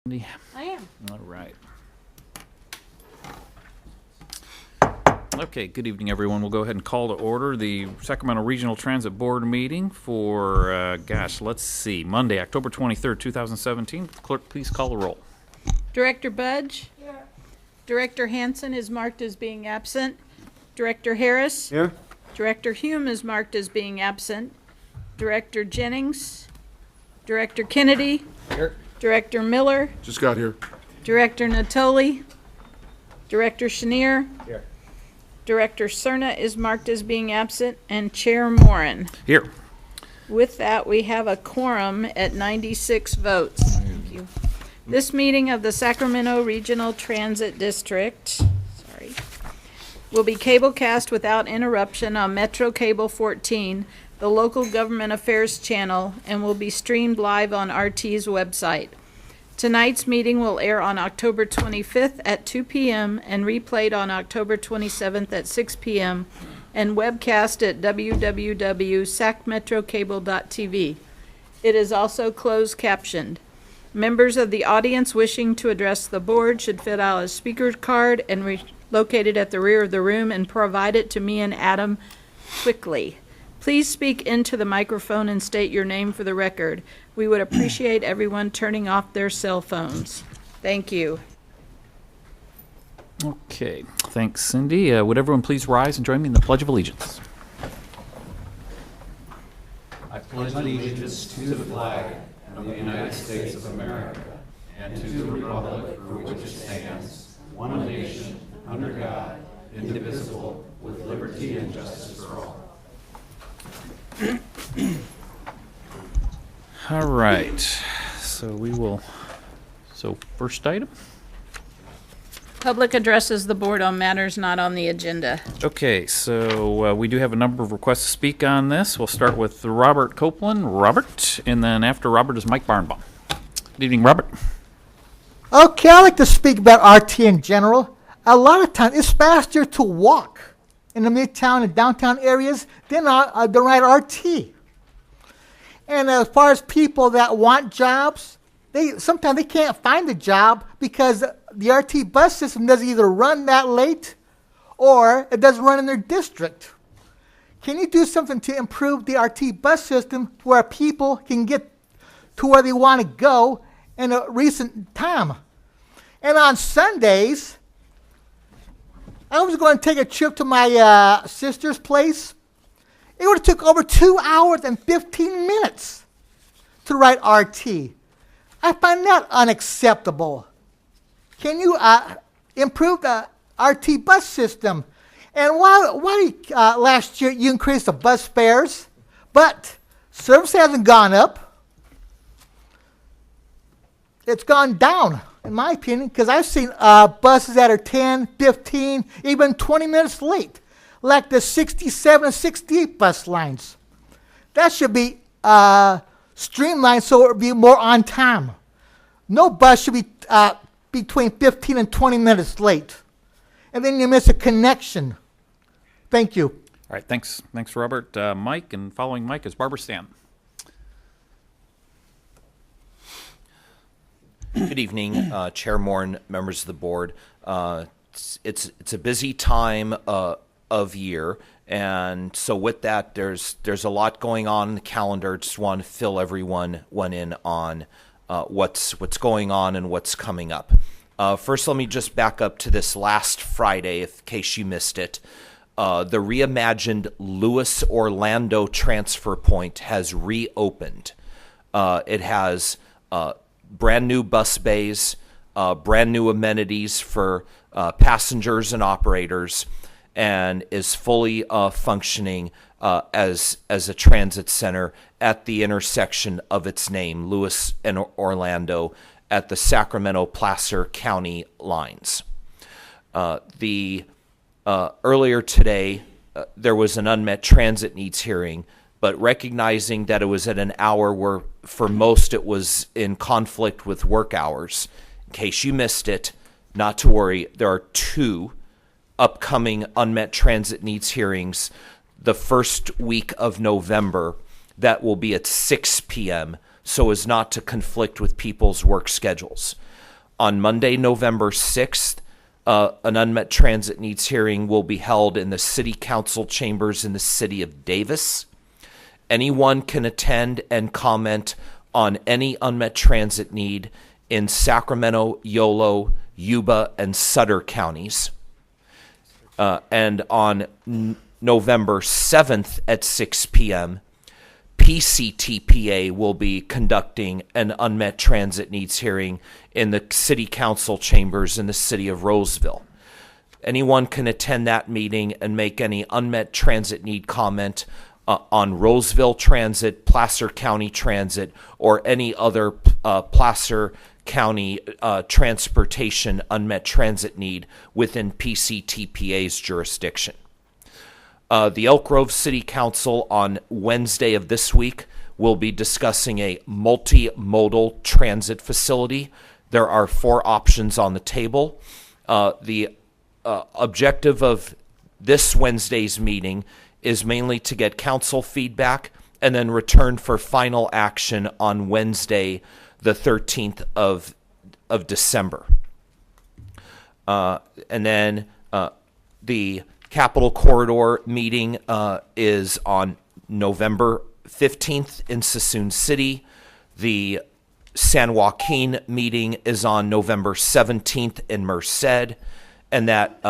I am. All right. Okay, good evening, everyone. We'll go ahead and call to order the Sacramento Regional Transit Board meeting for, let's see, Monday, October 23rd, 2017. Clerk, please call the roll. Director Budge? Here. Director Hanson is marked as being absent. Director Harris? Here. Director Hume is marked as being absent. Director Jennings? Director Kennedy? Here. Director Miller? Just got here. Director Natoli? Director Chenier? Here. Director Cerna is marked as being absent, and Chair Morin. Here. With that, we have a quorum at 96 votes. Thank you. This meeting of the Sacramento Regional Transit District, will be cablecast without interruption on Metro Cable 14, the local government affairs channel, and will be streamed live on RT's website. Tonight's meeting will air on October 25th at 2 p.m. and replayed on October 27th at 6 p.m. and webcast at www.sacmetrocable.tv. It is also closed captioned. Members of the audience wishing to address the board should fill out a speaker card and located at the rear of the room and provide it to me and Adam quickly. Please speak into the microphone and state your name for the record. We would appreciate everyone turning off their cell phones. Thank you. Okay, thanks, Cindy. Would everyone please rise and join me in the Pledge of Allegiance? I pledge allegiance to the flag of the United States of America and to the republic for which it stands, one nation, under God, indivisible, with liberty and justice for all. All right, so first item. Public addresses the board on matters not on the agenda. Okay, so we do have a number of requests to speak on this. We'll start with Robert Copeland. Robert, and then after Robert is Mike Barnbaum. Good evening, Robert. Okay, I'd like to speak about RT in general. A lot of times, it's faster to walk in the midtown and downtown areas than the ride RT. And as far as people that want jobs, sometimes they can't find a job because the RT bus system doesn't either run that late or it doesn't run in their district. Can you do something to improve the RT bus system where people can get to where they want to go in a recent time? And on Sundays, I was going to take a trip to my sister's place. It would have took over 2 hours and 15 minutes to ride RT. I find that unacceptable. Can you improve the RT bus system? And why last year you increased the bus fares, but service hasn't gone up. It's gone down, in my opinion, because I've seen buses that are 10, 15, even 20 minutes late, like the 67 and 68 bus lines. That should be streamlined so it would be more on time. No bus should be between 15 and 20 minutes late. And then you miss a connection. Thank you. All right, thanks, Robert. Mike, and following Mike is Barbara Stanton. Good evening, Chair Morin, members of the board. It's a busy time of year, and so with that, there's a lot going on in the calendar. Just want to fill everyone in on what's going on and what's coming up. First, let me just back up to this last Friday, in case you missed it. The reimagined Lewis Orlando transfer point has reopened. It has brand new bus bays, brand new amenities for passengers and operators, and is fully functioning as a transit center at the intersection of its name, Lewis and Orlando, at the Sacramento-Placer County lines. Earlier today, there was an unmet transit needs hearing, but recognizing that it was at an hour where for most it was in conflict with work hours. In case you missed it, not to worry, there are 2 upcoming unmet transit needs hearings the first week of November that will be at 6 p.m. so as not to conflict with people's work schedules. On Monday, November 6th, an unmet transit needs hearing will be held in the City Council chambers in the city of Davis. Anyone can attend and comment on any unmet transit need in Sacramento, Yolo, Yuba, and Sutter counties. And on November 7th at 6 p.m., PCTPA will be conducting an unmet transit needs hearing in the City Council chambers in the city of Roseville. Anyone can attend that meeting and make any unmet transit need comment on Roseville Transit, Placer County Transit, or any other Placer County transportation unmet transit need within PCTPA's jurisdiction. The Elk Grove City Council on Wednesday of this week will be discussing a multimodal transit facility. There are 4 options on the table. The objective of this Wednesday's meeting is mainly to get council feedback and then return for final action on Wednesday, the 13th of December. And then the Capitol Corridor meeting is on November 15th in Sassoon City. The San Joaquin meeting is on November 17th in Merced. And that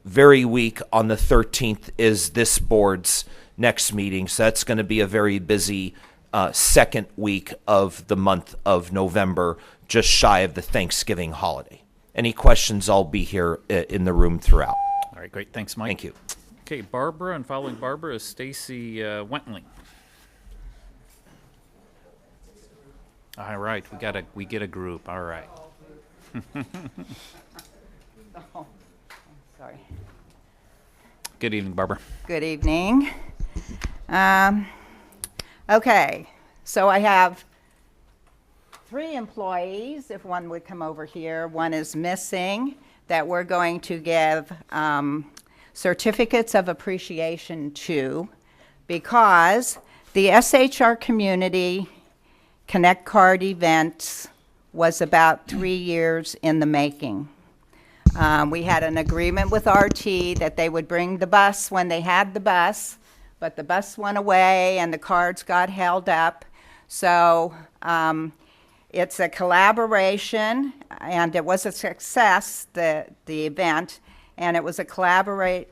very week on the 13th is this board's next meeting. So that's going to be a very busy second week of the month of November, just shy of the Thanksgiving holiday. Any questions, I'll be here in the room throughout. All right, great. Thanks, Mike. Thank you. Okay, Barbara, and following Barbara is Stacy Wentling. All right, we get a group. All right. Oh, sorry. Good evening, Barbara. Good evening. Okay, so I have 3 employees, if one would come over here. One is missing, that we're going to give certificates of appreciation to, because the SHR Community Connect Card event was about 3 years in the making. We had an agreement with RT that they would bring the bus when they had the bus, but the bus went away and the cards got held up. So it's a collaboration, and it was a success, the event, and it was a collaborative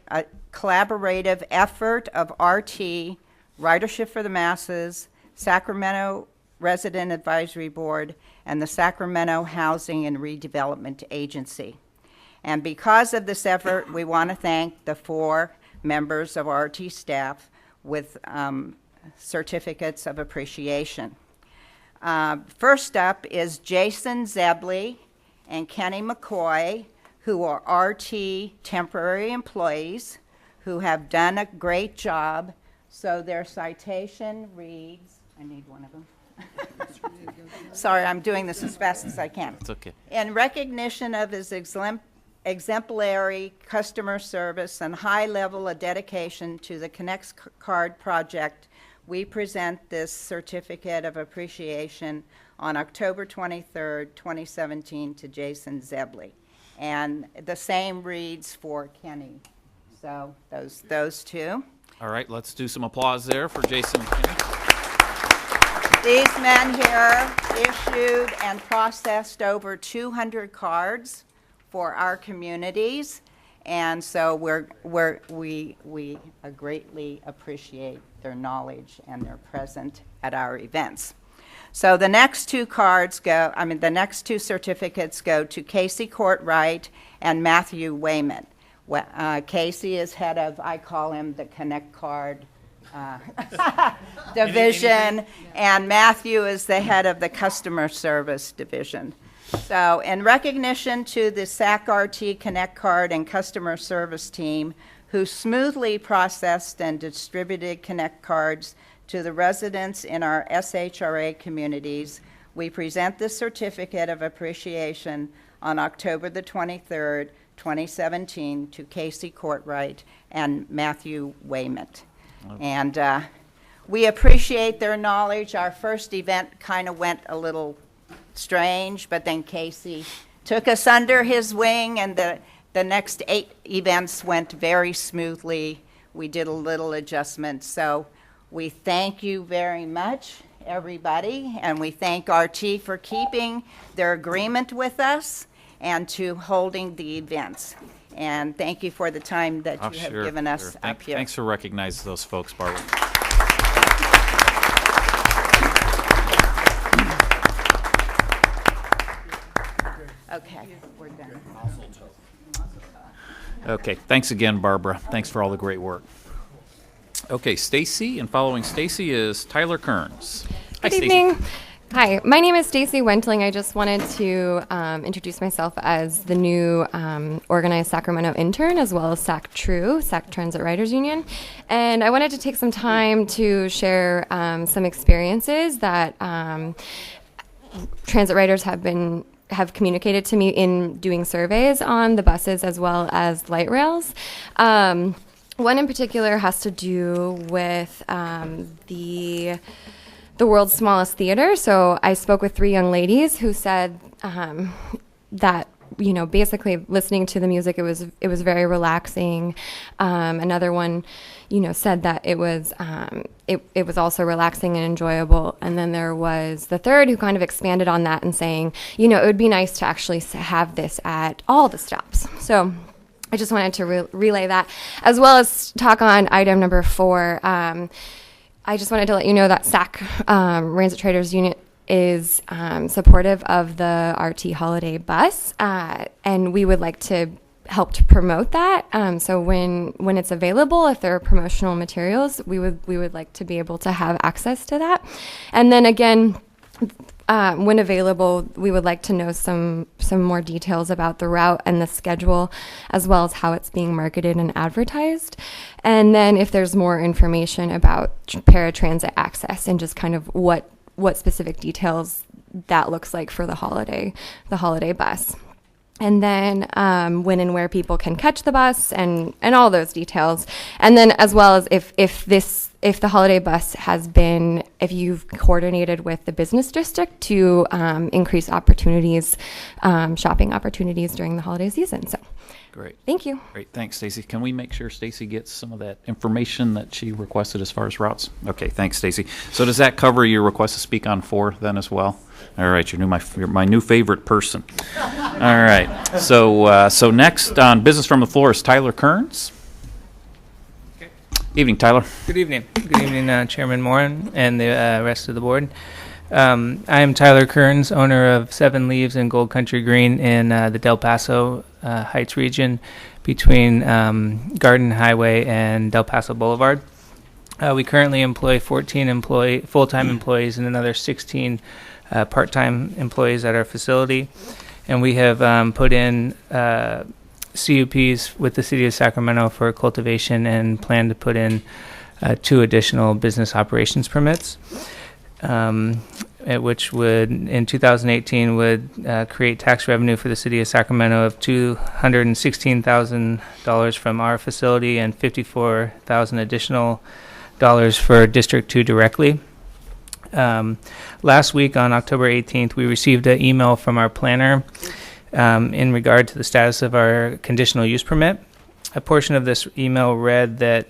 effort of RT, Ridership for the Masses, Sacramento Resident Advisory Board, and the Sacramento Housing and Redevelopment Agency. And because of this effort, we want to thank the 4 members of RT staff with certificates of appreciation. First up is Jason Zebley and Kenny McCoy, who are RT temporary employees who have done a great job. So their citation reads, I need one of them. Sorry, I'm doing this as fast as I can. It's okay. In recognition of his exemplary customer service and high level of dedication to the Connect Card project, we present this certificate of appreciation on October 23rd, 2017 to Jason Zebley. And the same reads for Kenny. So those 2. All right, let's do some applause there for Jason and Kenny. These men here issued and processed over 200 cards for our communities, and so we greatly appreciate their knowledge and their presence at our events. So the next 2 certificates go to Casey Courtwright and Matthew Wayman. Casey is head of, I call him the Connect Card division, and Matthew is the head of the customer service division. So in recognition to the SAC-RT Connect Card and customer service team who smoothly processed and distributed Connect Cards to the residents in our SHRA communities, we present this certificate of appreciation on October the 23rd, 2017 to Casey Courtwright and Matthew Wayment. And we appreciate their knowledge. Our first event kind of went a little strange, but then Casey took us under his wing, and the next 8 events went very smoothly. We did a little adjustment. So we thank you very much, everybody, and we thank RT for keeping their agreement with us and to holding the events. And thank you for the time that you have given us up here. Thanks for recognizing those folks, Barbara. Okay, we're done. Okay, thanks again, Barbara. Thanks for all the great work. Okay, Stacy, and following Stacy is Tyler Kearns. Hi, Good Stacy. evening. Hi, my name is Stacy Wentling. I just wanted to introduce myself as the new organized Sacramento intern, as well as SAC True, SAC Transit Riders Union. And I wanted to take some time to share some experiences that transit riders have communicated to me in doing surveys on the buses as well as light rails. One in particular has to do with the world's smallest theater. So I spoke with 3 young ladies who said that, you know, basically listening to the music, it was very relaxing. Another one, you know, said that it was also relaxing and enjoyable. And then there was the third who kind of expanded on that and saying, you know, it would be nice to actually have this at all the stops. So I just wanted to relay that, as well as talk on item number 4. I just wanted to let you know that SAC Transit Traders Union is supportive of the RT holiday bus, and we would like to help to promote that. So when it's available, if there are promotional materials, we would like to be able to have access to that. And then again, when available, we would like to know some more details about the route and the schedule, as well as how it's being marketed and advertised. And then if there's more information about paratransit access and just kind of what specific details that looks like for the holiday bus. And then when and where people can catch the bus and all those details. And then as well as if the holiday bus if you've coordinated with the business district to increase opportunities, shopping opportunities during the holiday season. So Great. Thank you. Great. Thanks, Stacy. Can we make sure Stacy gets some of that information that she requested as far as routes? Okay, thanks, Stacy. So does that cover your request to speak on 4 then as well? All right, you're my new favorite person. All right. So next on business from the floor is Tyler Kearns. Evening, Tyler. Good evening. Good evening, Chairman Moran and the rest of the board. I am Tyler Kearns, owner of 7 Leaves and Gold Country Green in the Del Paso Heights region between Garden Highway and Del Paso Boulevard. We currently employ 14 full-time employees and another 16 part-time employees at our facility. And we have put in CUPs with the City of Sacramento for cultivation and plan to put in 2 additional business operations permits. Which would, in 2018, would create tax revenue for the City of Sacramento of $216,000 from our facility and $54,000 additional dollars for District 2 directly. Last week on October 18th, we received an email from our planner in regard to the status of our conditional use permit. A portion of this email read that,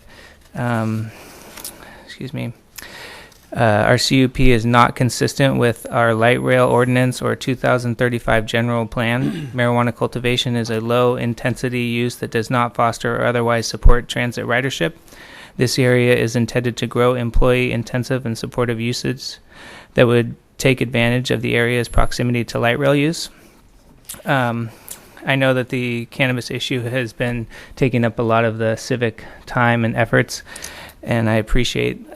our CUP is not consistent with our light rail ordinance or 2035 general plan. Marijuana cultivation is a low intensity use that does not foster or otherwise support transit ridership. This area is intended to grow employee intensive and supportive usage that would take advantage of the area's proximity to light rail use. I know that the cannabis issue has been taking up a lot of the civic time and efforts, and I appreciate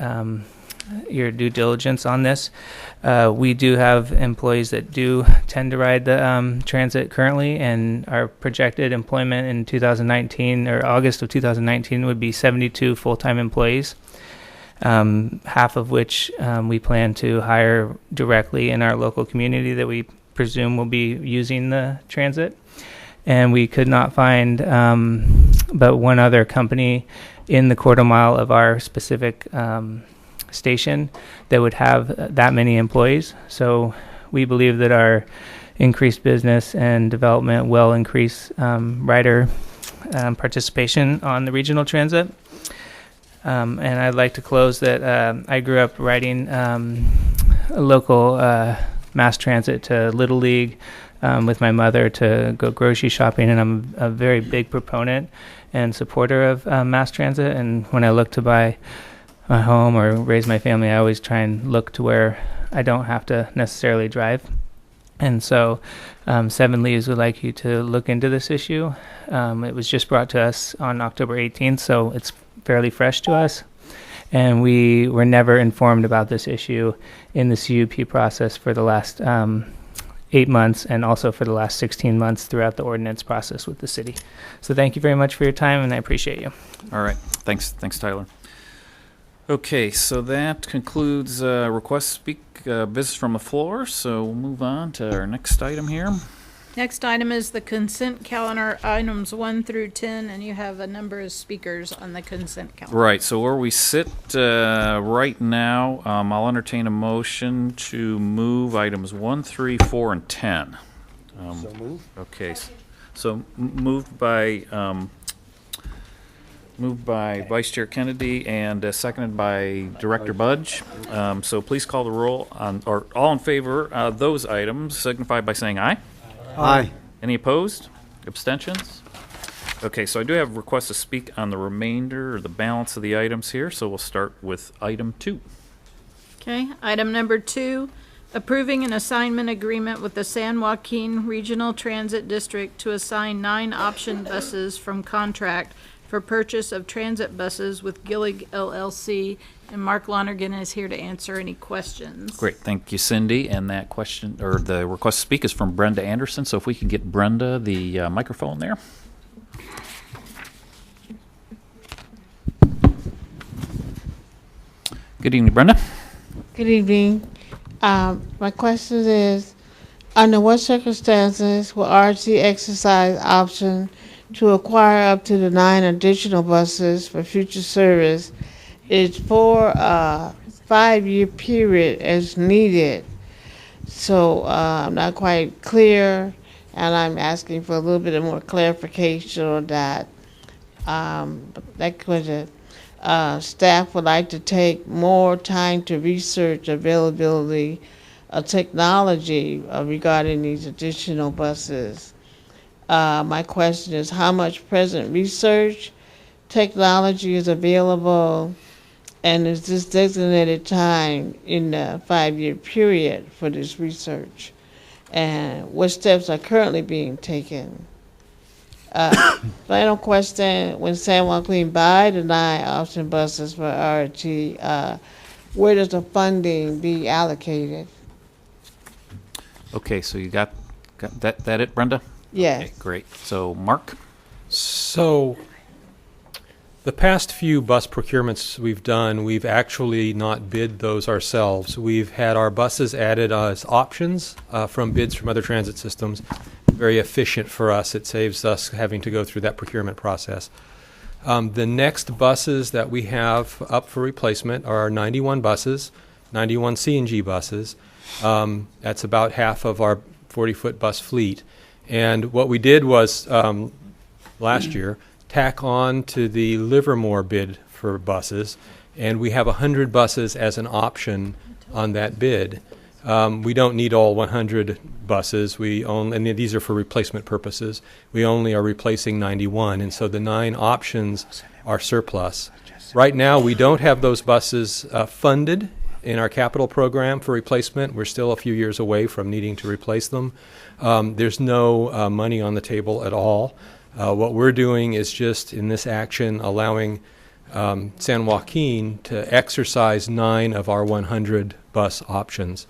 your due diligence on this. We do have employees that do tend to ride the transit currently, and our projected employment in 2019 or August of 2019 would be 72 full-time employees, half of which we plan to hire directly in our local community that we presume will be using the transit. And we could not find but one other company in the quarter mile of our specific station that would have that many employees. So we believe that our increased business and development will increase rider participation on the regional transit. And I'd like to close that I grew up riding a local mass transit to Little League with my mother to go grocery shopping, and I'm a very big proponent and supporter of mass transit. And when I look to buy a home or raise my family, I always try and look to where I don't have to necessarily drive. And so Seven Leaves would like you to look into this issue. It was just brought to us on October 18th, so it's fairly fresh to us. And we were never informed about this issue in the CUP process for the last 8 months, and also for the last 16 months throughout the ordinance process with the city. So thank you very much for your time, and I appreciate you. All right. Thanks, Tyler. Okay, so that concludes request to speak business from the floor. So we'll move on to our next item here. Next item is the consent calendar, items 1 through 10, and you have a number of speakers on the consent calendar. Right, so where we sit right now, I'll entertain a motion to move items 1, 3, 4, and 10. So move. Okay, so moved by Vice Chair Kennedy and seconded by Director Budge. So please call the roll on, or all in favor of those items signify by saying aye. Aye. Any opposed? Abstentions? Okay, so I do have requests to speak on the remainder or the balance of the items here, so we'll start with item 2. Okay, item number 2, approving an assignment agreement with the San Joaquin Regional Transit District to assign 9 option buses from contract for purchase of transit buses with Gillig LLC, and Mark Lonergan is here to answer any questions. Great, thank you, Cindy. And that question, or the request to speak, is from Brenda Anderson. So if we could get Brenda the microphone there. Good evening, Brenda. Good evening. My question is, under what circumstances will RT exercise option to acquire up to the 9 additional buses for future service? It's for a 5-year period as needed. So I'm not quite clear, and I'm asking for a little bit of more clarification on that. That question. Staff would like to take more time to research availability of technology regarding these additional buses. My question is, how much present research technology is available, and is this designated time in the 5-year period for this research? And what steps are currently being taken? Final question, when San Joaquin buy the 9 option buses for RT, where does the funding be allocated? Okay, so you got that it, Brenda? Yes. Okay, great. So Mark? So the past few bus procurements we've done, we've actually not bid those ourselves. We've had our buses added as options from bids from other transit systems. Very efficient for us. It saves us having to go through that procurement process. The next buses that we have up for replacement are 91 buses, 91 CNG buses. That's about half of our 40-foot bus fleet. And what we did was last year tack on to the Livermore bid for buses, and we have 100 buses as an option on that bid. We don't need all 100 buses. We only, and these are for replacement purposes. We only are replacing 91, and so the 9 options are surplus. Right now, we don't have those buses funded in our capital program for replacement. We're still a few years away from needing to replace them. There's no money on the table at all. What we're doing is just in this action allowing San Joaquin to exercise 9 of our 100 bus options.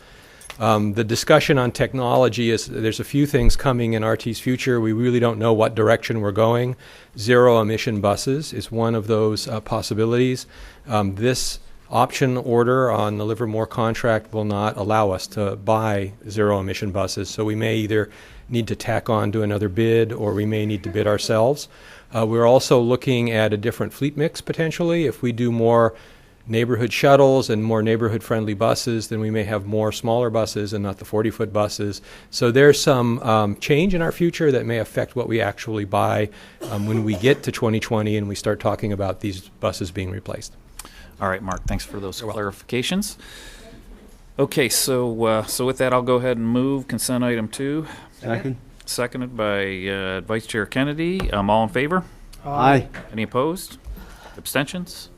The discussion on technology is there's a few things coming in RT's future. We really don't know what direction we're going. Zero emission buses is one of those possibilities. This option order on the Livermore contract will not allow us to buy zero emission buses, so we may either need to tack on to another bid or we may need to bid ourselves. We're also looking at a different fleet mix potentially. If we do more neighborhood shuttles and more neighborhood-friendly buses, then we may have more smaller buses and not the 40-foot buses. So there's some change in our future that may affect what we actually buy when we get to 2020 and we start talking about these buses being replaced. All right, Mark, thanks for those clarifications. Okay, so so with that, I'll go ahead and move consent item 2. Second. Seconded by Vice Chair Kennedy. All in favor? Aye. Any opposed? Abstentions?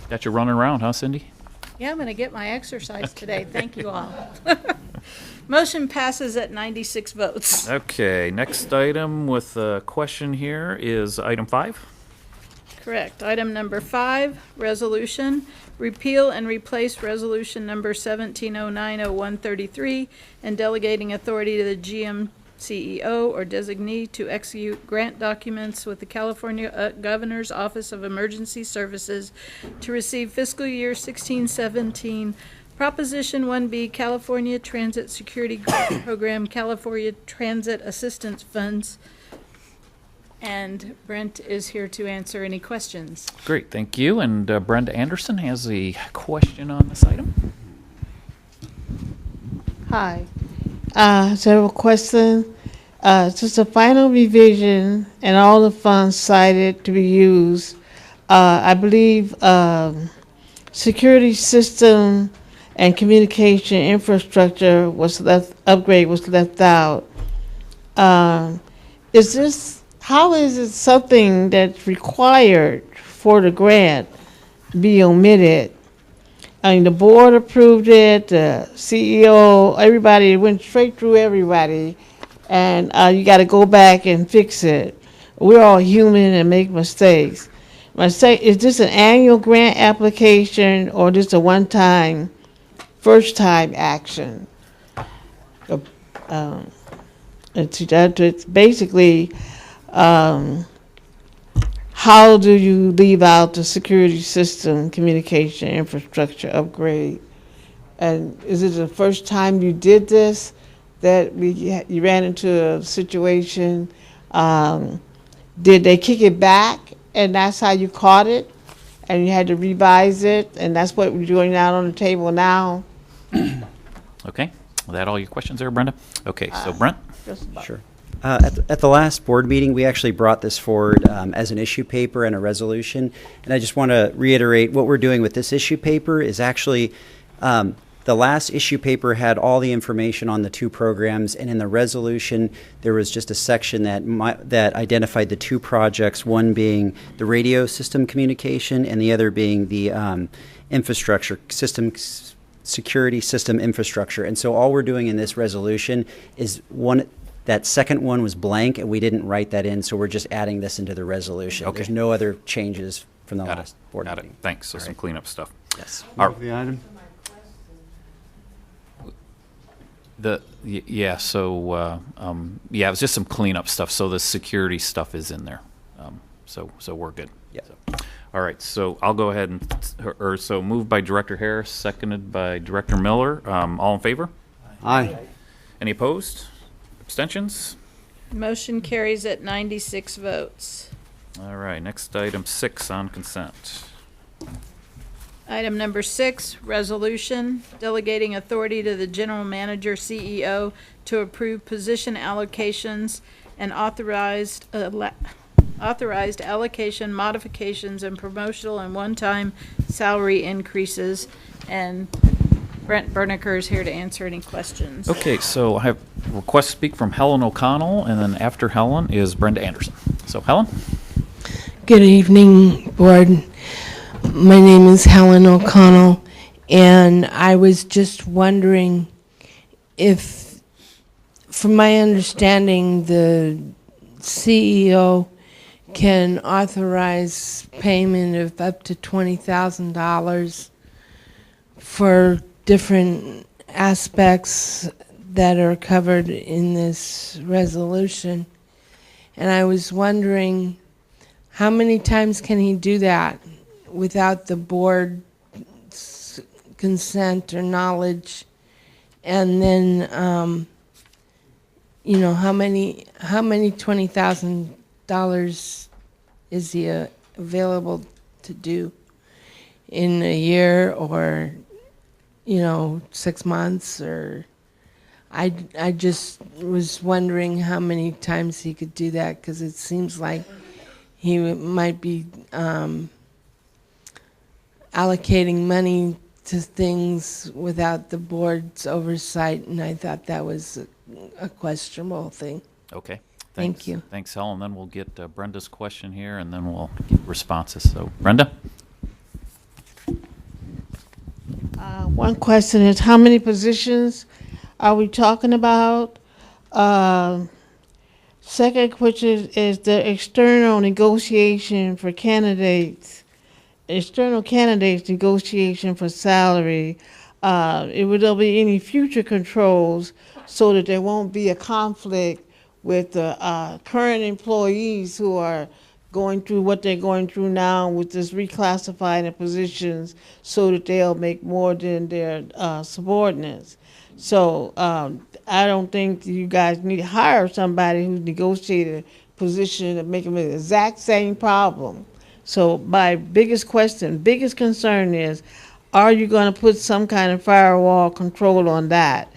Got you running around, huh, Cindy? Yeah, I'm going to get my exercise today. Thank you all. Motion passes at 96 votes. Okay, next item with a question here is item 5. Correct. Item number 5, resolution, repeal and replace resolution number 17090133 and delegating authority to the GM CEO or designee to execute grant documents with the California Governor's Office of Emergency Services to receive fiscal year 16-17 Proposition 1B California Transit Security Grant Program California Transit Assistance Funds. And Brent is here to answer any questions. Great, thank you. And Brenda Anderson has a question on this item. Hi. So a question, just a final revision and all the funds cited to be used. I believe security system and communication infrastructure upgrade was left out. How is it something that's required for the grant be omitted? I mean, the board approved it, the CEO, everybody, went straight through everybody, and you got to go back and fix it. We're all human and make mistakes. Is this an annual grant application or just a one-time, first-time action? It's basically, how do you leave out the security system communication infrastructure upgrade? And is it the first time you did this that you ran into a situation? Did they kick it back and that's how you caught it and you had to revise it and that's what we're doing out on the table now? Okay, was that all your questions there, Brenda? Okay, so Brent? Sure. At the last board meeting, we actually brought this forward as an issue paper and a resolution. And I just want to reiterate what we're doing with this issue paper is actually the last issue paper had all the information on the 2 programs. And in the resolution, there was just a section that identified the 2 projects, one being the radio system communication and the other being the infrastructure system security system infrastructure. And so all we're doing in this resolution is that second one was blank, and we didn't write that in, so we're just adding this into the resolution. Okay. There's no other changes from the last board Got it. meeting. Thanks. So some cleanup stuff. Yes. Move the item. Yeah, so yeah, it was just some cleanup stuff. So the security stuff is in there. So we're good. Yeah. So, all right. So I'll go ahead and so moved by Director Harris, seconded by Director Miller. All in favor? Aye. Any opposed? Abstentions? Motion carries at 96 votes. All right. Next item 6 on consent. Item number 6, resolution delegating authority to the general manager CEO to approve position allocations and authorized allocation modifications and promotional and one-time salary increases. And Brent Berniker is here to answer any questions. Okay, so I have request to speak from Helen O'Connell, and then after Helen is Brenda Anderson. So Helen? Good evening, board. My name is Helen O'Connell, and I was just wondering if, from my understanding, the CEO can authorize payment of up to $20,000 for different aspects that are covered in this resolution. And I was wondering, how many times can he do that without the board's consent or knowledge? And then, how many $20,000 is he available to do in a year or, 6 months, or I just was wondering how many times he could do that, because it seems like he might be allocating money to things without the board's oversight, and I thought that was a questionable thing. Okay. Thank Thanks. you. Thanks, Helen. Then we'll get Brenda's question here, and then we'll get responses. So, Brenda? One question is, how many positions are we talking about? Second question is the external negotiation for candidates. External candidates negotiation for salary. Will there be any future controls so that there won't be a conflict with the current employees who are going through what they're going through now with this reclassifying the positions so that they'll make more than their subordinates. So I don't think you guys need to hire somebody who's negotiated a position and make them the exact same problem. So my biggest concern is, are you going to put some kind of firewall control on that?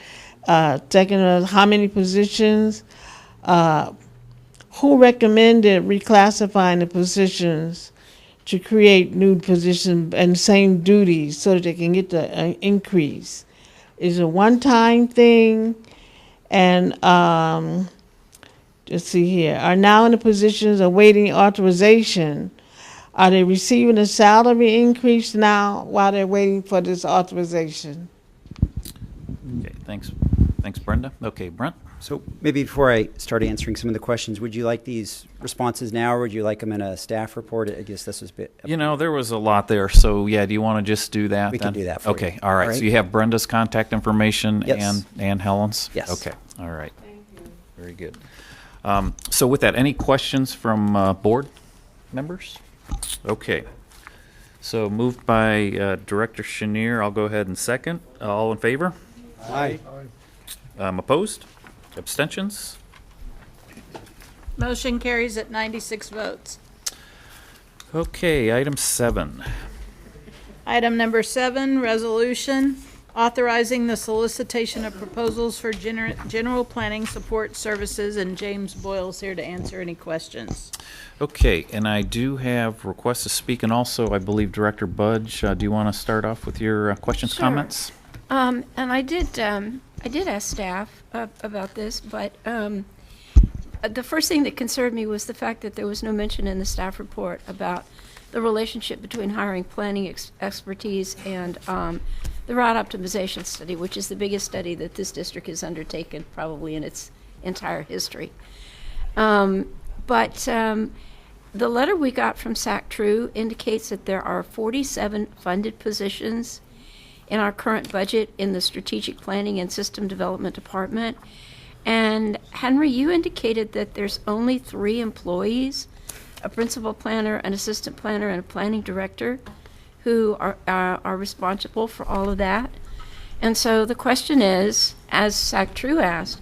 Second, how many positions? Who recommended reclassifying the positions to create new positions and same duties so that they can get the increase? Is it a one-time thing? And let's see here, are now in the positions awaiting authorization. Are they receiving a salary increase now while they're waiting for this authorization? Okay, thanks. Thanks, Brenda. Okay, Brent? So maybe before I start answering some of the questions, would you like these responses now, or would you like them in a staff report? I guess this was a bit. There was a lot there. So, yeah, do you want to just do that? We then? can do that for you. Okay, all right. All right. So you have Brenda's contact information Yes. and Helen's? Yes. Okay, all right. Thank you. Very good. So with that, any questions from board members? Okay. So moved by Director Chenier. I'll go ahead and second. All in favor? Aye. Opposed? Abstentions? Motion carries at 96 votes. Okay, item 7. Item number 7, resolution authorizing the solicitation of proposals for general planning support services, and James Boyle's here to answer any questions. Okay, and I do have requests to speak, and also I believe Director Budge, do you want to start off with your questions, Sure. comments? And I did ask staff about this, but the first thing that concerned me was the fact that there was no mention in the staff report about the relationship between hiring planning expertise and the route optimization study, which is the biggest study that this district has undertaken probably in its entire history. But the letter we got from SAC-TRU indicates that there are 47 funded positions in our current budget in the Strategic Planning and System Development Department. And Henry, you indicated that there's only 3 employees, a principal planner, an assistant planner, and a planning director, who are responsible for all of that. And so the question is, as SAC-TRU asked,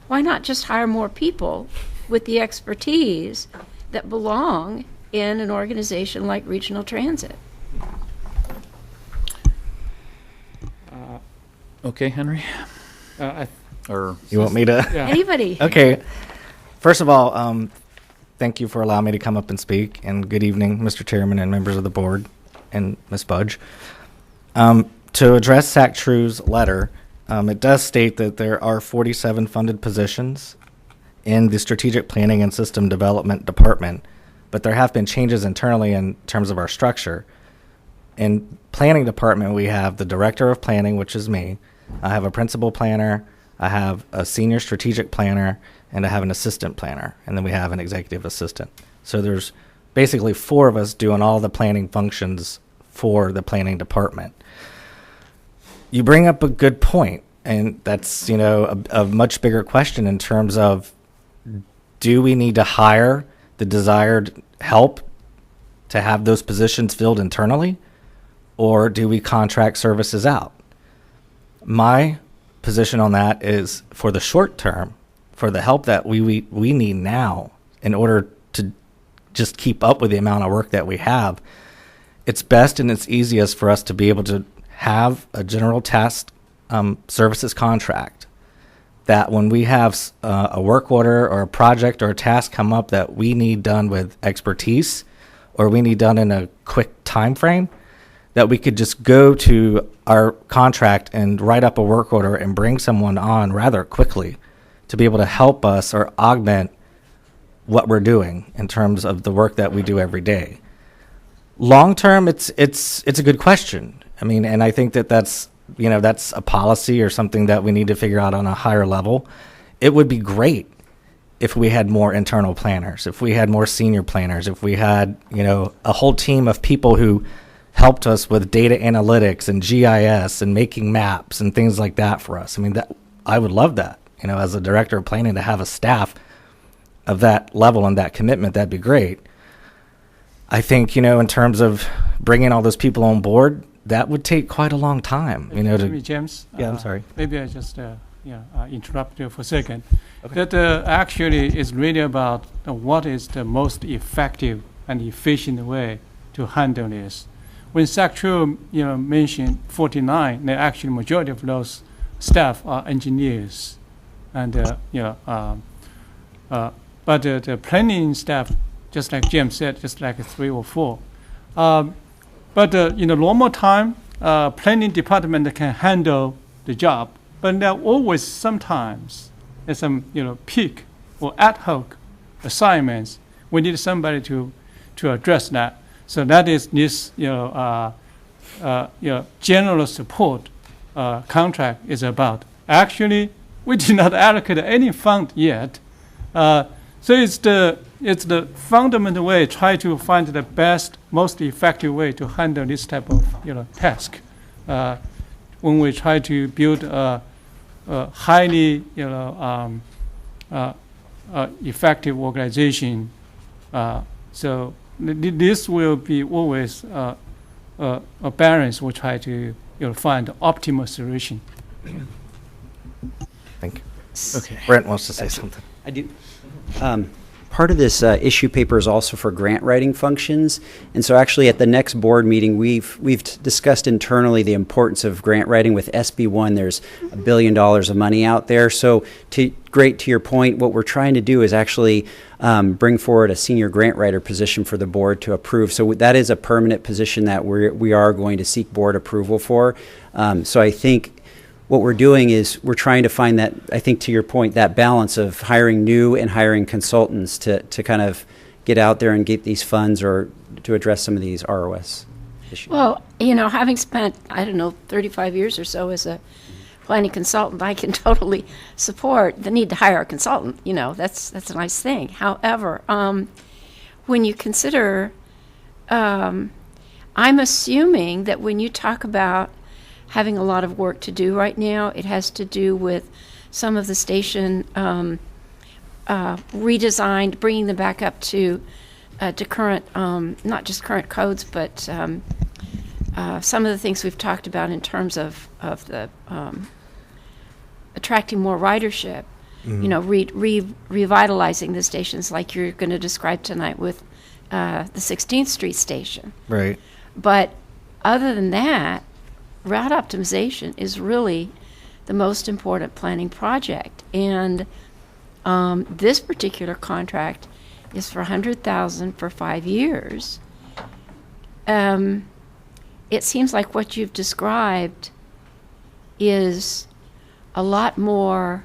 why not just hire more people with the expertise that belong in an organization like Regional Transit? Okay, Henry? Or You want me to? Anybody? Okay. First of all, thank you for allowing me to come up and speak, and good evening, Mr. Chairman and members of the board, and Ms. Budge. To address SAC-TRU's letter, it does state that there are 47 funded positions in the Strategic Planning and System Development Department, but there have been changes internally in terms of our structure. In Planning Department, we have the Director of Planning, which is me. I have a Principal Planner, I have a Senior Strategic Planner, and I have an Assistant Planner, and then we have an Executive Assistant. So there's basically 4 of us doing all the planning functions for the Planning Department. You bring up a good point, and that's, a much bigger question in terms of, do we need to hire the desired help to have those positions filled internally, or do we contract services out? My position on that is, for the short term, for the help that we need now in order to just keep up with the amount of work that we have, it's best and it's easiest for us to be able to have a general task services contract that when we have a work order or a project or a task come up that we need done with expertise or we need done in a quick time frame, that we could just go to our contract and write up a work order and bring someone on rather quickly to be able to help us or augment what we're doing in terms of the work that we do every day. Long term, it's a good question. I mean, and I think that's a policy or something that we need to figure out on a higher level. It would be great if we had more internal planners, if we had more senior planners, if we had, a whole team of people who helped us with data analytics and GIS and making maps and things like that for us. I mean, I would love that, as a director of planning, to have a staff of that level and that commitment. That'd be great. I think, in terms of bringing all those people on board, that would take quite a long time, Maybe James? Yeah, I'm sorry. Maybe I just interrupt you for a second. Okay. That actually is really about what is the most effective and efficient way to handle this. When Secretary mentioned 49, the actual majority of those staff are engineers, and but the planning staff, just like Jim said, just like 3 or 4. But in the normal time, planning department can handle the job. But there are always sometimes there's some peak or ad hoc assignments. We need somebody to address that. So that is this general support contract is about. Actually, we did not allocate any fund yet. So it's the fundamental way, try to find the best, most effective way to handle this type of task. When we try to build a highly effective organization, so this will be always a balance. We'll try to find the optimal solution. Thank you. Okay. Brent wants to say something. I do. Part of this issue paper is also for grant writing functions, and so actually at the next board meeting, we've discussed internally the importance of grant writing. With SB1, there's $1 billion of money out there. So, great to your point, what we're trying to do is actually bring forward a senior grant writer position for the board to approve. So that is a permanent position that we are going to seek board approval for. So I think what we're doing is we're trying to find that, I think to your point, that balance of hiring new and hiring consultants to kind of get out there and get these funds or to address some of these ROS issues. Well, having spent, 35 years or so as a planning consultant, I can totally support the need to hire a consultant. That's a nice thing. However, when you consider, I'm assuming that when you talk about having a lot of work to do right now, it has to do with some of the station redesigned, bringing them back up to current, not just current codes, but some of the things we've talked about in terms of the attracting more ridership. Revitalizing the stations like you're going to describe tonight with the 16th Street station. Right. But other than that, route optimization is really the most important planning project. And this particular contract is for $100,000 for 5 years. It seems like what you've described is a lot more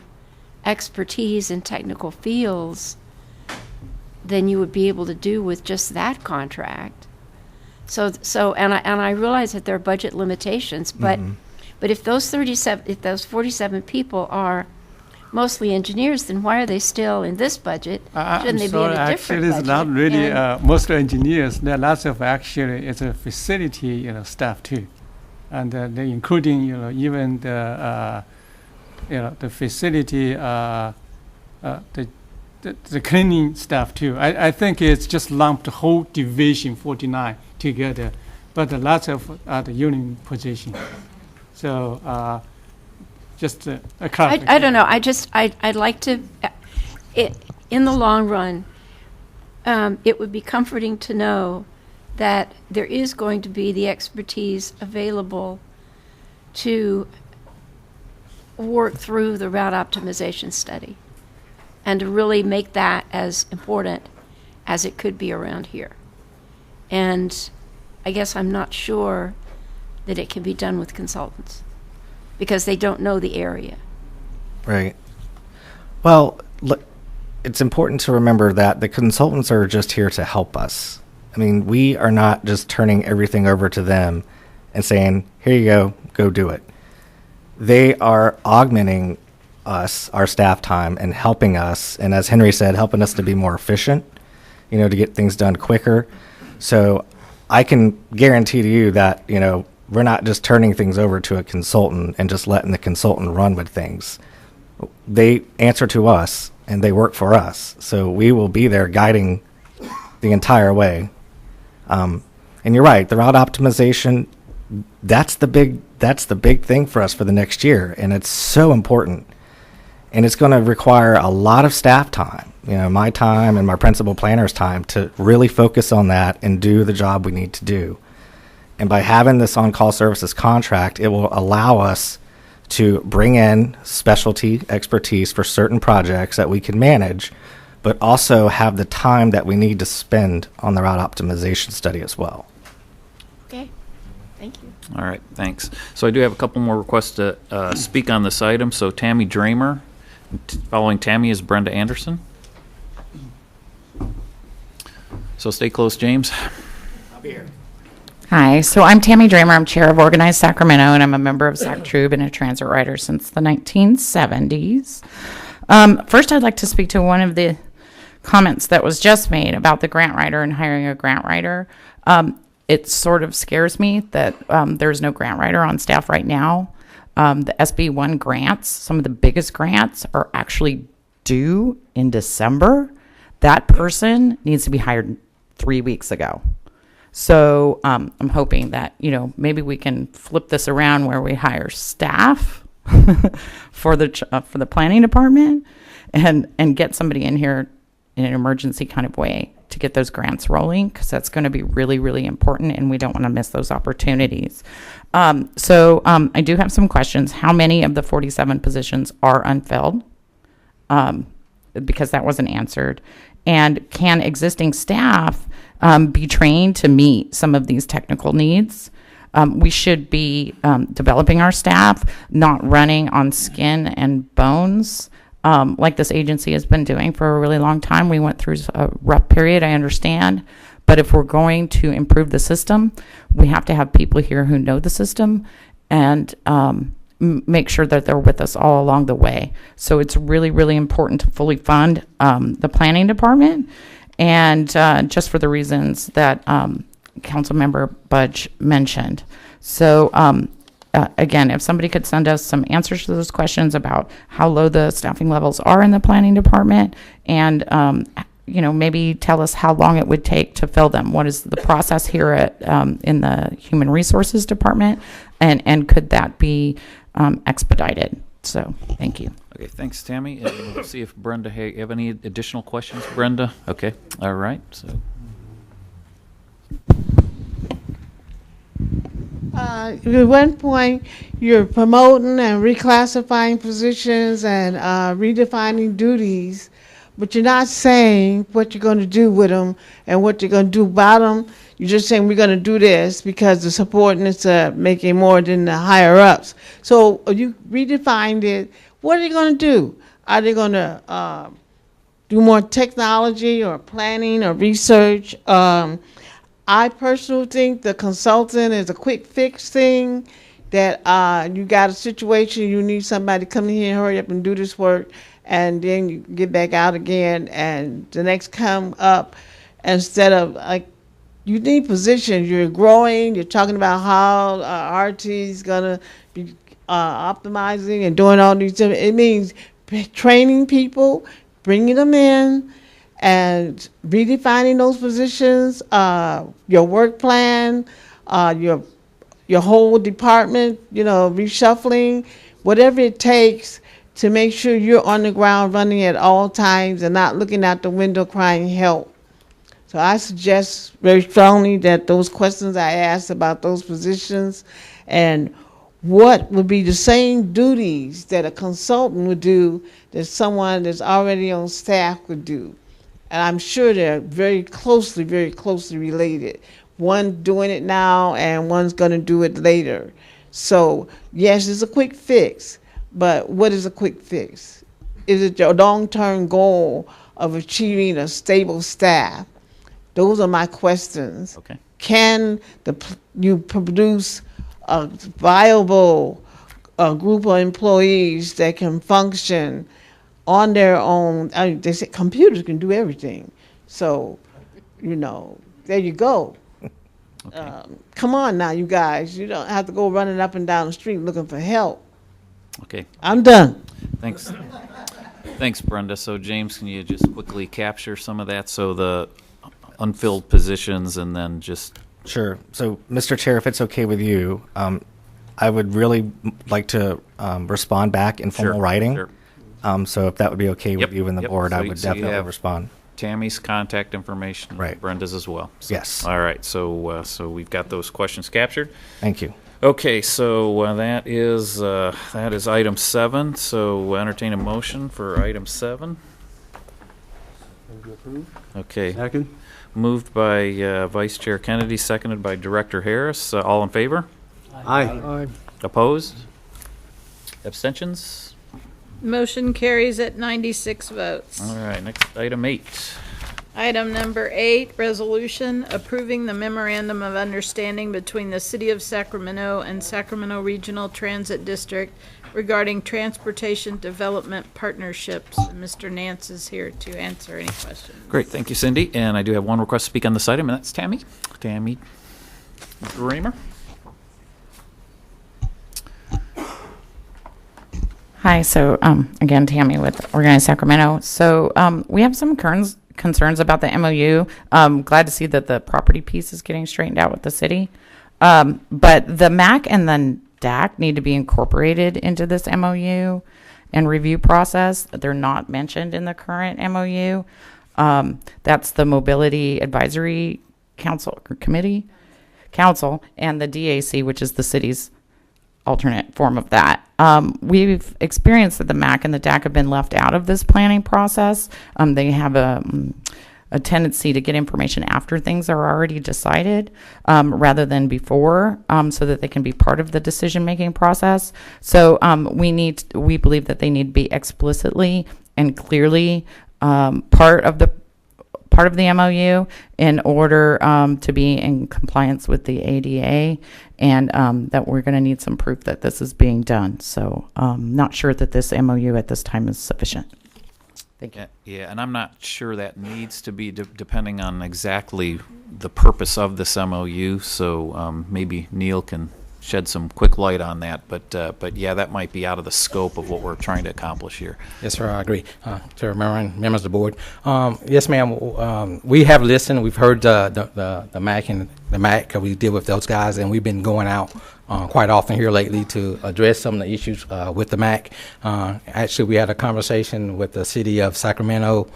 expertise in technical fields than you would be able to do with just that contract. So, and I realize that there are budget limitations, but if those 47 people are mostly engineers, then why are they still in this budget? Shouldn't they be in a different budget? Actually, it's not really mostly engineers. There are lots of it's a facility staff too, and they including even the the facility the cleaning staff too. I think it's just lumped the whole division 49 together, but lots of the union position. So just a clarification. I don't know. I'd like to, in the long run, it would be comforting to know that there is going to be the expertise available to work through the route optimization study and to really make that as important as it could be around here. And I guess I'm not sure that it can be done with consultants because they don't know the area. Right. Well, look, it's important to remember that the consultants are just here to help us. I mean, we are not just turning everything over to them and saying, here you go do it. They are augmenting us, our staff time, and helping us, and as Henry said, helping us to be more efficient, to get things done quicker. So I can guarantee to you that, we're not just turning things over to a consultant and just letting the consultant run with things. They answer to us and they work for us. So we will be there guiding the entire way. And you're right, the route optimization, that's the big thing for us for the next year. And it's so important. And it's going to require a lot of staff time, my time and my principal planner's time to really focus on that and do the job we need to do. And by having this on-call services contract, it will allow us to bring in specialty expertise for certain projects that we can manage, but also have the time that we need to spend on the route optimization study as well. Okay, thank you. All right, thanks. So I do have a couple more requests to speak on this item. So Tammy Dramer, following Tammy is Brenda Anderson. So stay close, James. I'll be here. Hi, so I'm Tammy Dramer. I'm chair of Organized Sacramento, and I'm a member of SacTrube and a transit rider since the 1970s. First, I'd like to speak to one of the comments that was just made about the grant writer and hiring a grant writer. It sort of scares me that there's no grant writer on staff right now. The SB1 grants, some of the biggest grants, are actually due in December. That person needs to be hired 3 weeks ago. So I'm hoping that, maybe we can flip this around where we hire staff for the planning department and get somebody in here in an emergency kind of way to get those grants rolling, because that's going to be really, really important, and we don't want to miss those opportunities. So I do have some questions. How many of the 47 positions are unfilled? Because that wasn't answered. And can existing staff be trained to meet some of these technical needs? We should be developing our staff, not running on skin and bones like this agency has been doing for a really long time. We went through a rough period, I understand. But if we're going to improve the system, we have to have people here who know the system and make sure that they're with us all along the way. So it's really, really important to fully fund the planning department, and just for the reasons that Councilmember Budge mentioned. So again, if somebody could send us some answers to those questions about how low the staffing levels are in the planning department, and maybe tell us how long it would take to fill them. What is the process here at in the Human Resources Department, and could that be expedited? So thank you. Okay, thanks, Tammy. And we'll see if Brenda, hey, you have any additional questions, Brenda? Okay, all right. So At one point, you're promoting and reclassifying positions and redefining duties, but you're not saying what you're going to do with them and what you're going to do about them. You're just saying we're going to do this because the subordinates are making more than the higher ups. So you redefined it. What are they going to do? Are they going to do more technology or planning or research? I personally think the consultant is a quick fix thing, that you got a situation, you need somebody to come in here and hurry up and do this work, and then you get back out again, and the next come up, instead of you need positions. You're growing. You're talking about how RT is going to be optimizing and doing all these different. It means training people, bringing them in, and redefining those positions, your work plan, your whole department, reshuffling, whatever it takes to make sure you're on the ground running at all times and not looking out the window crying help. So I suggest very strongly that those questions I asked about those positions and what would be the same duties that a consultant would do that someone that's already on staff would do. And I'm sure they're very closely related. One doing it now and one's going to do it later. So yes, it's a quick fix, but what is a quick fix? Is it your long-term goal of achieving a stable staff? Those are my questions. Okay. Can you produce a viable group of employees that can function on their own? I mean, they say computers can do everything. So, there you go. Okay. Come on now, you guys. You don't have to go running up and down the street looking for help. Okay. I'm done. Thanks. Thanks, Brenda. So, James, can you just quickly capture some of that? So the unfilled positions and then just... Sure. So, Mr. Chair, if it's okay with you, I would really like to respond back in formal writing. Sure. So if that would be okay with Yep, you and the yep. board, I So you would definitely have respond. Tammy's contact information, Right. Brenda's as well. So, Yes. All right. So we've got those questions captured. Thank you. Okay. So that is item 7. So entertain a motion for item 7. Okay. Second? Moved by Vice Chair Kennedy, seconded by Director Harris. All in favor? Aye. Opposed? Abstentions? Motion carries at 96 votes. All right. Next, item 8. Item number 8, resolution approving the memorandum of understanding between the City of Sacramento and Sacramento Regional Transit District regarding transportation development partnerships. And Mr. Nance is here to answer any questions. Great. Thank you, Cindy. And I do have one request to speak on this item, and that's Tammy. Tammy Dreamer. Hi, so again, Tammy with Organized Sacramento. So we have some concerns about the MOU. Glad to see that the property piece is getting straightened out with the city. But the MAC and the DAC need to be incorporated into this MOU and review process. They're not mentioned in the current MOU. That's the Mobility Advisory Council or Council and the DAC, which is the city's alternate form of that. We've experienced that the MAC and the DAC have been left out of this planning process. They have a tendency to get information after things are already decided rather than before, so that they can be part of the decision-making process. So we believe that they need to be explicitly and clearly part of the MOU in order to be in compliance with the ADA, and that we're going to need some proof that this is being done. So not sure that this MOU at this time is sufficient. Thank you. Yeah, and I'm not sure that needs to be depending on exactly the purpose of this MOU. So maybe Neil can shed some quick light on that. But yeah, that might be out of the scope of what we're trying to accomplish here. Yes, sir, I agree. Chair Maron, members of the board. Yes, ma'am. We have listened. We've heard the MAC and the MAC, because we deal with those guys, and we've been going out quite often here lately to address some of the issues with the MAC. Actually, we had a conversation with the city of Sacramento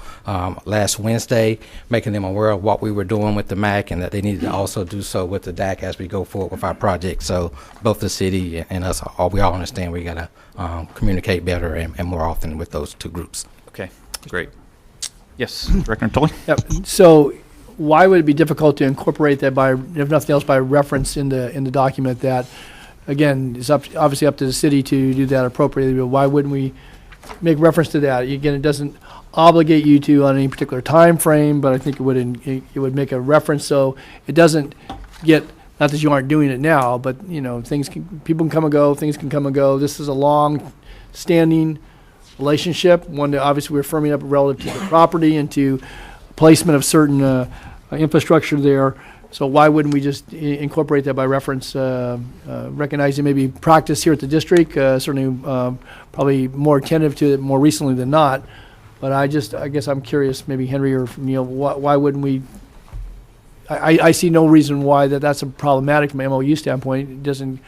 last Wednesday, making them aware of what we were doing with the MAC and that they needed to also do so with the DAC as we go forward with our project. So both the city and us, we all understand we got to communicate better and more often with those two groups. Okay, great. Yes, Director Tully? Yep. So why would it be difficult to incorporate that by, if nothing else, by reference in the document that, again, it's obviously up to the city to do that appropriately, but why wouldn't we make reference to that? Again, it doesn't obligate you to on any particular time frame, but I think it would make a reference so it doesn't get, not that you aren't doing it now, but people can come and go, things can come and go. This is a long-standing relationship, one that obviously we're firming up relative to the property and to placement of certain infrastructure there. So why wouldn't we just incorporate that by reference, recognizing maybe practice here at the district, certainly probably more attentive to it more recently than not. But I guess I'm curious, maybe Henry or Neil, why wouldn't we? I see no reason why that's a problematic from an MOU standpoint. It doesn't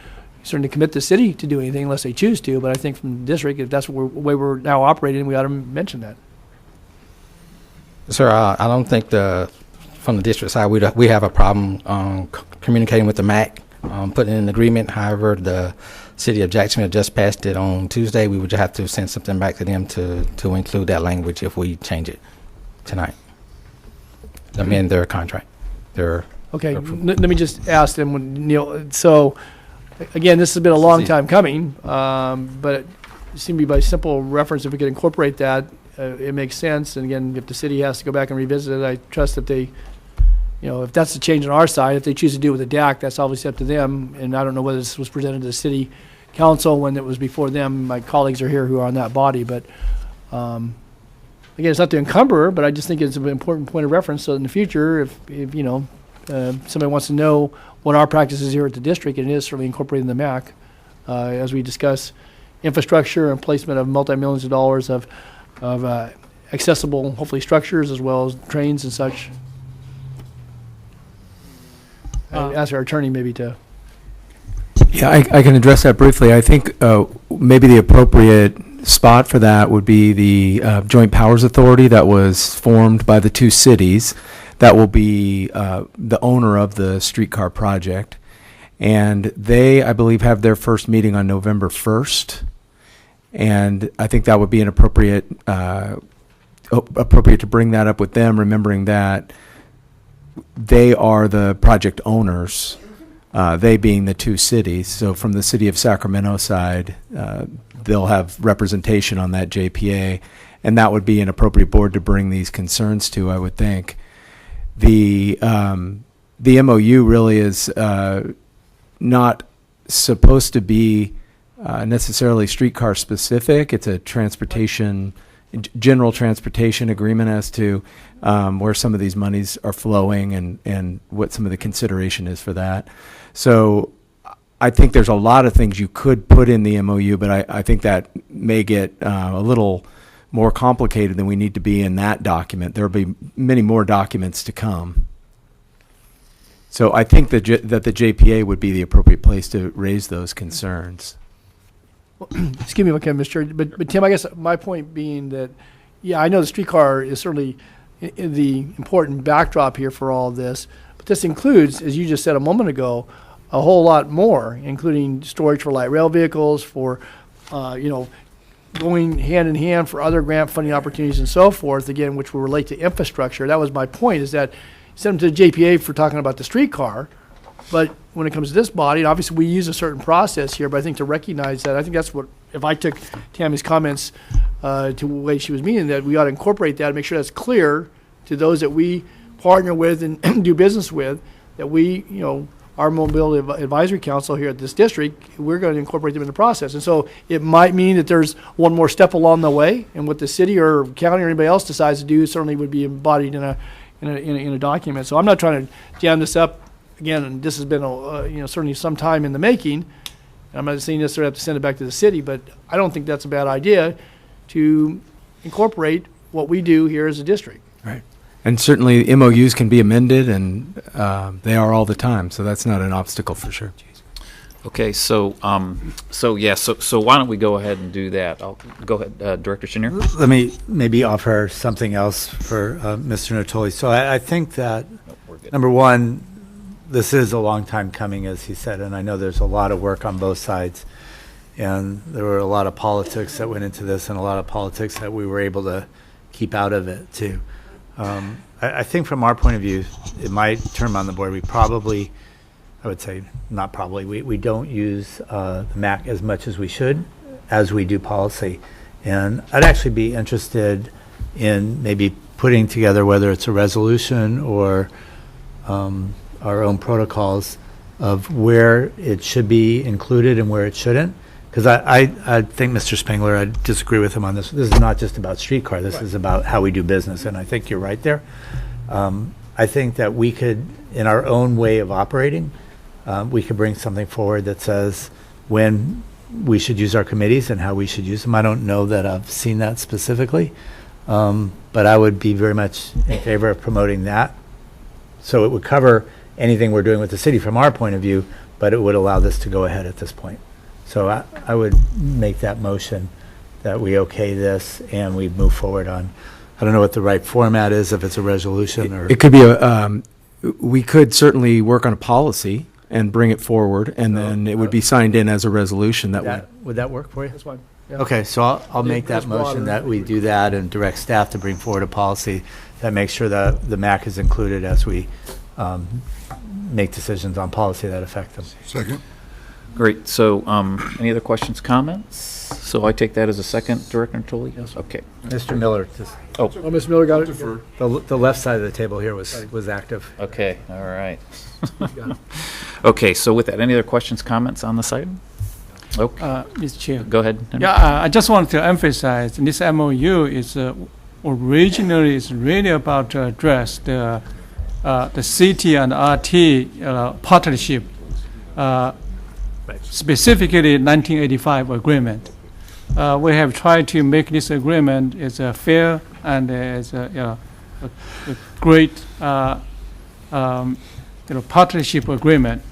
certainly commit the city to do anything unless they choose to. But I think from the district, if that's the way we're now operating, we ought to mention that. Sir, I don't think from the district side, we have a problem communicating with the MAC, putting in an agreement. However, the city of Jacksonville just passed it on Tuesday. We would just have to send something back to them to include that language if we change it tonight. Amend their contract. Okay, let me just ask them, Neil, so, again, this has been a long time coming, but it seemed to be by simple reference, if we could incorporate that, it makes sense, and again, if the city has to go back and revisit it, I trust that they, if that's the change on our side, if they choose to do it with a DAC, that's obviously up to them, and I don't know whether this was presented to the city council when it was before them. My colleagues are here who are on that body, but, again, it's not to encumber, but I just think it's an important point of reference, so in the future, if somebody wants to know what our practice is here at the district, and it is certainly incorporating the MAC, as we discuss infrastructure and placement of multi-millions of dollars of accessible, hopefully, structures as well as trains and such. Ask our attorney maybe to. Yeah, I can address that briefly. I think maybe the appropriate spot for that would be the Joint Powers Authority that was formed by the two cities that will be the owner of the streetcar project. And they, I believe, have their first meeting on November 1st. And I think that would be an appropriate to bring that up with them, remembering that they are the project owners, they being the two cities. So from the city of Sacramento side, they'll have representation on that JPA, and that would be an appropriate board to bring these concerns to, I would think. The MOU really is not supposed to be necessarily streetcar specific. It's a general transportation agreement as to where some of these monies are flowing and what some of the consideration is for that. So I think there's a lot of things you could put in the MOU, but I think that may get a little more complicated than we need to be in that document. There will be many more documents to come. So I think that the JPA would be the appropriate place to raise those concerns. Excuse me, okay, Mr. Chair, but Tim, I guess my point being that, yeah, I know the streetcar is certainly the important backdrop here for all of this, but this includes, as you just said a moment ago, a whole lot more, including storage for light rail vehicles, for, going hand in hand for other grant funding opportunities and so forth, again, which will relate to infrastructure. That was my point, is that send them to the JPA for talking about the streetcar, but when it comes to this body, and obviously we use a certain process here, but I think to recognize that, I think that's what, if I took Tammy's comments to the way she was meaning, that we ought to incorporate that and make sure that's clear to those that we partner with and do business with, that we, our Mobility Advisory Council here at this district, we're going to incorporate them in the process. And so it might mean that there's one more step along the way, and what the city or county or anybody else decides to do certainly would be embodied in a document. So I'm not trying to jam this up. Again, and this has been certainly some time in the making. I'm not saying necessarily have to send it back to the city, but I don't think that's a bad idea to incorporate what we do here as a district. Right. And certainly MOUs can be amended, and they are all the time, so that's not an obstacle for sure. Okay, so why don't we go ahead and do that? I'll go ahead, Director Chenier. Let me maybe offer something else for Mr. Natoli. So I think that, number one, this is a long time coming, as he said, and I know there's a lot of work on both sides. And there were a lot of politics that went into this, and a lot of politics that we were able to keep out of it, too. I think from our point of view, in my term on the board, we probably, I would say, not probably, we don't use the MAC as much as we should, as we do policy. And I'd actually be interested in maybe putting together, whether it's a resolution or our own protocols of where it should be included and where it shouldn't. Because I think Mr. Spengler, I disagree with him on this. This is not just about streetcar. This is about how we do business, and I think you're right there. I think that we could, in our own way of operating, we could bring something forward that says when we should use our committees and how we should use them. I don't know that I've seen that specifically, but I would be very much in favor of promoting that. So it would cover anything we're doing with the city from our point of view, but it would allow this to go ahead at this point. So I would make that motion that we okay this and we move forward on I don't know what the right format is, if it's a resolution or. It could be we could certainly work on a policy and bring it forward, and then it would be signed in as a resolution Would that work for you? That's fine. Yeah. Okay, so I'll Yeah, make that's that motion broader. that we do that and direct staff to bring forward a policy that makes sure that the MAC is included as we make decisions on policy that affect them. Second. Great. So, any other questions, comments? So I take that as a second, Director Natoli? Yes. Okay. Mr. Miller, just. Oh. Oh, Ms. Miller got it? The left side of the table here was active. Okay, all right. Got it. Okay, so with that, any other questions, comments on this item? Okay, Mr. Chair. go ahead. Yeah, I just want to emphasize this MOU is originally is really about to address the city and RT partnership, specifically 1985 agreement. We have tried to make this agreement is fair and is a great partnership agreement.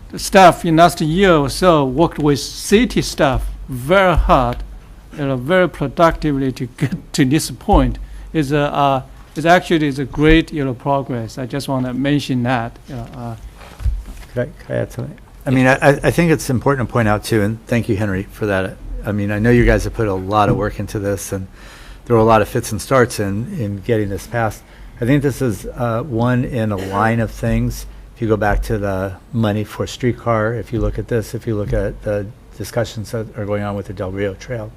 The staff in last year or so worked with city staff very hard, very productively to get to this point. It's actually a great progress. I just want to mention that. Could I add something? I mean, I think it's important to point out too, and thank you, Henry, for that. I mean, I know you guys have put a lot of work into this, and there were a lot of fits and starts in getting this passed. I think this is one in a line of things. If you go back to the money for streetcar, if you look at this, if you look at the discussions that are going on with the Del Rio Trail,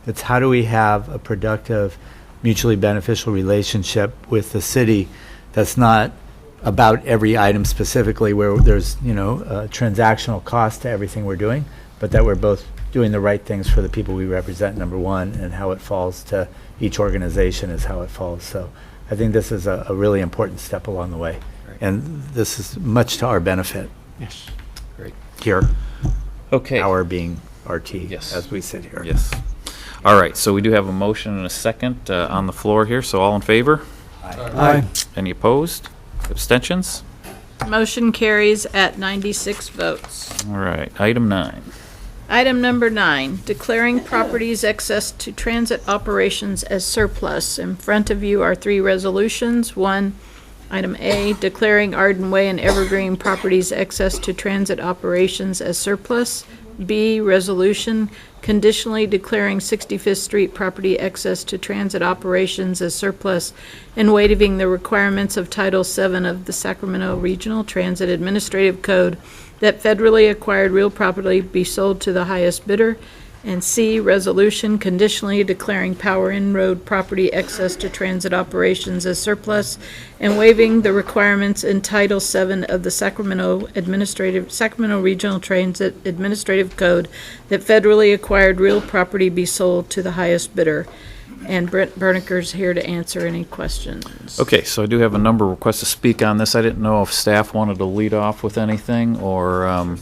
it's how do we have a productive, mutually beneficial relationship with the city that's not about every item specifically where there's, transactional cost to everything we're doing, but that we're both doing the right things for the people we represent, number one, and how it falls to each organization is how it falls. So I think this is a really important step along the way. And this is much to our benefit. Yes. Great. Here. Okay. Our being RT, Yes. as we sit here. Yes. All right, so we do have a motion and a second on the floor here, so all in favor? Aye. Any opposed? Abstentions? Motion carries at 96 votes. All right, item 9. Item number 9, declaring properties excess to transit operations as surplus. In front of you are 3 resolutions. 1, item A, declaring Arden Way and Evergreen properties excess to transit operations as surplus. B, resolution conditionally declaring 65th Street property excess to transit operations as surplus and waiving the requirements of Title VII of the Sacramento Regional Transit Administrative Code that federally acquired real property be sold to the highest bidder. And C, resolution conditionally declaring Power Inn Road property excess to transit operations as surplus and waiving the requirements in Title VII of the Sacramento Regional Transit Administrative Code that federally acquired real property be sold to the highest bidder. And Brent Bernicker's here to answer any questions. Okay, so I do have a number of requests to speak on this. I didn't know if staff wanted to lead off with anything or.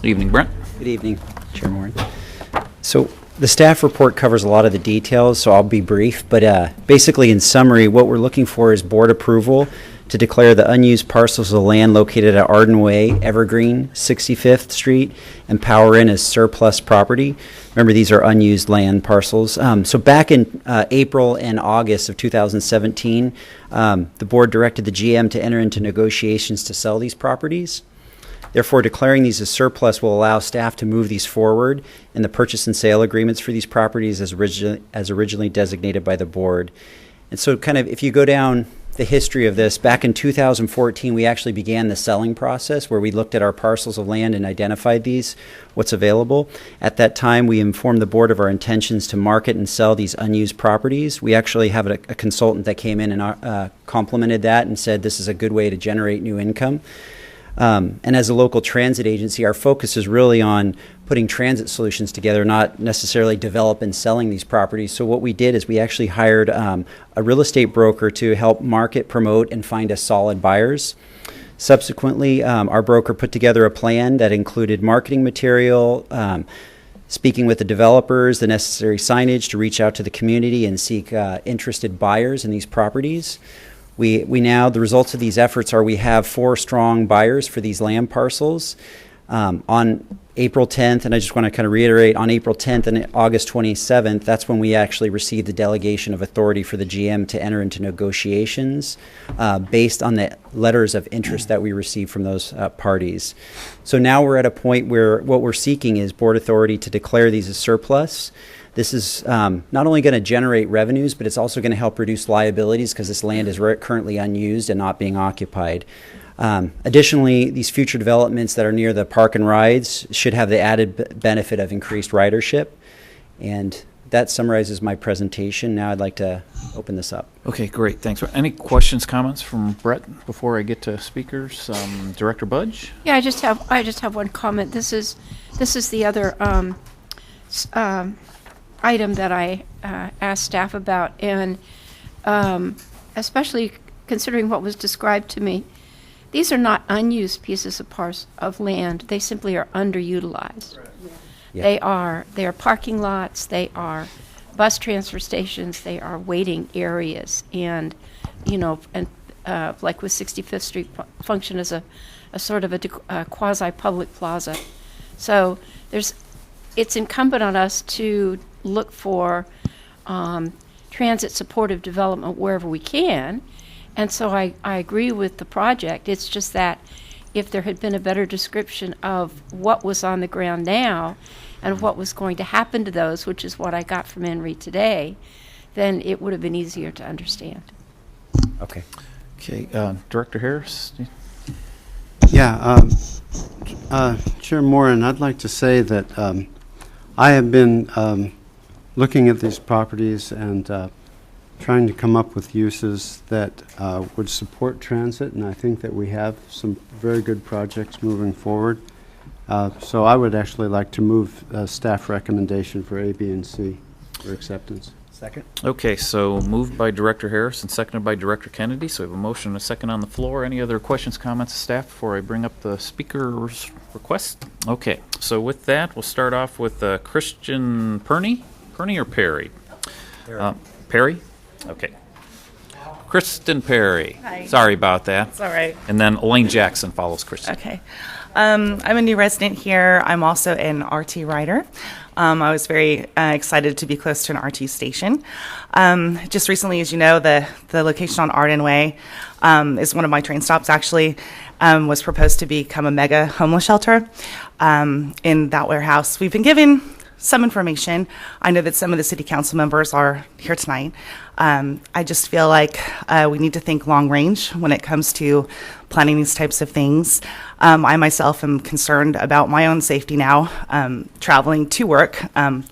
Evening, Brent. Good evening, Chairman Warren. So the staff report covers a lot of the details, so I'll be brief. But basically, in summary, what we're looking for is board approval to declare the unused parcels of land located at Arden Way, Evergreen, 65th Street, and Power Inn as surplus property. Remember, these are unused land parcels. So back in April and August of 2017, the board directed the GM to enter into negotiations to sell these properties. Therefore, declaring these as surplus will allow staff to move these forward in the purchase and sale agreements for these properties as originally designated by the board. And so kind of if you go down the history of this, back in 2014, we actually began the selling process where we looked at our parcels of land and identified what's available. At that time, we informed the board of our intentions to market and sell these unused properties. We actually have a consultant that came in and complimented that and said this is a good way to generate new income. And as a local transit agency, our focus is really on putting transit solutions together, not necessarily develop and selling these properties. So what we did is we actually hired a real estate broker to help market, promote, and find us solid buyers. Subsequently, our broker put together a plan that included marketing material, speaking with the developers, the necessary signage to reach out to the community and seek interested buyers in these properties. We now, the results of these efforts are we have 4 strong buyers for these land parcels. On April 10th, and I just want to kind of reiterate, on April 10th and August 27th, that's when we actually received the delegation of authority for the GM to enter into negotiations based on the letters of interest that we received from those parties. So now we're at a point where what we're seeking is board authority to declare these as surplus. This is not only going to generate revenues, but it's also going to help reduce liabilities because this land is currently unused and not being occupied. Additionally, these future developments that are near the park and rides should have the added benefit of increased ridership. And that summarizes my presentation. Now I'd like to open this up. Okay, great. Thanks. Any questions, comments from Brett before I get to speakers? Director Budge? Yeah, I just have one comment. This is the other item that I asked staff about, and especially considering what was described to me. These are not unused pieces of land. They simply are underutilized. Yeah. They are parking lots. They are bus transfer stations. They are waiting areas, and like with 65th Street function as a sort of a quasi-public plaza. So it's incumbent on us to look for transit supportive development wherever we can. And so I agree with the project. It's just that if there had been a better description of what was on the ground now and what was going to happen to those, which is what I got from Henry today, then it would have been easier to understand. Okay. Okay, Director Harris? Yeah, Chair Moran, I'd like to say that I have been looking at these properties and trying to come up with uses that would support transit, and I think that we have some very good projects moving forward. So I would actually like to move staff recommendation for A, B, and C for acceptance. Second. Okay, so moved by Director Harris and seconded by Director Kennedy. So we have a motion and a second on the floor. Any other questions, comments of staff before I bring up the speaker's request? Okay, so with that, we'll start off with Christian Perney. Perney or Perry? Perry? Okay. Kristen Perry. Hi. Sorry about that. It's all right. And then Elaine Jackson follows Kristen. Okay. I'm a new resident here. I'm also an RT rider. I was very excited to be close to an RT station. Just recently, as you know, the location on Arden Way is one of my train stops, actually, was proposed to become a mega homeless shelter in that warehouse. We've been given some information. I know that some of the city council members are here tonight. I just feel like we need to think long range when it comes to planning these types of things. I myself am concerned about my own safety now, traveling to work.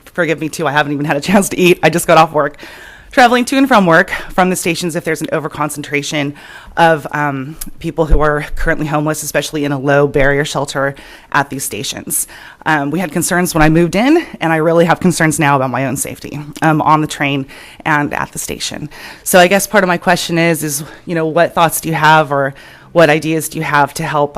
Forgive me too, I haven't even had a chance to eat. I just got off work. Traveling to and from work from the stations if there's an overconcentration of people who are currently homeless, especially in a low barrier shelter at these stations. We had concerns when I moved in, and I really have concerns now about my own safety on the train and at the station. So I guess part of my question is what thoughts do you have, or what ideas do you have to help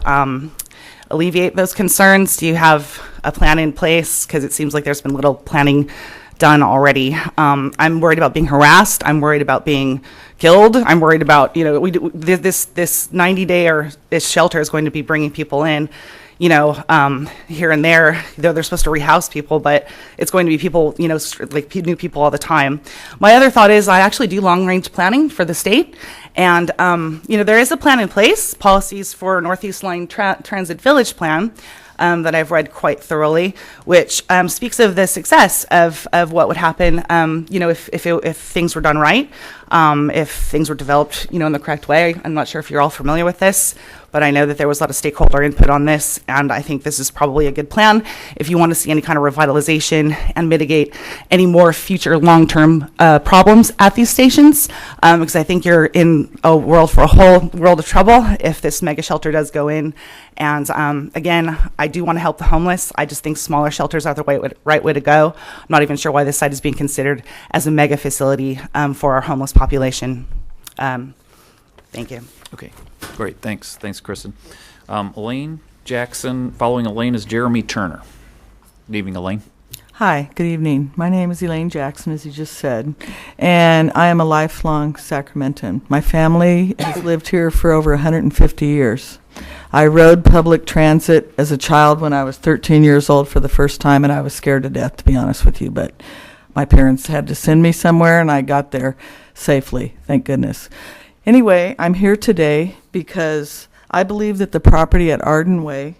alleviate those concerns? Do you have a plan in place? Because it seems like there's been little planning done already. I'm worried about being harassed. I'm worried about being killed. I'm worried about, this 90-day or this shelter is going to be bringing people in, here and there. They're supposed to rehouse people, but it's going to be people, like new people all the time. My other thought is I actually do long-range planning for the state. And, there is a plan in place, policies for Northeast Line Transit Village Plan, that I've read quite thoroughly, which speaks of the success of what would happen, if things were done right, if things were developed, in the correct way. I'm not sure if you're all familiar with this, but I know that there was a lot of stakeholder input on this, and I think this is probably a good plan if you want to see any kind of revitalization and mitigate any more future long-term problems at these stations, because I think you're in a whole world of trouble if this mega shelter does go in. And again, I do want to help the homeless. I just think smaller shelters are the right way to go. I'm not even sure why this site is being considered as a mega facility for our homeless population. Thank you. Okay, great. Thanks, Kristen. Elaine Jackson. Following Elaine is Jeremy Turner. Good evening, Elaine. Hi, good evening. My name is Elaine Jackson, as you just said, and I am a lifelong Sacramentan. My family has lived here for over 150 years. I rode public transit as a child when I was 13 years old for the first time, and I was scared to death, to be honest with you, but my parents had to send me somewhere, and I got there safely, thank goodness. Anyway, I'm here today because I believe that the property at Arden Way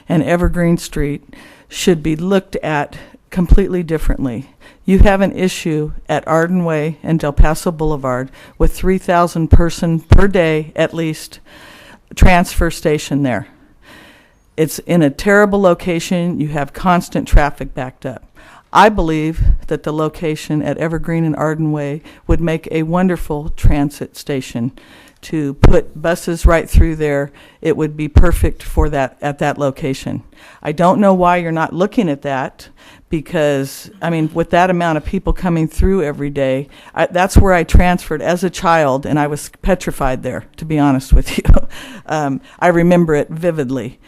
and Evergreen Street should be looked at completely differently. You have an issue at Arden Way and Del Paso Boulevard with 3,000 person per day at least transfer station there. It's in a terrible location. You have constant traffic backed up. I believe that the location at Evergreen and Arden Way would make a wonderful transit station. To put buses right through there, it would be perfect for that at that location. I don't know why you're not looking at that, because, I mean, with that amount of people coming through every day, that's where I transferred as a child, and I was petrified there, to be honest with you. I remember it vividly.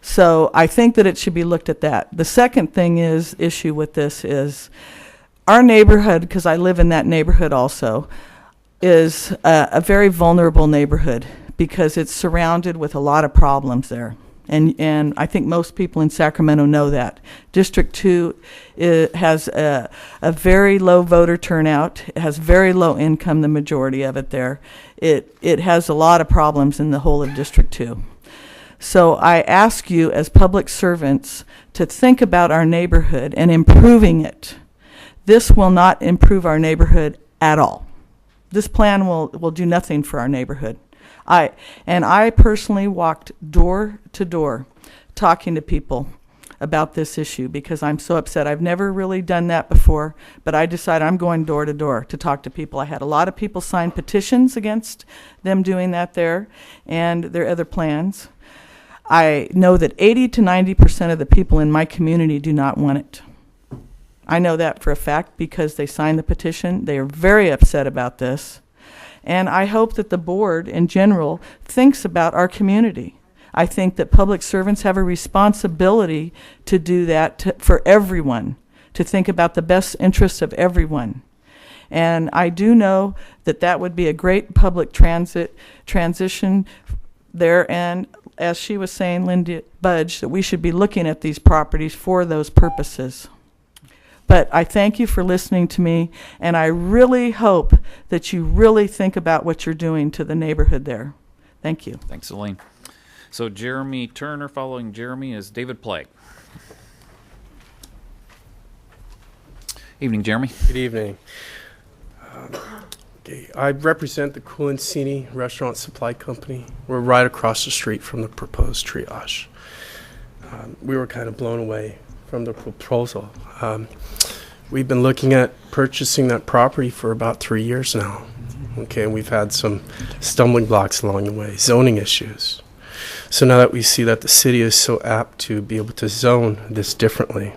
So I think that it should be looked at that. The second issue with this is our neighborhood, because I live in that neighborhood also, is a very vulnerable neighborhood because it's surrounded with a lot of problems there. And I think most people in Sacramento know that. District 2 has a very low voter turnout. It has very low income, the majority of it there. It has a lot of problems in the whole of District 2. So I ask you as public servants to think about our neighborhood and improving it. This will not improve our neighborhood at all. This plan will do nothing for our neighborhood. I personally walked door to door talking to people about this issue because I'm so upset. I've never really done that before, but I decided I'm going door to door to talk to people. I had a lot of people sign petitions against them doing that there and their other plans. I know that 80 to 90% of the people in my community do not want it. I know that for a fact because they signed the petition. They are very upset about this. And I hope that the board in general thinks about our community. I think that public servants have a responsibility to do that for everyone, to think about the best interests of everyone. And I do know that that would be a great public transition there. And as she was saying, Linda Budge, that we should be looking at these properties for those purposes. But I thank you for listening to me, and I really hope that you really think about what you're doing to the neighborhood there. Thank you. Thanks, Elaine. So Jeremy Turner, following Jeremy is David Plague. Evening, Jeremy. Good evening. I represent the Culancini Restaurant Supply Company. We're right across the street from the proposed triage. We were kind of blown away from the proposal. We've been looking at purchasing that property for about 3 years now. Okay, and we've had some stumbling blocks along the way, zoning issues. So now that we see that the city is so apt to be able to zone this differently,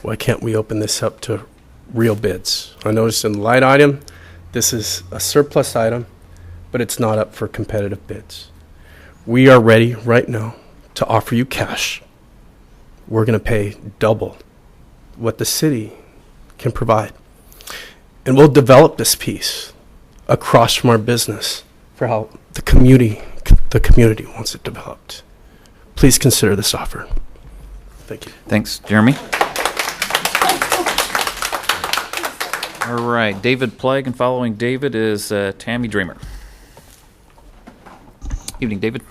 why can't we open this up to real bids? I noticed in the light item, this is a surplus item, but it's not up for competitive bids. We are ready right now to offer you cash. We're going to pay double what the city can provide. And we'll develop this piece across from our business for how the community wants it developed. Please consider this offer. Thank you. Thanks, Jeremy. All right, David Plague, and following David is Tammy Dreamer. Evening, David.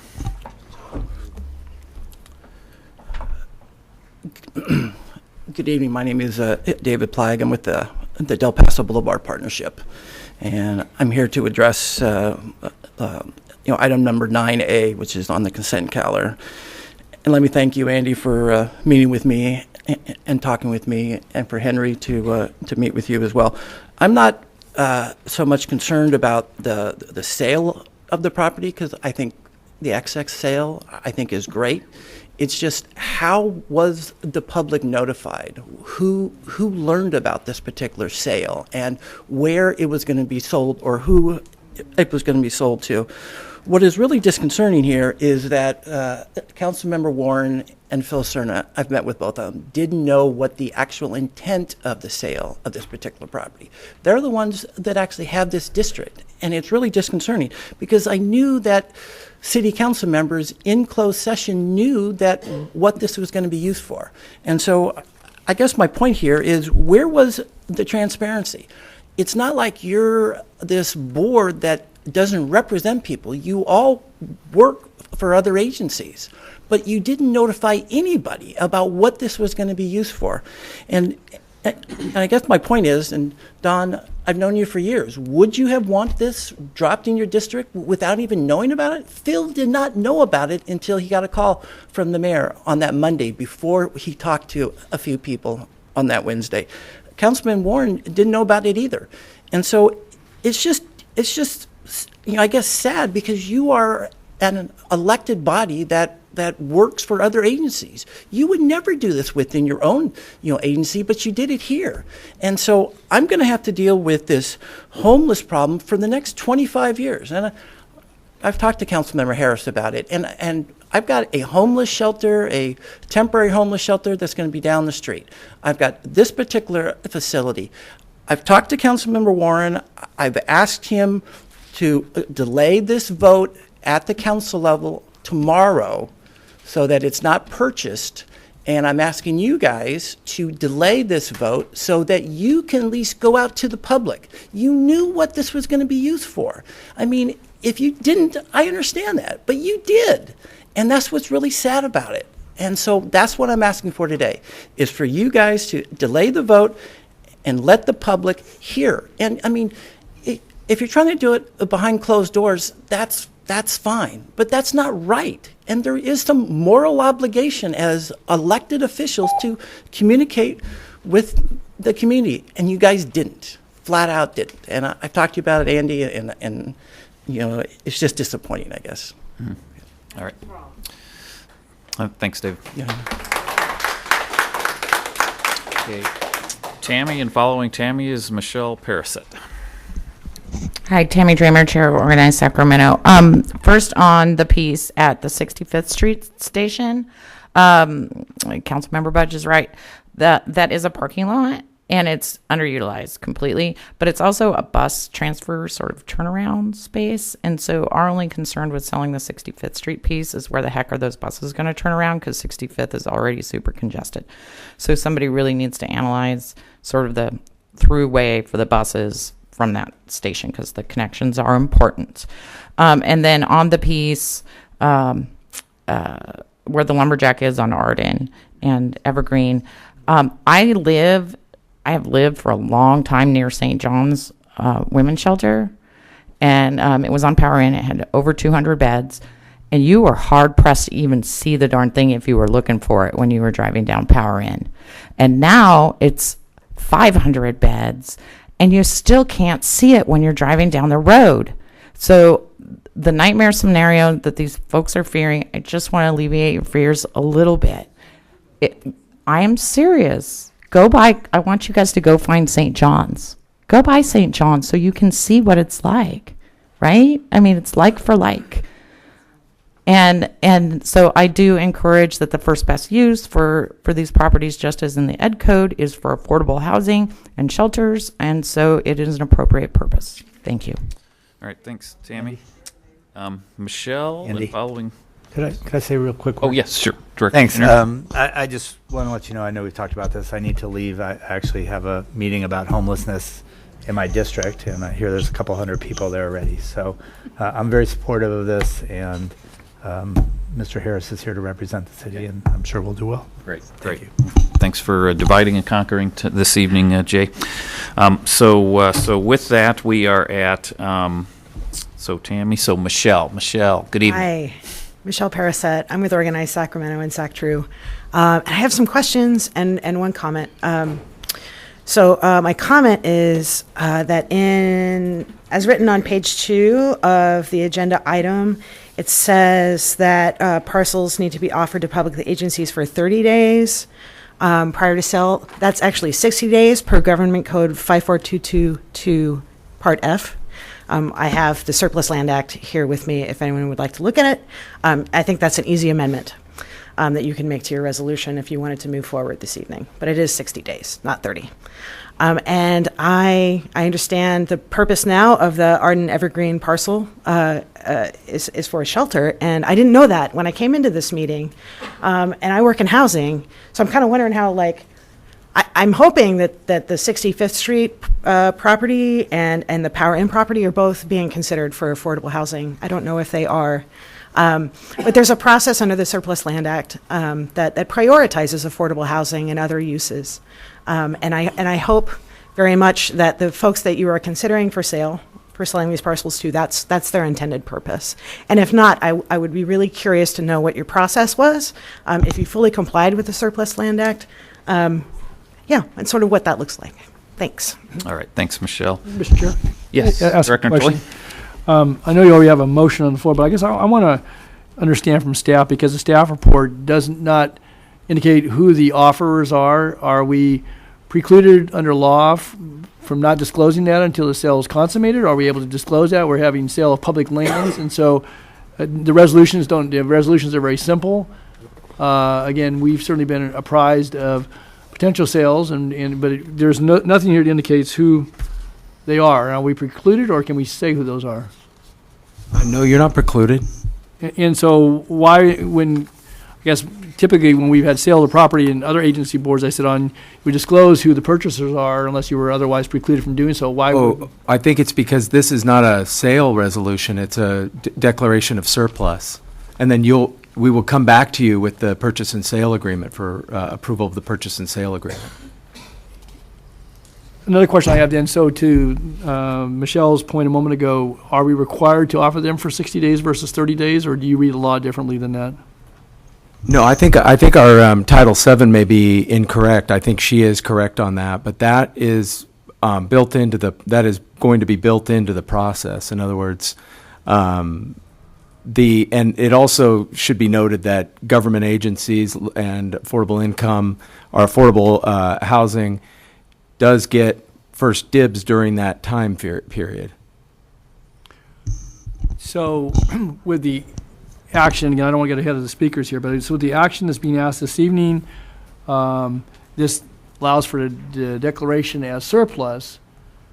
Good evening. My name is David Plague. I'm with the Del Paso Boulevard Partnership, and I'm here to address item number 9A, which is on the consent calendar. And let me thank you, Andy, for meeting with me and talking with me, and for Henry to meet with you as well. I'm not so much concerned about the sale of the property, because I think the XX sale I think is great. It's just, how was the public notified? Who learned about this particular sale and where it was going to be sold, or who it was going to be sold to? What is really disconcerting here is that Councilmember Warren and Phil Cerna, I've met with both of them, didn't know what the actual intent of the sale of this particular property. They're the ones that actually have this district. And it's really disconcerting because I knew that city council members in closed session knew that what this was going to be used for. And so I guess my point here is, where was the transparency? It's not like you're this board that doesn't represent people. You all work for other agencies, but you didn't notify anybody about what this was going to be used for. And I guess my point is, and Don, I've known you for years, would you have wanted this dropped in your district without even knowing about it? Phil did not know about it until he got a call from the mayor on that Monday before he talked to a few people on that Wednesday. Councilman Warren didn't know about it either. And so it's just, I guess, sad because you are an elected body that works for other agencies. You would never do this within your own, agency, but you did it here. And so I'm going to have to deal with this homeless problem for the next 25 years. And I've talked to Councilmember Harris about it. And I've got a homeless shelter, a temporary homeless shelter that's going to be down the street. I've got this particular facility. I've talked to Councilmember Warren. I've asked him to delay this vote at the council level tomorrow so that it's not purchased. And I'm asking you guys to delay this vote so that you can at least go out to the public. You knew what this was going to be used for. I mean, if you didn't, I understand that, but you did. And that's what's really sad about it. And so that's what I'm asking for today, is for you guys to delay the vote and let the public hear. And I mean, if you're trying to do it behind closed doors, that's fine, but that's not right. And there is some moral obligation as elected officials to communicate with the community, and you guys didn't, flat out didn't. And I've talked to you about it, Andy, and it's just disappointing, I guess. Mm-hmm. All right. Thanks, David. Yeah. Okay. Tammy, and following Tammy is Michelle Parasett. Hi, Tammy Dramer, Chair of Organized Sacramento. First on the piece at the 65th Street station, Councilmember Budge is right. That is a parking lot, and it's underutilized completely, but it's also a bus transfer sort of turnaround space. And so our only concern with selling the 65th Street piece is where the heck are those buses going to turn around, because 65th is already super congested. So somebody really needs to analyze sort of the throughway for the buses from that station, because the connections are important. And then on the piece where the lumberjack is on Arden and Evergreen, I have lived for a long time near St. John's Women's Shelter, and it was on Power Inn. It had over 200 beds, and you were hard pressed to even see the darn thing if you were looking for it when you were driving down Power Inn. And now it's 500 beds, and you still can't see it when you're driving down the road. So the nightmare scenario that these folks are fearing, I just want to alleviate your fears a little bit. I am serious. I want you guys to go find St. John's. Go by St. John's so you can see what it's like, right? I mean, it's like for like. And so I do encourage that the first best use for these properties, just as in the Ed Code, is for affordable housing and shelters, and so it is an appropriate purpose. Thank you. All right, thanks, Tammy. Michelle, Andy. and following. Could I say real quick? Oh, yes, sure. Director Thanks. Henry. I just want to let you know, I know we've talked about this. I need to leave. I actually have a meeting about homelessness in my district, and I hear there's a couple hundred people there already. So I'm very supportive of this, and Mr. Harris is here to represent the city, and I'm sure we'll do well. Great. Thank you. Thanks for dividing and conquering this evening, Jay. So with that, we are at Tammy. So Michelle, good evening. Hi, Michelle Parasett. I'm with Organized Sacramento and SacTrue. I have some questions and one comment. So my comment is that as written on page 2 of the agenda item, it says that parcels need to be offered to public agencies for 30 days prior to sale. That's actually 60 days per Government Code 54222 Part F. I have the Surplus Land Act here with me if anyone would like to look at it. I think that's an easy amendment. that you can make to your resolution if you wanted to move forward this evening. But it is 60 days, not 30. And I understand the purpose now of the Arden Evergreen parcel is for a shelter, and I didn't know that when I came into this meeting. And I work in housing, so I'm kind of wondering how, like, I'm hoping that the 65th Street property and the Power Inn property are both being considered for affordable housing. I don't know if they are. But there's a process under the Surplus Land Act that prioritizes affordable housing and other uses. And I hope very much that the folks that you are considering for selling these parcels to, that's their intended purpose. And if not, I would be really curious to know what your process was, if you fully complied with the Surplus Land Act, and sort of what that looks like. Thanks. All right, thanks, Michelle. Mr. Chair? Yes, Ask a Director question. Natoli. I know you already have a motion on the floor, but I guess I want to understand from staff, because the staff report does not indicate who the offerers are. Are we precluded under law from not disclosing that until the sale is consummated? Are we able to disclose that? We're having sale of public lands, and so the resolutions are very simple. Again, we've certainly been apprised of potential sales, but there's nothing here that indicates who they are. Are we precluded, or can we say who those are? No, you're not precluded. And so why, I guess typically when we've had sale of property and other agency boards I sit on, we disclose who the purchasers are unless you were otherwise precluded from doing so. Why would? I think it's because this is not a sale resolution, it's a declaration of surplus. And then we will come back to you with the purchase and sale agreement for approval of the purchase and sale agreement. Another question I have then, so to Michelle's point a moment ago, are we required to offer them for 60 days versus 30 days, or do you read the law differently than that? No, I think our Title VII may be incorrect. I think she is correct on that, but that is that is going to be built into the process. In other words, and it also should be noted that government agencies and affordable income or affordable housing does get first dibs during that time period. So with the action, again, I don't want to get ahead of the speakers here, but so with the action that's being asked this evening, this allows for the declaration as surplus.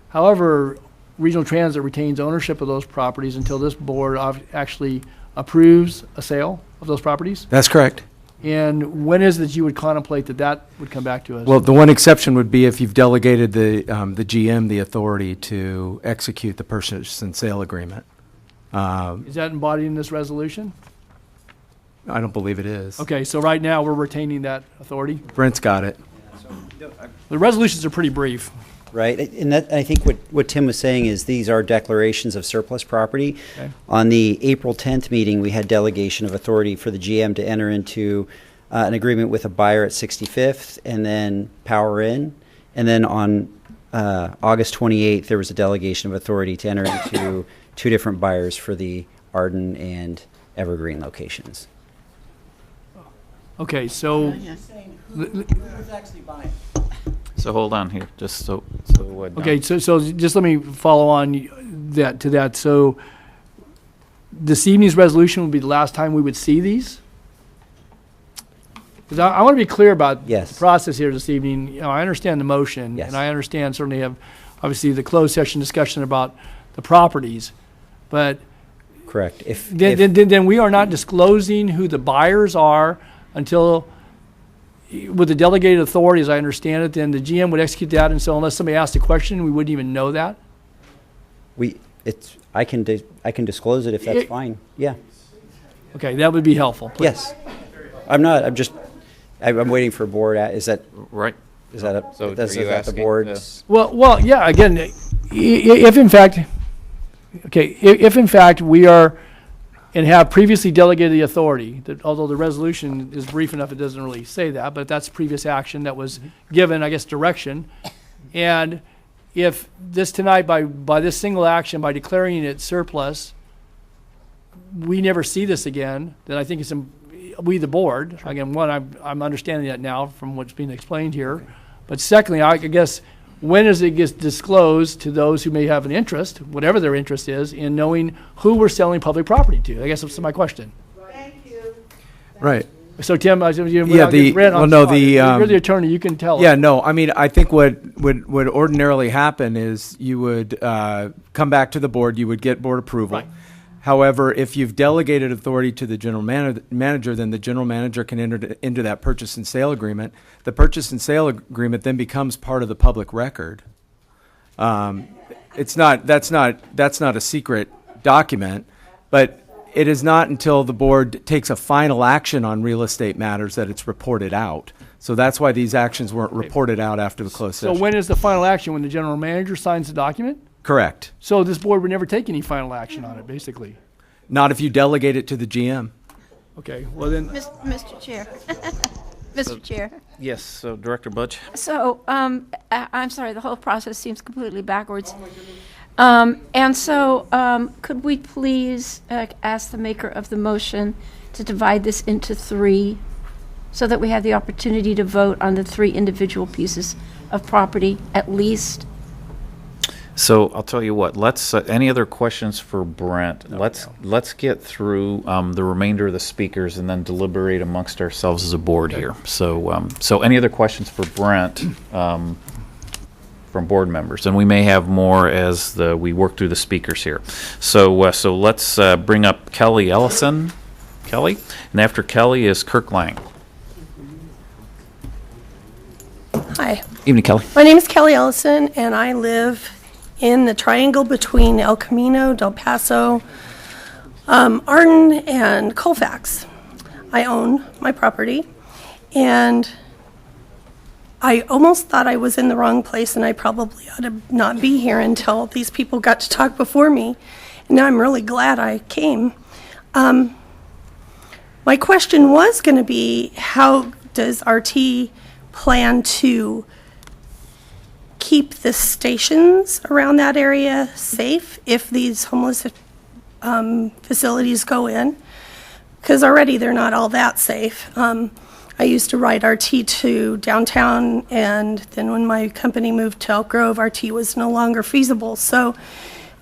However, Regional Transit retains ownership of those properties until this board actually approves a sale of those properties. That's correct. And when is it that you would contemplate that would come back to us? Well, the one exception would be if you've delegated the GM the authority to execute the purchase and sale agreement. Is that embodied in this resolution? I don't believe it is. Okay, so right now we're retaining that authority? Brent's got it. The resolutions are pretty brief. Right, and that, I think what Tim was saying is these are declarations of surplus property. Okay. On the April 10th meeting, we had delegation of authority for the GM to enter into an agreement with a buyer at 65th and then Power Inn. And then on August 28th, there was a delegation of authority to enter into two different buyers for the Arden and Evergreen locations. Okay, so Who's actually buying? So hold on here, just so. Okay, so just let me follow on that. So this evening's resolution would be the last time we would see these? Because I want to be clear about the process here this evening. You know, I understand the motion, and I understand certainly have obviously the closed session discussion about the properties, but correct. Then we are not disclosing who the buyers are until, with the delegated authority, as I understand it, then the GM would execute that, and so unless somebody asked a question, we wouldn't even know that? I can disclose it if that's fine, yeah. Okay, that would be helpful, please. Yes. I'm waiting for a board, is that? Right. Is that up? So Is are you that the asking board's? Well, yeah, again, if in fact we are and have previously delegated the authority, that although the resolution is brief enough, it doesn't really say that, but that's previous action that was given, I guess, direction. And if this tonight, by this single action, by declaring it surplus, we never see this again, then I think it's, we the board, again, one, I'm understanding that now from what's being explained here. But secondly, I guess, when does it get disclosed to those who may have an interest, whatever their interest is, in knowing who we're selling public property to? I guess that's my question. Right. So Tim, Yeah, without getting red on well, no, spot, the, you're the attorney, you can tell us. Yeah, no, I mean, I think what would ordinarily happen is you would come back to the board, you would get board approval. Right. However, if you've delegated authority to the general manager, then the general manager can enter into that purchase and sale agreement. The purchase and sale agreement then becomes part of the public record. That's not a secret document, but it is not until the board takes a final action on real estate matters that it's reported out. So that's why these actions weren't reported out after the closed So session. when is the final action? When the general manager signs the document? Correct. So this board would never take any final action on it, basically. Not if you delegate it to the GM. Okay, well then. Mr. Chair. Mr. Chair. Yes, so Director Budge? So, I'm sorry, the whole process seems completely backwards. And so, could we please ask the maker of the motion to divide this into 3 so that we have the opportunity to vote on the 3 individual pieces of property at least? So I'll tell you what, let's, any other questions for Brent? Let's get through the remainder of the speakers and then deliberate amongst ourselves as a board here. So, so any other questions for Brent from board members? And we may have more as we work through the speakers here. So, so let's bring up Kelly Ellison. Kelly? And after Kelly is Kirk Lang. Hi. Evening, Kelly. My name is Kelly Ellison, and I live in the triangle between El Camino, Del Paso, Arden, and Colfax. I own my property, and I almost thought I was in the wrong place, and I probably ought to not be here until these people got to talk before me. And now I'm really glad I came. My question was going to be, how does RT plan to keep the stations around that area safe if these homeless facilities go in? Because already they're not all that safe. I used to ride RT to downtown, and then when my company moved to Elk Grove, RT was no longer feasible. So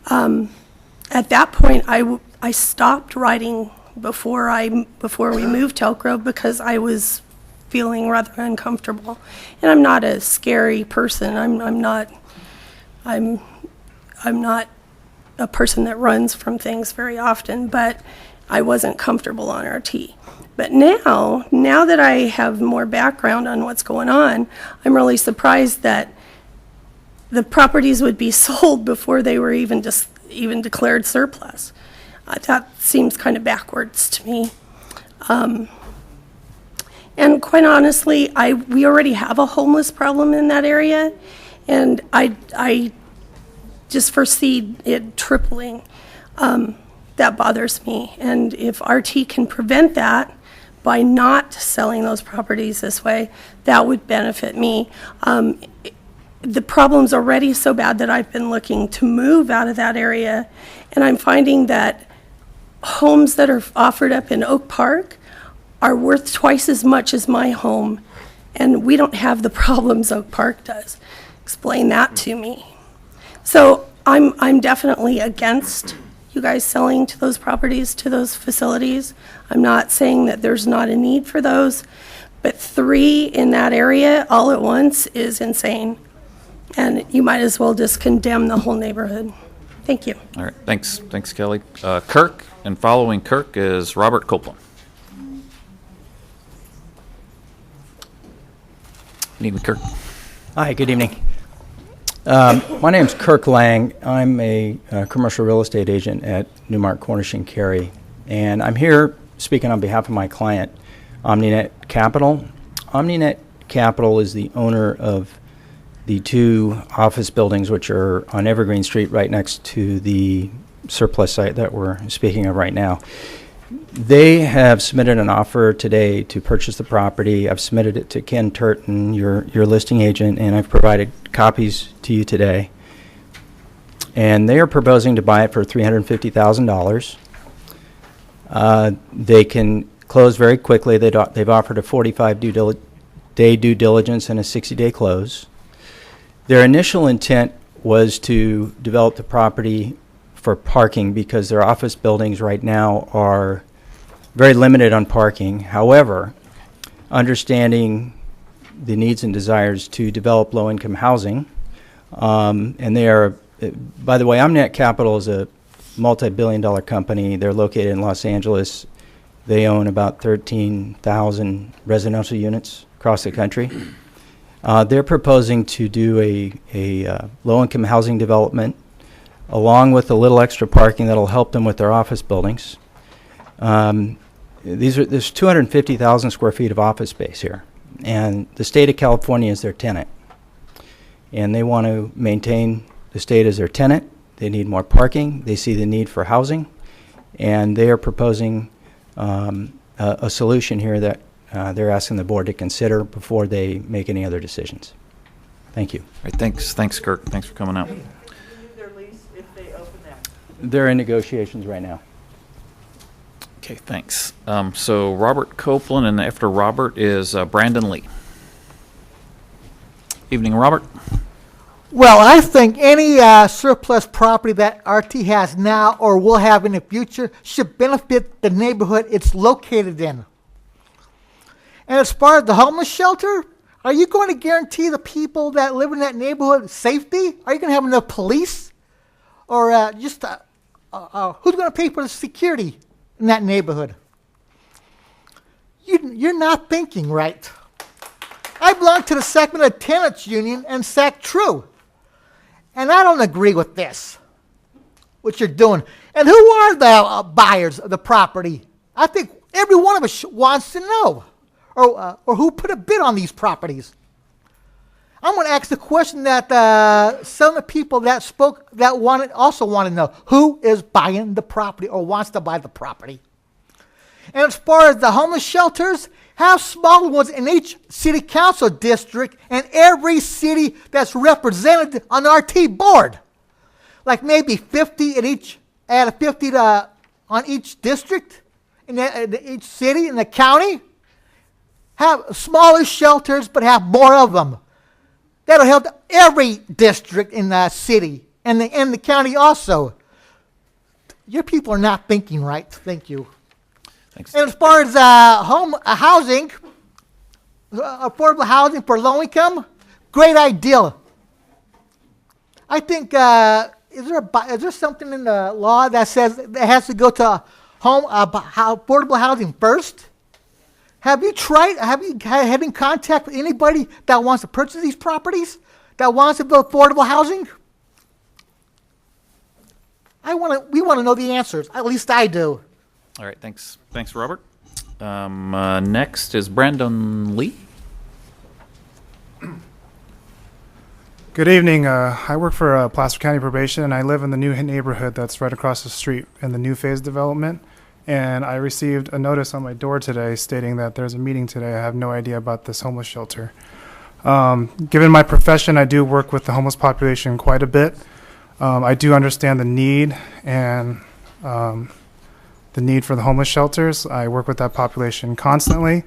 at that point, I stopped riding before we moved to Elk Grove because I was feeling rather uncomfortable. And I'm not a scary person. I'm not a person that runs from things very often, but I wasn't comfortable on RT. But now that I have more background on what's going on, I'm really surprised that the properties would be sold before they were even declared surplus. That seems kind of backwards to me. And quite honestly, we already have a homeless problem in that area, and I just foresee it tripling. That bothers me. And if RT can prevent that by not selling those properties this way, that would benefit me. The problem's already so bad that I've been looking to move out of that area, and I'm finding that homes that are offered up in Oak Park are worth twice as much as my home, and we don't have the problems Oak Park does. Explain that to me. So I'm definitely against you guys selling to those properties, to those facilities. I'm not saying that there's not a need for those, but 3 in that area all at once is insane. And you might as well just condemn the whole neighborhood. Thank you. All right, thanks, Kelly. Kirk, and following Kirk is Robert Copeland. Good evening, Kirk. Hi, good evening. My name's Kirk Lang. I'm a commercial real estate agent at Newmark, Cornish and Cary, and I'm here speaking on behalf of my client, OmniNet Capital. OmniNet Capital is the owner of the 2 office buildings which are on Evergreen Street right next to the surplus site that we're speaking of right now. They have submitted an offer today to purchase the property. I've submitted it to Ken Turton, your listing agent, and I've provided copies to you today. And they are proposing to buy it for $350,000. They can close very quickly. They've offered a 45-day due diligence and a 60-day close. Their initial intent was to develop the property for parking because their office buildings right now are very limited on parking. However, understanding the needs and desires to develop low-income housing. And they are, by the way, OmniNet Capital is a multi-billion-dollar company. They're located in Los Angeles. They own about 13,000 residential units across the country. They're proposing to do a low-income housing development along with a little extra parking that'll help them with their office buildings. There's 250,000 square feet of office space here, and the state of California is their tenant. And they want to maintain the state as their tenant. They need more parking. They see the need for housing, and they are proposing a solution here that they're asking the board to consider before they make any other decisions. Thank you. All right, thanks, Kirk. Thanks for coming out. They're in negotiations right now. Okay, thanks. So Robert Copeland, and after Robert is Brandon Lee. Evening, Robert. Well, I think any surplus property that RT has now or will have in the future should benefit the neighborhood it's located in. And as far as the homeless shelter, are you going to guarantee the people that live in that neighborhood safety? Are you going to have enough police? Or who's going to pay for the security in that neighborhood? You're not thinking right. I belong to the Sacramento Tenants Union and SAC-TRU. And I don't agree with this, what you're doing. And who are the buyers of the property? I think every one of us wants to know. Or who put a bid on these properties. I'm going to ask the question that some of the people that spoke that also want to know. Who is buying the property or wants to buy the property? And as far as the homeless shelters, have smaller ones in each city council district and every city that's represented on the RT board. Like maybe 50 in each, add 50 on each district, in each city, in the county. Have smaller shelters, but have more of them. That'll help every district in the city and the county also. Your people are not thinking right. Thank you. Thanks. And as far as housing, affordable housing for low income, great idea. I think is there something in the law that says it has to go to affordable housing first? Have you had in contact with anybody that wants to purchase these properties, that wants to build affordable housing? We want to know the answers. At least I do. All right, thanks, Robert. Next is Brandon Lee. Good evening. I work for Placer County Probation, and I live in the new neighborhood that's right across the street in the new phase development. And I received a notice on my door today stating that there's a meeting today. I have no idea about this homeless shelter. Given my profession, I do work with the homeless population quite a bit. I do understand the need and the need for the homeless shelters. I work with that population constantly.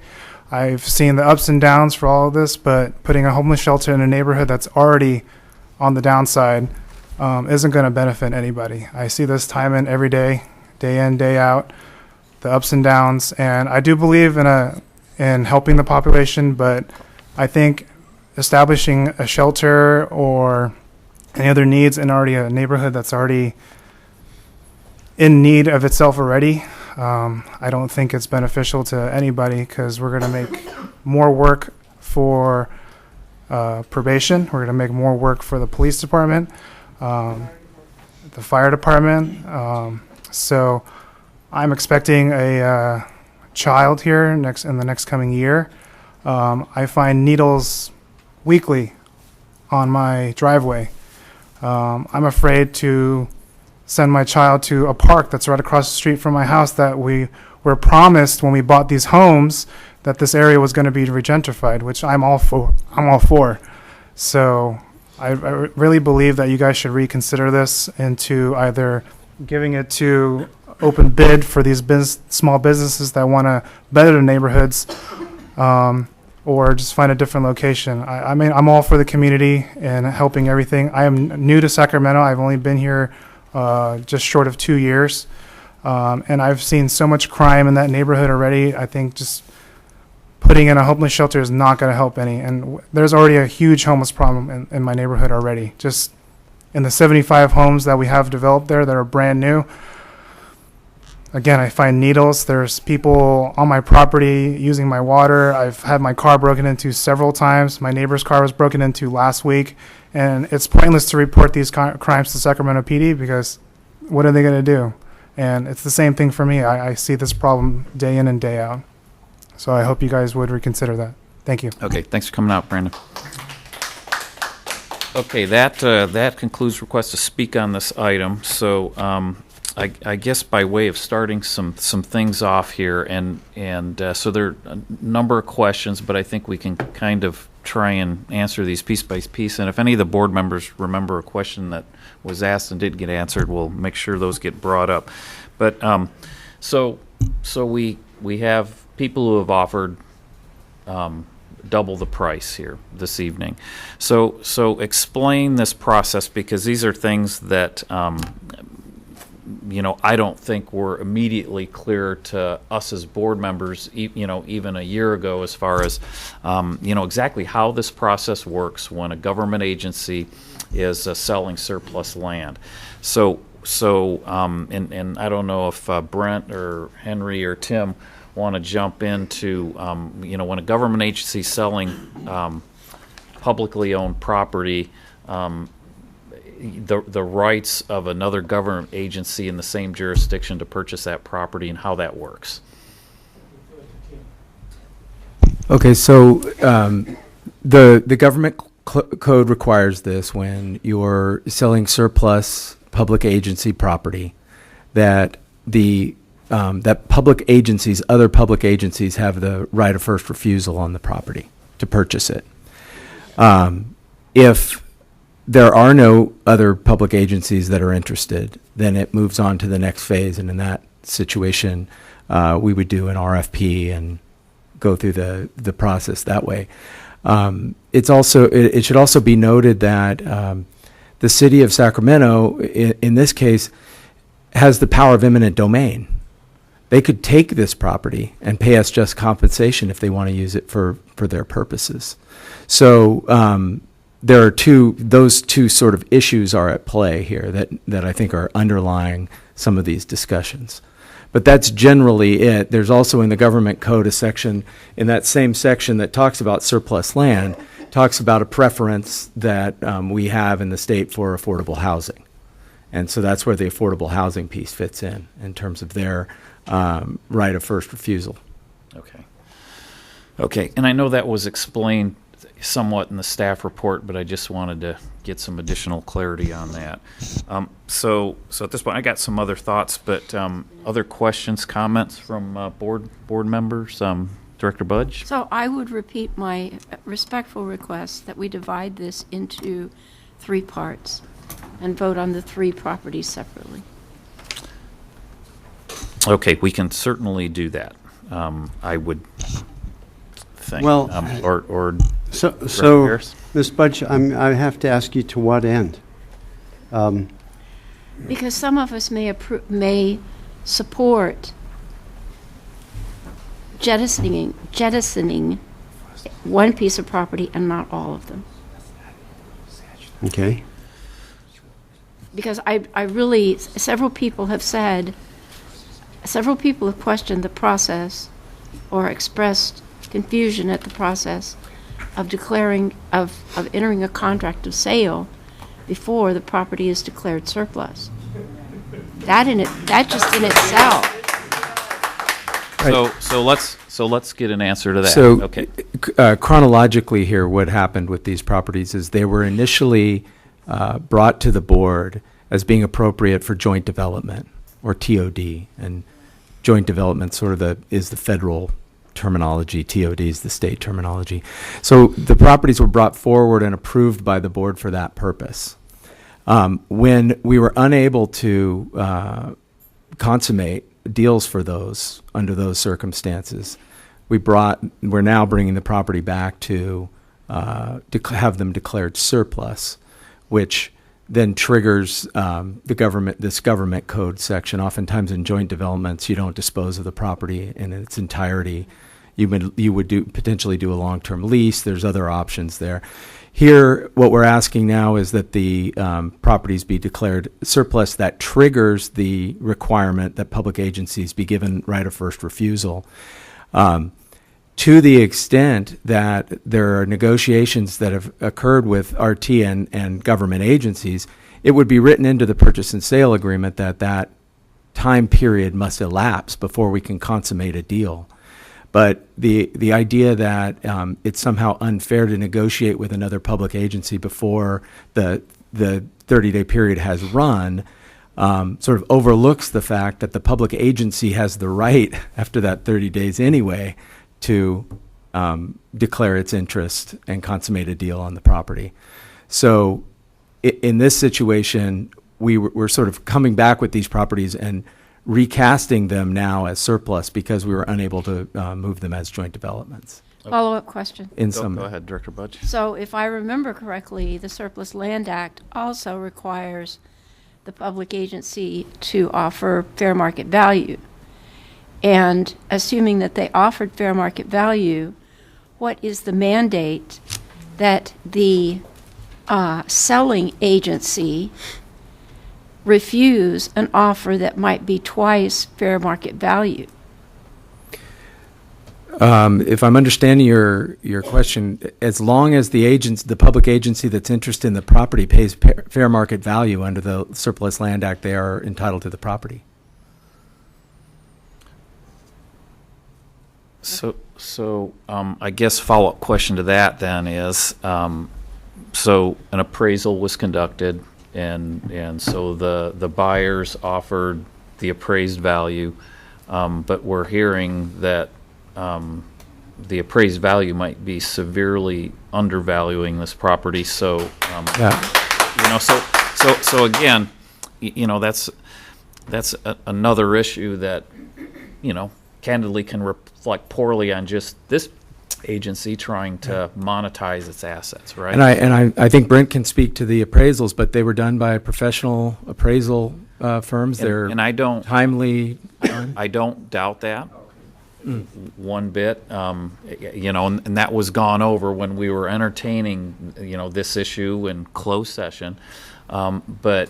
I've seen the ups and downs for all of this, but putting a homeless shelter in a neighborhood that's already on the downside isn't going to benefit anybody. I see this time and every day in, day out, the ups and downs, and I do believe in helping the population, but I think establishing a shelter or any other needs in already a neighborhood that's already in need of itself already, I don't think it's beneficial to anybody, because we're going to make more work for probation. We're going to make more work for the police department, the fire department. So I'm expecting a child here in the next coming year. I find needles weekly on my driveway. I'm afraid to send my child to a park that's right across the street from my house that we were promised when we bought these homes that this area was going to be regentrified, which I'm all for. So I really believe that you guys should reconsider this into either giving it to open bid for these small businesses that want to better the neighborhoods, or just find a different location. I mean, I'm all for the community and helping everything. I am new to Sacramento. I've only been here just short of 2 years, and I've seen so much crime in that neighborhood already. I think just putting in a homeless shelter is not going to help any. And there's already a huge homeless problem in my neighborhood already. Just in the 75 homes that we have developed there that are brand new. Again, I find needles. There's people on my property using my water. I've had my car broken into several times. My neighbor's car was broken into last week. And it's pointless to report these crimes to Sacramento PD because what are they going to do? And it's the same thing for me. I see this problem day in and day out. So I hope you guys would reconsider that. Thank you. Okay, thanks for coming out, Brandon. Okay, that concludes requests to speak on this item. So I guess by way of starting some things off here, and so there are a number of questions, but I think we can kind of try and answer these piece by piece. And if any of the board members remember a question that was asked and did get answered, we'll make sure those get brought up. But so we have people who have offered double the price here this evening. So explain this process, because these are things that I don't think were immediately clear to us as board members, even a year ago, as far as, exactly how this process works when a government agency is selling surplus land. So I don't know if Brent or Henry or Tim want to jump into, when a government agency is selling publicly owned property, the rights of another government agency in the same jurisdiction to purchase that property and how that works. Okay, so the government code requires this when you're selling surplus public agency property, that that public agencies, other public agencies, have the right of first refusal on the property to purchase it. If there are no other public agencies that are interested, then it moves on to the next phase, and in that situation, we would do an RFP and go through the process that way. It should also be noted that the city of Sacramento, in this case, has the power of eminent domain. They could take this property and pay us just compensation if they want to use it for their purposes. So there are those two sort of issues are at play here that I think are underlying some of these discussions. But that's generally it. There's also in the government code a section, in that same section that talks about surplus land, talks about a preference that we have in the state for affordable housing. And so that's where the affordable housing piece fits in terms of their right of first refusal. Okay, and I know that was explained somewhat in the staff report, but I just wanted to get some additional clarity on that. So at this point, I got some other thoughts, but other questions, comments from board members? Director Budge? So I would repeat my respectful request that we divide this into 3 parts and vote on the 3 properties separately. Okay, we can certainly do that. I would think. Well, or so Ms. Budge, I have to ask you to what end? Because some of us may support jettisoning one piece of property and not all of them. Okay. Because I really, several people have questioned the process or expressed confusion at the process of entering a contract of sale before the property is declared surplus. That just in itself. So let's get an answer to that. So, okay. Chronologically here, what happened with these properties is they were initially brought to the board as being appropriate for joint development, or TOD, and joint development is the federal terminology. TOD is the state terminology. So the properties were brought forward and approved by the board for that purpose. When we were unable to consummate deals for those under those circumstances, we're now bringing the property back to have them declared surplus, which then triggers this government code section. Oftentimes in joint developments, you don't dispose of the property in its entirety. you would potentially do a long-term lease. There's other options there. Here, what we're asking now is that the properties be declared surplus. That triggers the requirement that public agencies be given right of first refusal. To the extent that there are negotiations that have occurred with RT and government agencies, it would be written into the purchase and sale agreement that time period must elapse before we can consummate a deal. But the idea that it's somehow unfair to negotiate with another public agency before the 30-day period has run sort of overlooks the fact that the public agency has the right after that 30 days anyway to declare its interest and consummate a deal on the property. So in this situation, we're sort of coming back with these properties and recasting them now as surplus because we were unable to move them as joint developments. Follow-up question. Go ahead, Director Budge. So if I remember correctly, the Surplus Land Act also requires the public agency to offer fair market value. And assuming that they offered fair market value, what is the mandate that the selling agency refuse an offer that might be twice fair market value? If I'm understanding your question, as long as the public agency that's interested in the property pays fair market value under the Surplus Land Act, they are entitled to the property. So I guess follow-up question to that then is, so an appraisal was conducted, and so the buyers offered the appraised value, but we're hearing that the appraised value might be severely undervaluing this property. So so again, that's another issue that candidly can reflect poorly on just this agency trying to monetize its assets, right? And I think Brent can speak to the appraisals, but they were done by professional appraisal firms. They're and I don't timely. I don't doubt that one bit. And that was gone over when we were entertaining this issue in closed session. But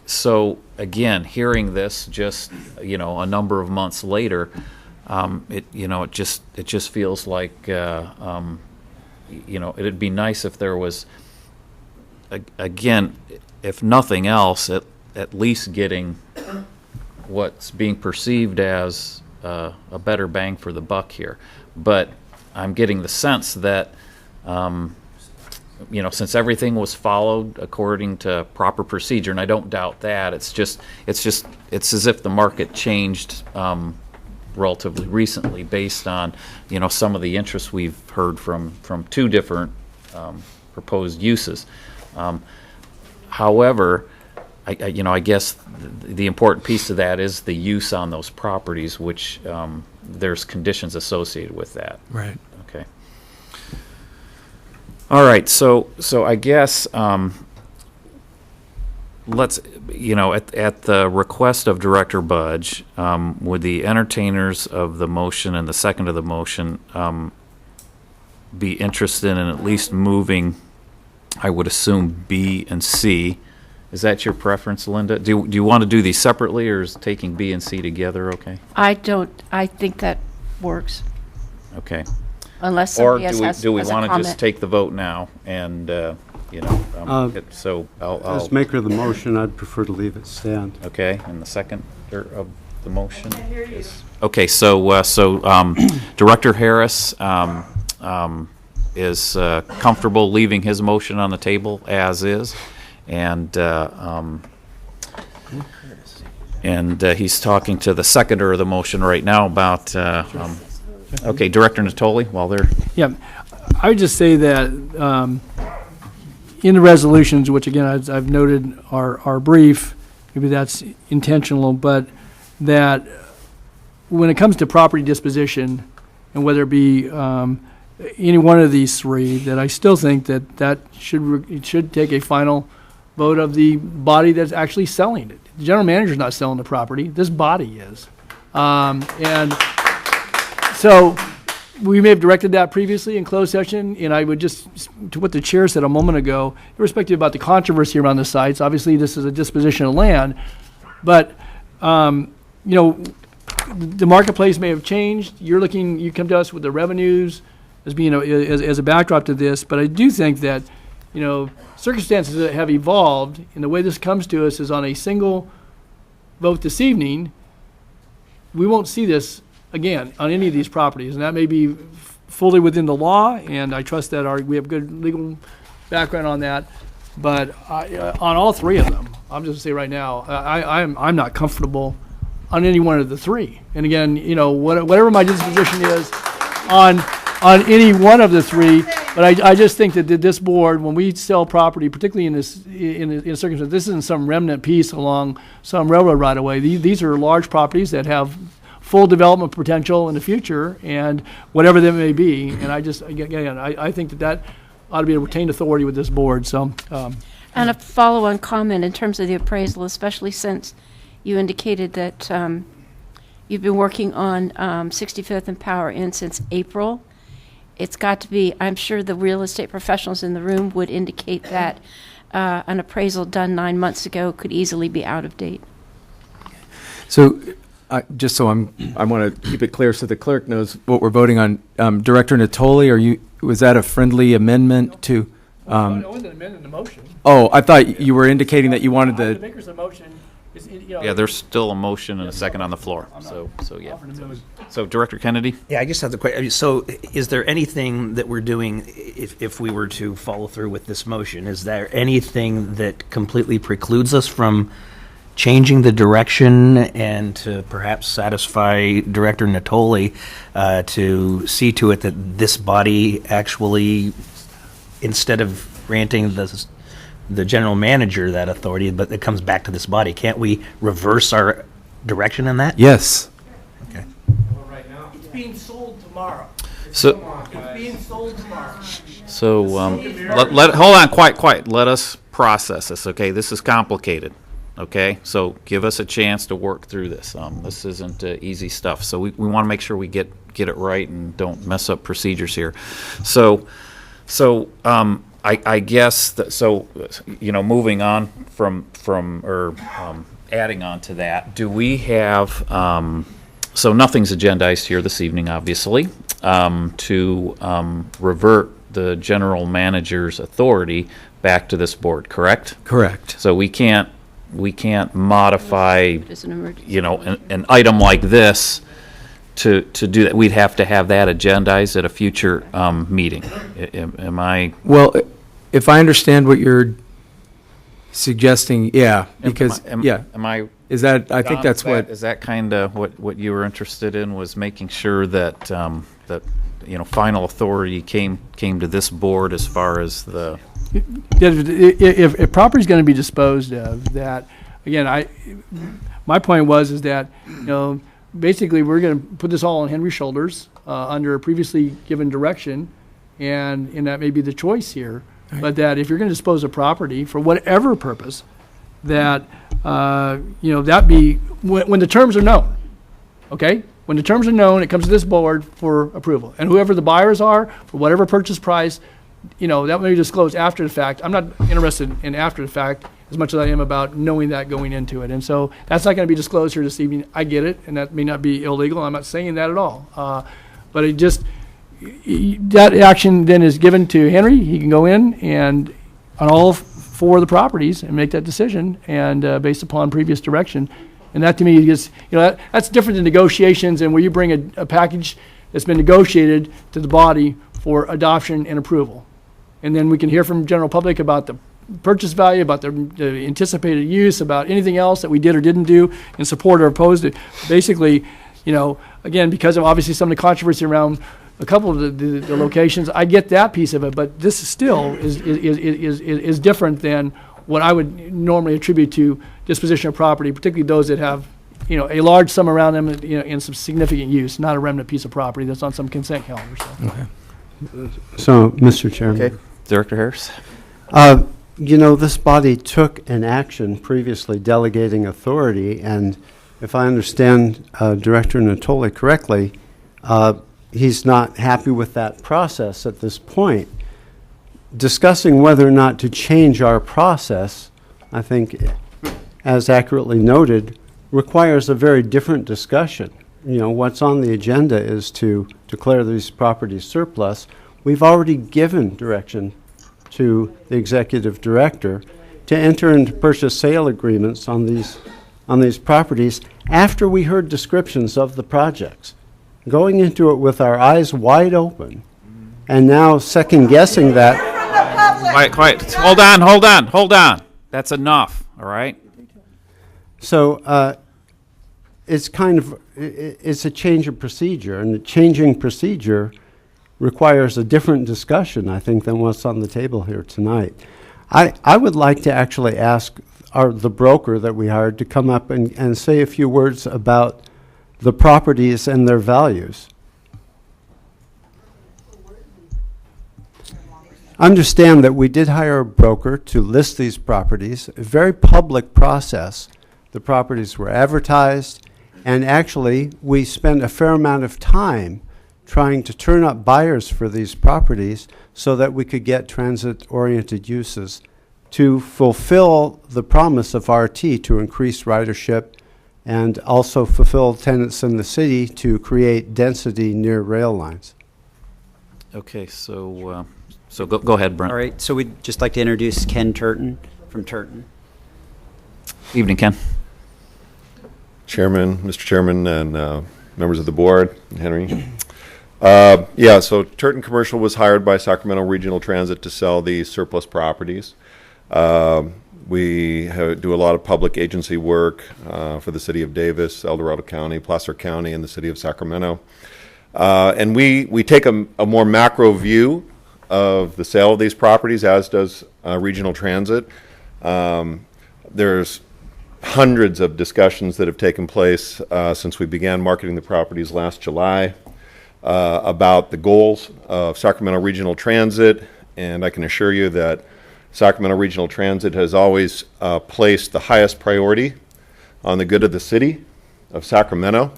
so again, hearing this just a number of months later, it just feels like it'd be nice if there was again, if nothing else, at least getting what's being perceived as a better bang for the buck here. But I'm getting the sense that since everything was followed according to proper procedure, and I don't doubt that, it's as if the market changed relatively recently based on some of the interests we've heard from two different proposed uses. However, I guess the important piece of that is the use on those properties, which there's conditions associated with that. Right. Okay. All right. So I guess let's at the request of Director Budge, would the entertainers of the motion and the second of the motion be interested in at least moving, I would assume, B and C? Is that your preference, Linda? Do you want to do these separately, or is taking B and C together okay? I think that works. Okay. Unless somebody else has do we a want to comment. just take the vote now and so I'll As maker of the motion, I'd prefer to leave it stand. Okay, and the second of the motion is okay. So Director Harris is comfortable leaving his motion on the table as is, and he's talking to the seconder of the motion right now about. Okay, Director Natoli, while they're. Yeah, I would just say that in the resolutions, which again I've noted are brief, maybe that's intentional, but that when it comes to property disposition, and whether it be any one of these three, that I still think that it should take a final vote of the body that's actually selling it. The general manager's not selling the property; this body is, and. So we may have directed that previously in closed session, and I would just, to what the chair said a moment ago, irrespective about the controversy around the sites, obviously this is a disposition of land, but, the marketplace may have changed. You come to us with the revenues as being, as a backdrop to this, but I do think that, circumstances that have evolved, and the way this comes to us is on a single vote this evening. We won't see this again on any of these properties, and that may be fully within the law, and I trust that we have good legal background on that. But on all three of them, I'm just gonna say right now, I'm not comfortable on any one of the three. And again, whatever my disposition is on any one of the three, but I just think that this board, when we sell property, particularly in a circumstance, this isn't some remnant piece along some railroad right of way. These are large properties that have full development potential in the future, and whatever that may be. And I think that ought to be a retained authority with this board. So, and a follow-on comment in terms of the appraisal, especially since you indicated that you've been working on 65th and Power Inn since April. It's got to be, I'm sure the real estate professionals in the room would indicate that an appraisal done 9 months ago could easily be out of date. So, just so I want to keep it clear so the clerk knows what we're voting on. Director Natoli, was that a friendly amendment to? I wasn't amending the motion. Oh, I thought you were indicating that you wanted The the. maker's of the motion is, Yeah, there's still a motion and a second on the floor. So yeah. So Director Kennedy? Yeah, I just have the question. So is there anything that we're doing, if we were to follow through with this motion, is there anything that completely precludes us from changing the direction and to perhaps satisfy Director Natoli to see to it that this body actually, instead of granting the general manager that authority, but it comes back to this body, can't we reverse our direction in that? Yes. Okay. It's being sold tomorrow. So, It's being sold tomorrow. so hold on, quiet. Let us process this, okay? This is complicated, okay? So give us a chance to work through this. This isn't easy stuff. So we want to make sure we get it right and don't mess up procedures here. So I guess that, moving on from adding on to that, do we have, so nothing's agendized here this evening, obviously, to revert the general manager's authority back to this board, correct? Correct. So we can't modify, As an emergency. an item like this to do that. We'd have to have that agendized at a future meeting. Am I? Well, if I understand what you're suggesting, yeah, because Am I? Is that? I think that's what. Is that kind of what you were interested in? Was making sure that final authority came to this board as far as the. If property is going to be disposed of, that again, my point is that basically we're going to put this all on Henry's shoulders under a previously given direction, and that may be the choice here. Right. But that if you're going to dispose of property for whatever purpose, that that be when the terms are known. Okay, when the terms are known, it comes to this board for approval, and whoever the buyers are for whatever purchase price, that may be disclosed after the fact. I'm not interested in after the fact as much as I am about knowing that going into it. And so that's not going to be disclosed here this evening. I get it, and that may not be illegal. I'm not saying that at all. But it just, that action then is given to Henry. He can go in and on all four of the properties and make that decision, and based upon previous direction. And that to me is, that's different than negotiations and where you bring a package that's been negotiated to the body for adoption and approval. And then we can hear from the general public about the purchase value, about the anticipated use, about anything else that we did or didn't do in support or opposed to. Basically, again, because of obviously some of the controversy around a couple of the locations, I get that piece of it, but this still is different than what I would normally attribute to disposition of property, particularly those that have a large sum around them and some significant use, not a remnant piece of property that's on some consent calendar. So. Okay. So, Mr. Chairman. Okay, Director Harris. This body took an action previously delegating authority, and if I understand Director Natoli correctly, he's not happy with that process at this point. Discussing whether or not to change our process, I think, as accurately noted, requires a very different discussion. You know, what's on the agenda is to declare these properties surplus. We've already given direction to the executive director to enter into purchase sale agreements on these properties after we heard descriptions of the projects. Going into it with our eyes wide open and now second guessing that. Quiet. Hold on. That's enough, all right? So it's kind of, it's a change of procedure, and the changing procedure requires a different discussion, I think, than what's on the table here tonight. I would like to actually ask the broker that we hired to come up and say a few words about the properties and their values. Understand that we did hire a broker to list these properties, a very public process. The properties were advertised, and actually we spent a fair amount of time trying to turn up buyers for these properties so that we could get transit-oriented uses to fulfill the promise of RT to increase ridership and also fulfill tenants in the city to create density near rail lines. Okay, so go ahead, Brent. All right, so we'd just like to introduce Ken Turton from Turton. Evening, Ken. Mr. Chairman, and members of the board, Henry. So Turton Commercial was hired by Sacramento Regional Transit to sell the surplus properties. We do a lot of public agency work for the city of Davis, El Dorado County, Placer County, and the city of Sacramento. And we take a more macro view of the sale of these properties, as does Regional Transit. There's hundreds of discussions that have taken place since we began marketing the properties last July about the goals of Sacramento Regional Transit, and I can assure you that Sacramento Regional Transit has always placed the highest priority on the good of the city of Sacramento,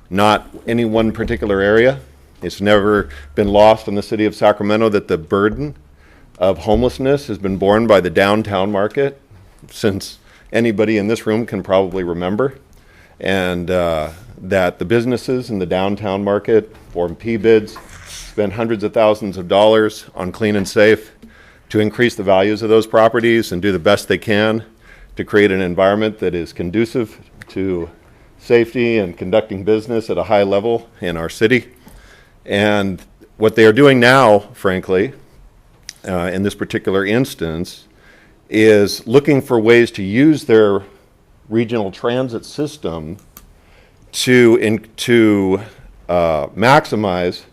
not any one particular area. It's never been lost on the city of Sacramento that the burden of homelessness has been borne by the downtown market since anybody in this room can probably remember, and that the businesses in the downtown market form P-bids, spend hundreds of thousands of dollars on clean and safe to increase the values of those properties and do the best they can to create an environment that is conducive to safety and conducting business at a high level in our city. And what they are doing now, frankly, in this particular instance, is looking for ways to use their regional transit system to maximize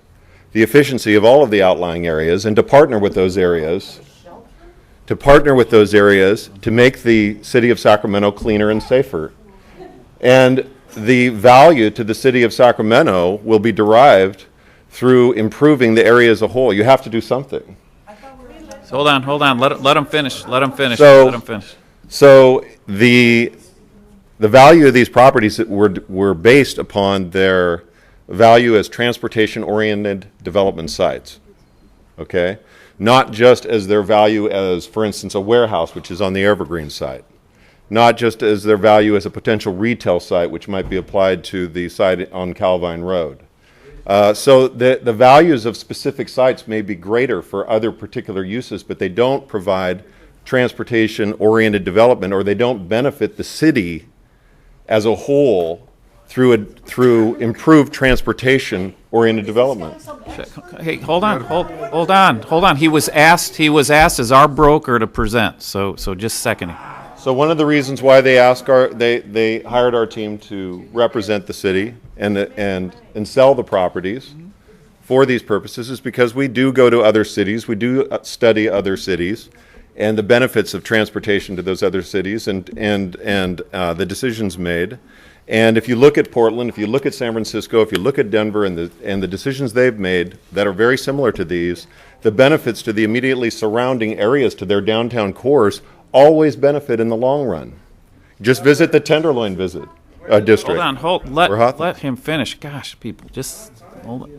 the efficiency of all of the outlying areas and to partner with those areas to make the city of Sacramento cleaner and safer. And the value to the city of Sacramento will be derived through improving the area as a whole. You have to do something. So hold on. Let him finish. So the value of these properties that were based upon their value as transportation-oriented development sites. Okay, not just as their value as, for instance, a warehouse, which is on the Evergreen site. Not just as their value as a potential retail site, which might be applied to the site on Calvine Road. So the values of specific sites may be greater for other particular uses, but they don't provide transportation-oriented development, or they don't benefit the city as a whole through improved transportation-oriented development. Hey, hold on. He was asked as our broker to present. So just a second. So one of the reasons why they hired our team to represent the city and sell the properties for these purposes is because we do go to other cities, we do study other cities, and the benefits of transportation to those other cities and the decisions made. And if you look at Portland, if you look at San Francisco, if you look at Denver and the decisions they've made that are very similar to these, the benefits to the immediately surrounding areas to their downtown cores always benefit in the long run. Just visit the Tenderloin district. Hold on, let him finish. Gosh, people, just hold on.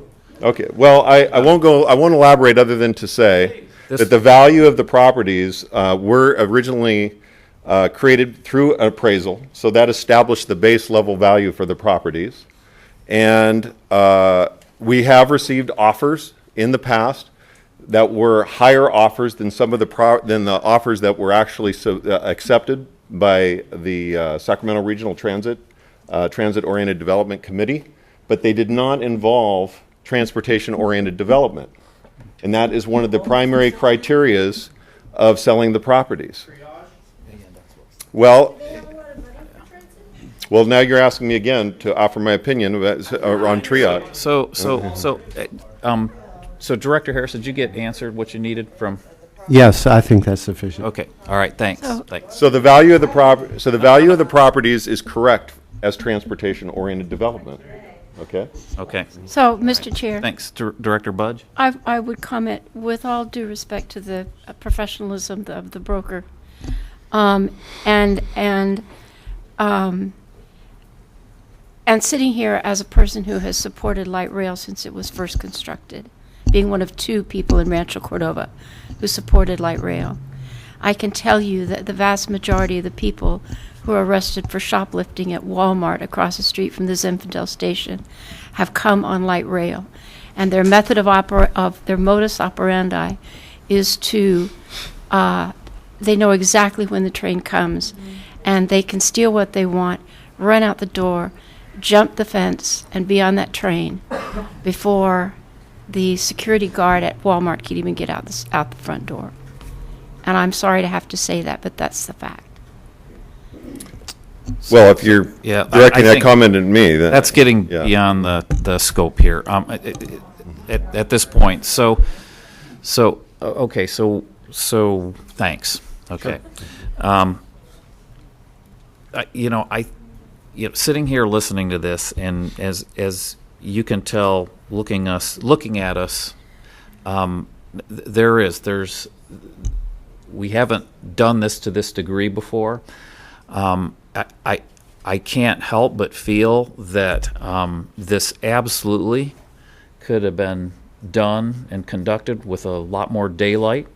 Okay, well, I won't elaborate other than to say that the value of the properties were originally created through an appraisal, so that established the base level value for the properties. And we have received offers in the past that were higher offers than some of the offers that were actually accepted by the Sacramento Regional Transit-Oriented Development Committee, but they did not involve transportation-oriented development. And that is one of the primary criterias of selling the properties. Well, now you're asking me again to offer my opinion on triage. So Director Harris, did you get answered what you needed from? Yes, I think that's sufficient. Okay. All right. Thanks. So the value of the properties is correct as transportation-oriented development. Okay. Okay. So, Mr. Chair. Thanks, Director Budge. I would comment, with all due respect to the professionalism of the broker, and sitting here as a person who has supported light rail since it was first constructed, being one of 2 people in Rancho Cordova who supported light rail, I can tell you that the vast majority of the people who are arrested for shoplifting at Walmart across the street from the Zinfandel station have come on light rail, and their method of their modus operandi is to they know exactly when the train comes, and they can steal what they want, run out the door, jump the fence, and be on that train before the security guard at Walmart can even get out the front door. And I'm sorry to have to say that, but that's the fact. Well, if you're directing that comment at me, then that's getting beyond the scope here. At this point, so thanks. Okay, sure. Sitting here listening to this, and as you can tell, looking at us, we haven't done this to this degree before. I can't help but feel that this absolutely could have been done and conducted with a lot more daylight,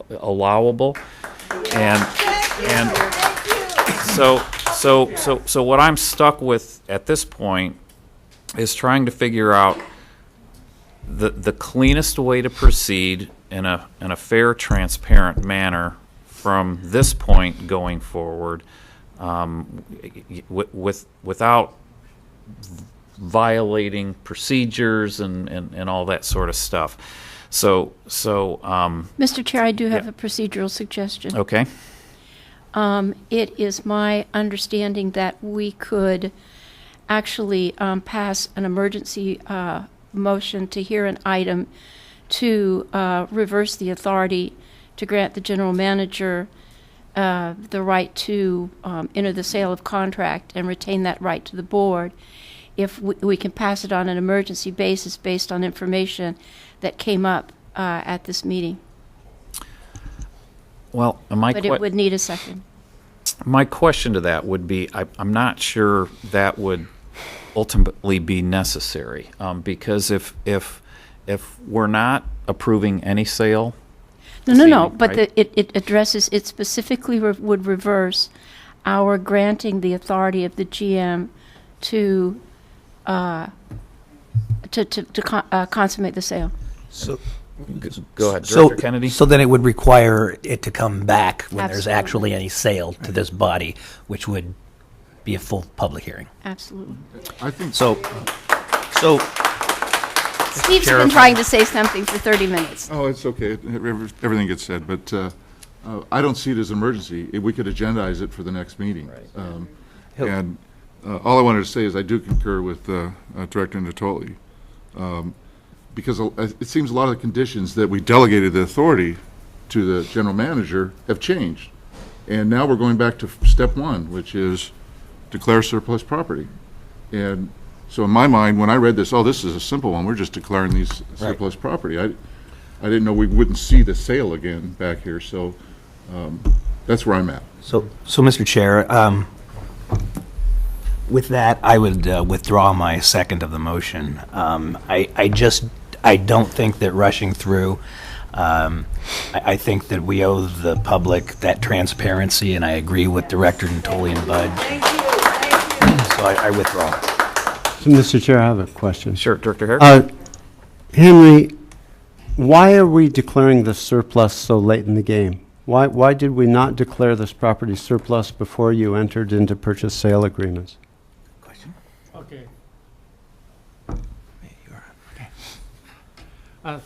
allowable, and so what I'm stuck with at this point is trying to figure out the cleanest way to proceed in a fair, transparent manner from this point going forward, without violating procedures and all that sort of stuff. Mr. Chair, I do have a procedural suggestion. Okay. It is my understanding that we could actually pass an emergency motion to hear an item to reverse the authority to grant the general manager the right to enter the sale of contract and retain that right to the board, if we can pass it on an emergency basis based on information that came up at this meeting. Well, but it would need a second. My question to that would be, I'm not sure that would ultimately be necessary, because if we're not approving any sale. No, but right? It addresses, it specifically would reverse our granting the authority of the GM to consummate the sale. So, go ahead, Director Kennedy. So then it would require it to come back when there's Absolutely. actually any sale to this body, which would be a full public hearing. Absolutely. I think so. Steve's been trying to say something for 30 minutes. Oh, it's okay. Everything gets said, but I don't see it as an emergency. We could agendize it for the next meeting. Right. And all I wanted to say is I do concur with Director Natoli, because it seems a lot of the conditions that we delegated the authority to the general manager have changed. And now we're going back to step one, which is declare surplus property. And so in my mind, when I read this, this is a simple one. We're just declaring these surplus property. I didn't know we wouldn't see the sale again back here. So that's where I'm at. So Mr. Chair, With that, I would withdraw my second of the motion. I don't think that rushing through. I think that we owe the public that transparency, and I agree with Director Natoli and Bud. So I withdraw. So, Mr. Chair, I have a question. Sure, Director Hare. Henry, why are we declaring the surplus so late in the game? Why did we not declare this property surplus before you entered into purchase sale agreements? Okay.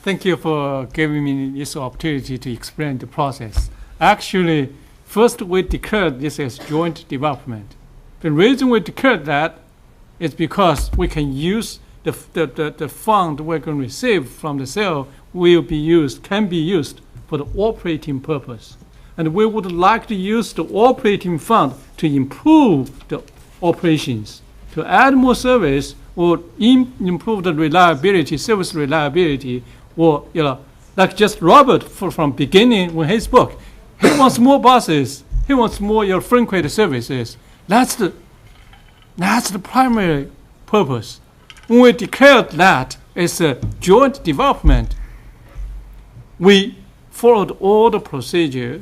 Thank you for giving me this opportunity to explain the process. Actually, first we declared this as joint development. The reason we declared that is because we can use the fund we're going to receive from the sale can be used for the operating purpose. And we would like to use the operating fund to improve the operations, to add more service, or improve the reliability, service reliability, or, like just Robert from beginning when he spoke, he wants more buses, he wants more frequent services. That's the primary purpose. When we declared that as a joint development, we followed all the procedures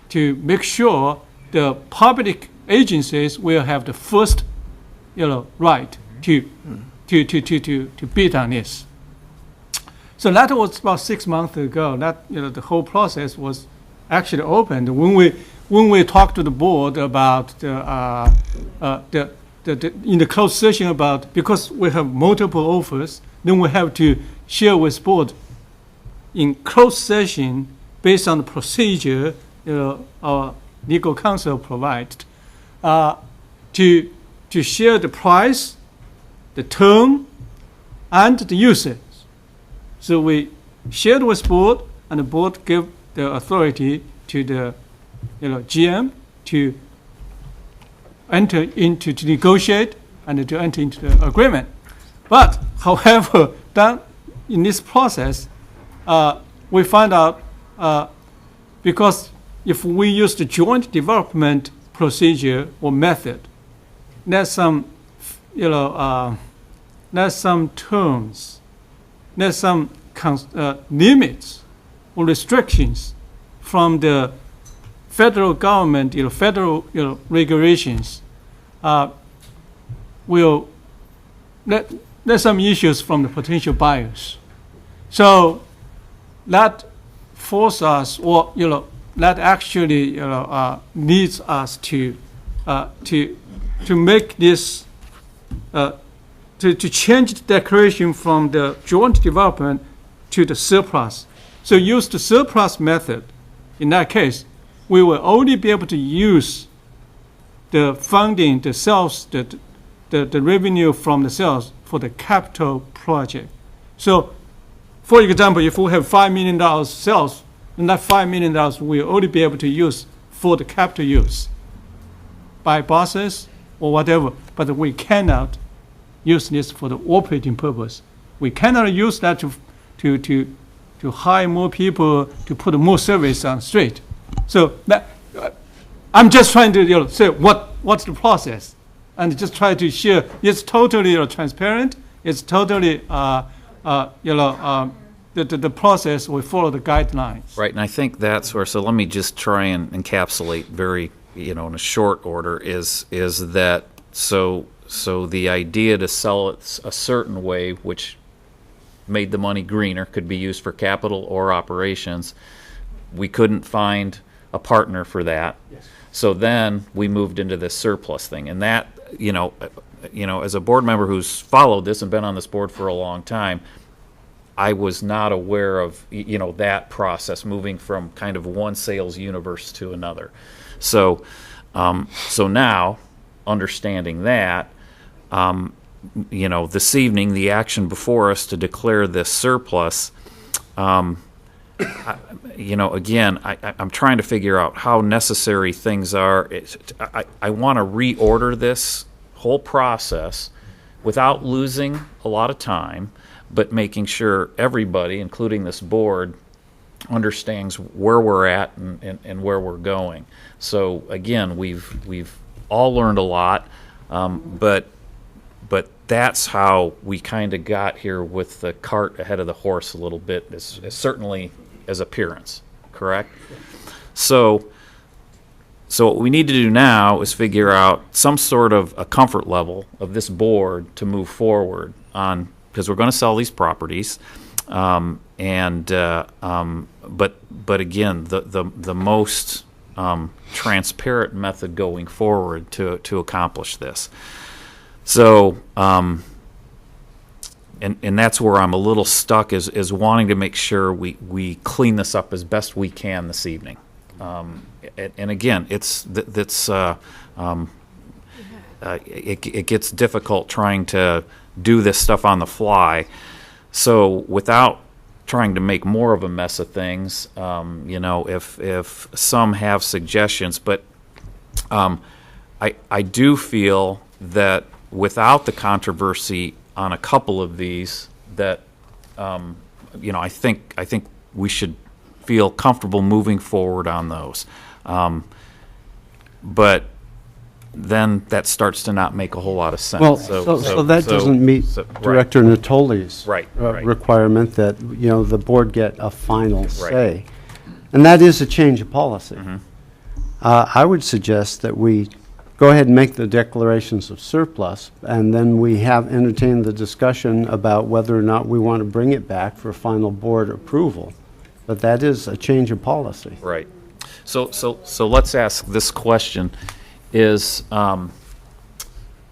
to make sure the public agencies will have the first, right to bid on this. So that was about 6 months ago. That the whole process was actually opened when we talked to the board about in the closed session about, because we have multiple offers, then we have to share with board in closed session based on the procedure our legal counsel provided to share the price, the term, and the usage. So we shared with board, and the board gave the authority to the GM to enter into, to negotiate and to enter into the agreement. But however, in this process, we find out because if we use the joint development procedure or method, there's some terms, there's some limits or restrictions from the federal government, federal regulations. There's some issues from the potential buyers. So that forces us, or that actually needs us to make this to change the declaration from the joint development to the surplus. So use the surplus method. In that case, we will only be able to use the funding, the sales, the revenue from the sales for the capital project. So, for example, if we have $5 million sales, then that $5 million we'll only be able to use for the capital use, buy buses or whatever, but we cannot use this for the operating purpose. We cannot use that to hire more people, to put more service on the street. So that, I'm just trying to say what's the process, and just try to share. It's totally transparent. It's totally the process. We follow the guidelines. Right, and I think that's where. So let me just try and encapsulate very in a short order is that so the idea to sell it a certain way, which made the money greener, could be used for capital or operations. We couldn't find a partner for that. Yes. So then we moved into this surplus thing, and that as a board member who's followed this and been on this board for a long time, I was not aware of that process, moving from kind of one sales universe to another. So now, understanding that, this evening, the action before us to declare this surplus, again, I'm trying to figure out how necessary things are. I want to reorder this whole process without losing a lot of time, but making sure everybody, including this board, understands where we're at and where we're going. So again, we've all learned a lot. But that's how we kind of got here with the cart ahead of the horse a little bit, certainly as appearance, correct? So what we need to do now is figure out some sort of a comfort level of this board to move forward on, because we're going to sell these properties. But again, the most transparent method going forward to accomplish this. So, and that's where I'm a little stuck is wanting to make sure we clean this up as best we can this evening. And again, it gets difficult trying to do this stuff on the fly. So without trying to make more of a mess of things, if some have suggestions, but I do feel that without the controversy on a couple of these, that I think we should feel comfortable moving forward on those. But then that starts to not make a whole lot of sense. Well, so that doesn't meet Director Natoli's requirement that, the board get a final say. And that is a change of policy. I would suggest that we go ahead and make the declarations of surplus, and then we have entertained the discussion about whether or not we want to bring it back for final board approval. But that is a change of policy. Right. So let's ask this question: is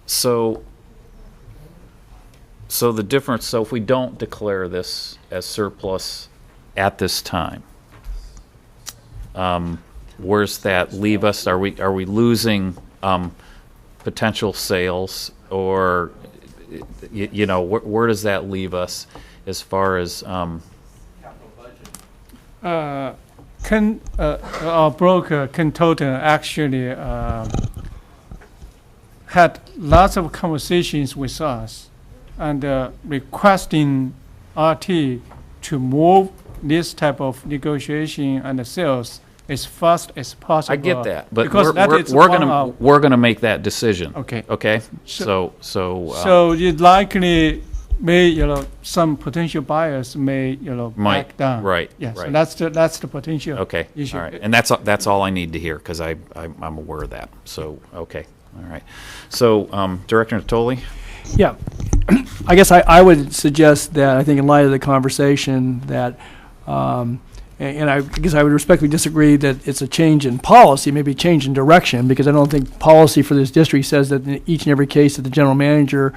so the difference? So if we don't declare this as surplus at this time, where's that leave us? Are we losing potential sales, or where does that leave us as far as our broker Kentoten actually had lots of conversations with us and requesting RT to move this type of negotiation and sales as fast as possible. I get that, but because we're gonna make that decision. Okay. Okay. So it likely may, some potential buyers may, back down. Right. Yes. Right. So that's the potential. Okay. Issue. All right. And that's all I need to hear, because I'm aware of that. So okay. All right. So Director Natoli. Yeah. I guess I would suggest that, I think in light of the conversation, that and I guess I would respectfully disagree that it's a change in policy, maybe a change in direction, because I don't think policy for this district says that in each and every case that the general manager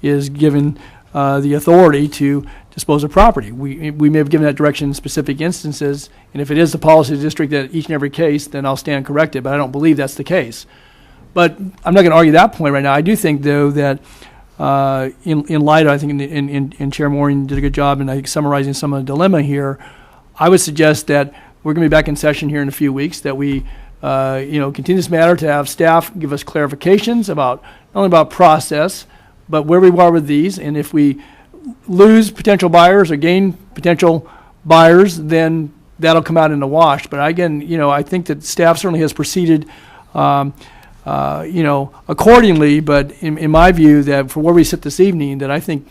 is given the authority to dispose of property. We may have given that direction in specific instances, and if it is the policy of the district that each and every case, then I'll stand corrected, but I don't believe that's the case. But I'm not going to argue that point right now. I do think, though, that in light of, I think in Chair Maureen did a good job in summarizing some of the dilemma here, I would suggest that we're going to be back in session here in a few weeks, that we continue this matter, to have staff give us clarifications about, not only about process, but where we are with these, and if we lose potential buyers or gain potential buyers, then that'll come out in the wash. But again, I think that staff certainly has proceeded accordingly, but in my view, that for where we sit this evening, that I think,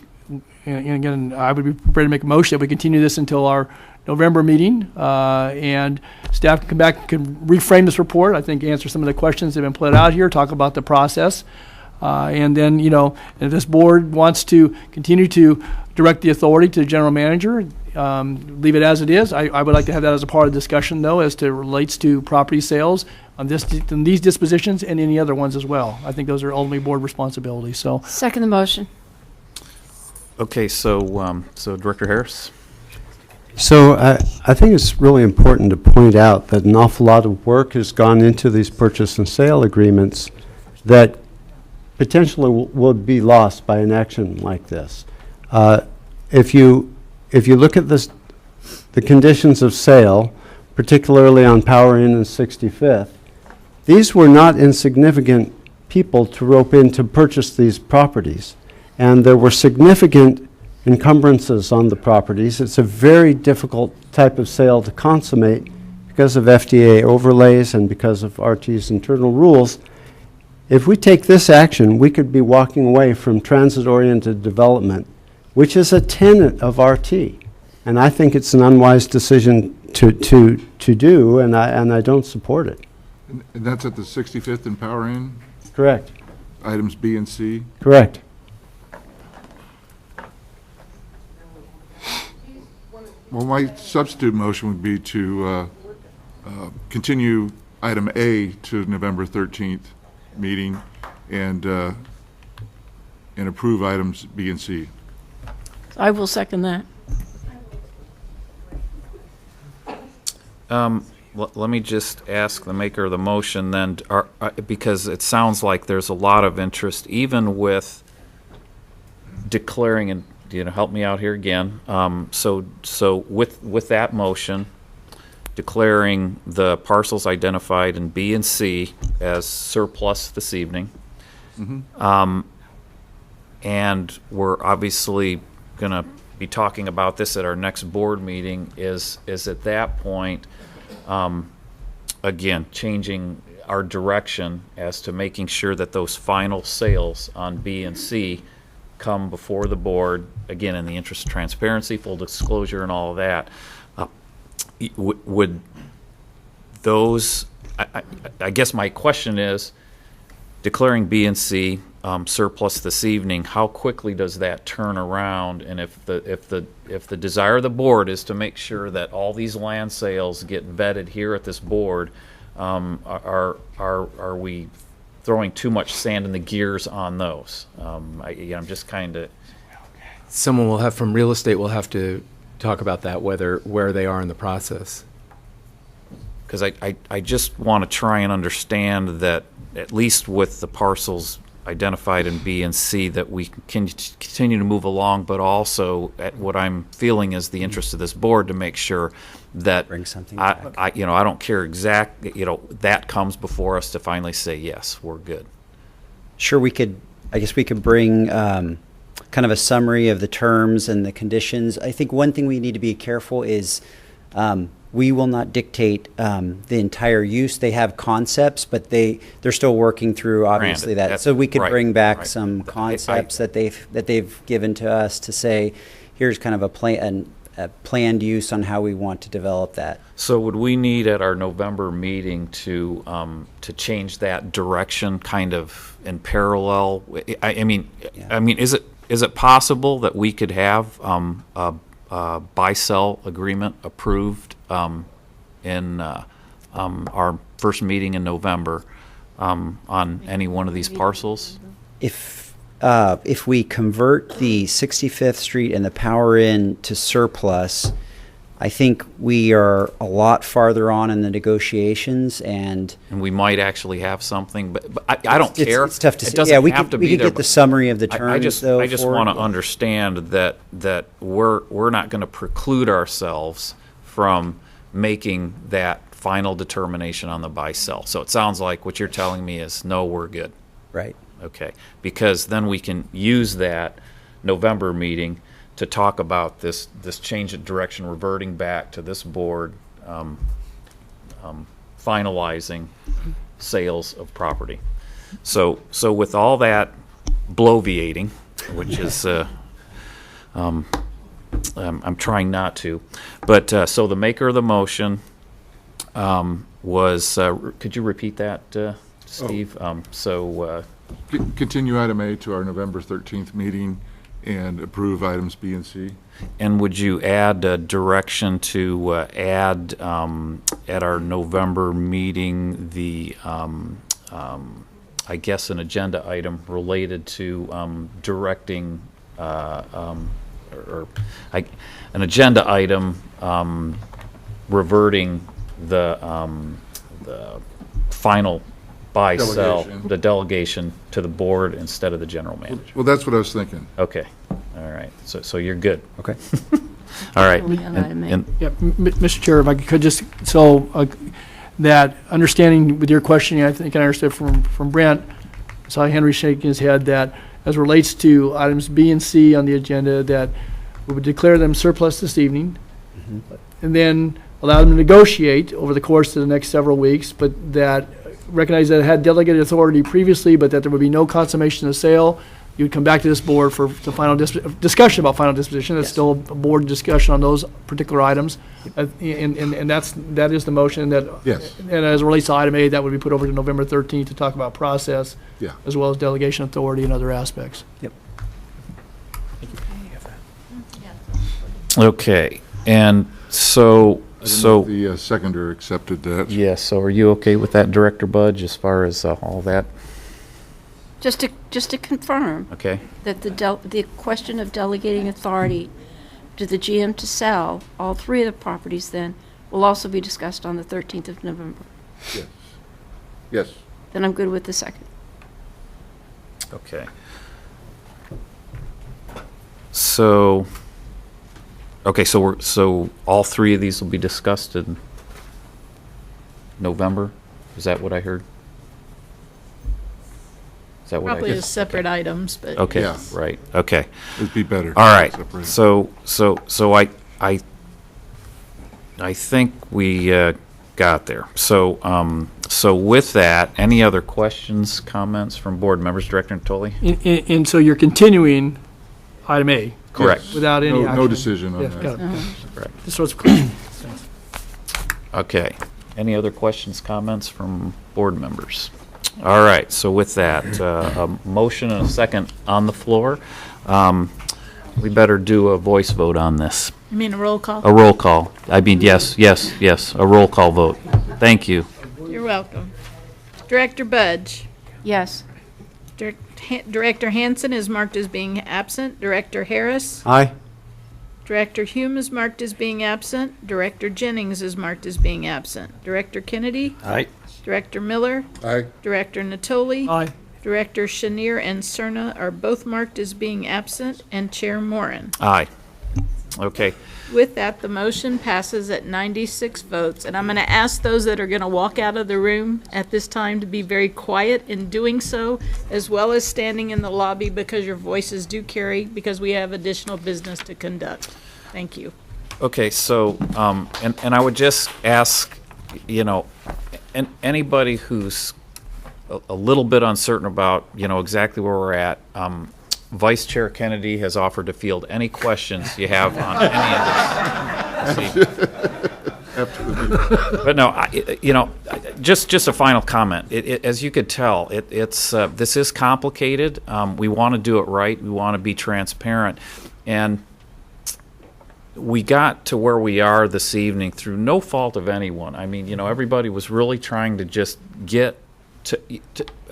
and again, I would be prepared to make a motion that we continue this until our November meeting, and staff can come back, can reframe this report, I think answer some of the questions that have been put out here, talk about the process, and then, if this board wants to continue to direct the authority to the general manager, leave it as it is. I would like to have that as a part of the discussion, though, as to relates to property sales on these dispositions and any other ones as well. I think those are ultimately board responsibilities. So second the motion. Okay, so Director Harris. So I think it's really important to point out that an awful lot of work has gone into these purchase and sale agreements that potentially would be lost by an action like this. If you look at the conditions of sale, particularly on Power Inn and 65th, these were not insignificant people to rope in to purchase these properties, and there were significant encumbrances on the properties. It's a very difficult type of sale to consummate because of FDA overlays and because of RT's internal rules. If we take this action, we could be walking away from transit-oriented development, which is a tenet of RT. And I think it's an unwise decision to do, and I don't support it. And that's at the 65th and Power Inn? Correct. Items B and C? Correct. Well, my substitute motion would be to continue item A to November 13th meeting and approve items B and C. I will second that. Let me just ask the maker of the motion then, because it sounds like there's a lot of interest, even with declaring, and help me out here again. So with that motion, declaring the parcels identified in B and C as surplus this evening, and we're obviously going to be talking about this at our next board meeting, is at that point, again, changing our direction as to making sure that those final sales on B and C come before the board, again, in the interest of transparency, full disclosure, and all of that. Would those, I guess my question is, declaring B and C surplus this evening, how quickly does that turn around? And if the desire of the board is to make sure that all these land sales get vetted here at this board, are we throwing too much sand in the gears on those? I'm just kind of. Someone will have from real estate will have to talk about that, where they are in the process. Because I just want to try and understand that, at least with the parcels identified in B and C, that we can continue to move along, but also at what I'm feeling is the interest of this board to make sure that bring something back. I don't care that comes before us to finally say, yes, we're good. Sure, I guess we could bring kind of a summary of the terms and the conditions. I think one thing we need to be careful is we will not dictate the entire use. They have concepts, but they're still working through, obviously, that. So we could bring back some concepts that they've given to us to say, here's kind of a planned use on how we want to develop that. So would we need at our November meeting to change that direction, kind of in parallel? I mean, is it possible that we could have a buy-sell agreement approved in our first meeting in November on any one of these parcels? If we convert the 65th Street and the Power Inn to surplus, I think we are a lot farther on in the negotiations, and we might actually have something, but I don't care. It's tough to say. Doesn't Yeah, we have could to be there, get the summary of the terms. I just want to understand that we're not going to preclude ourselves from making that final determination on the buy-sell. So it sounds like what you're telling me is, no, we're good. Right. Okay. Because then we can use that November meeting to talk about this change of direction, reverting back to this board, finalizing sales of property. So with all that bloviating, which is I'm trying not to, but so the maker of the motion was. Could you repeat that, Steve? Continue item A to our November 13th meeting and approve items B and C. And would you add direction to add at our November meeting the, I guess, an agenda item related to directing, an agenda item reverting the final buy-sell, the delegation to the board instead of the general manager? Well, that's what I was thinking. Okay. All right. So you're good. Okay. All right. Mr. Chair, if I could just, that understanding with your questioning, I think I understood from Brent, I saw Henry shaking his head, that as relates to items B and C on the agenda, that we would declare them surplus this evening, and then allow them to negotiate over the course of the next several weeks, but that recognized that it had delegated authority previously, but that there would be no consummation of sale. You'd come back to this board for the final discussion about final disposition. There's still a board discussion on those particular items. And that is the motion that. Yes. And as it relates to item A, that would be put over to November 13th to talk about process. Yeah. As well as delegation authority and other aspects. Yep. Okay, and so, The seconder accepted that. yes, so are you okay with that, Director Budge, as far as all that? Just to confirm Okay, that the question of delegating authority to the GM to sell all three of the properties then will also be discussed on the 13th of November. Yes. Yes. Then I'm good with the second. okay. So, okay, so all three of these will be discussed in November? Is that what I heard? Is that what I Probably heard? as separate items, but. Okay, Yeah. right, okay. It'd be better. All right, Separated. so I think we got there. So with that, any other questions, comments from board members? Director Natoli? And so you're continuing item A. Correct. Yes. Without any No action. decision on Yeah, that. got it. Correct. Just so it's clear. Okay. Any other questions, comments from board members? All right, so with that, a motion and a second on the floor. We better do a voice vote on this. You mean a roll call? A roll call. I mean, yes, a roll call vote. Thank you. You're welcome. Director Budge. Yes. Director Hansen is marked as being absent. Director Harris. Aye. Director Hume is marked as being absent. Director Jennings is marked as being absent. Director Kennedy. Aye. Director Miller. Aye. Director Natoli. Aye. Director Chenier and Cerna are both marked as being absent, and Chair Moran. Aye. Okay. With that, the motion passes at 96 votes, and I'm going to ask those that are going to walk out of the room at this time to be very quiet in doing so, as well as standing in the lobby, because your voices do carry, because we have additional business to conduct. Thank you. Okay, so, and I would just ask, anybody who's a little bit uncertain about, exactly where we're at, Vice Chair Kennedy has offered to field any questions you have on any of this. But no, just a final comment. As you could tell, this is complicated. We want to do it right. We want to be transparent. And we got to where we are this evening through no fault of anyone. I mean, everybody was really trying to just get to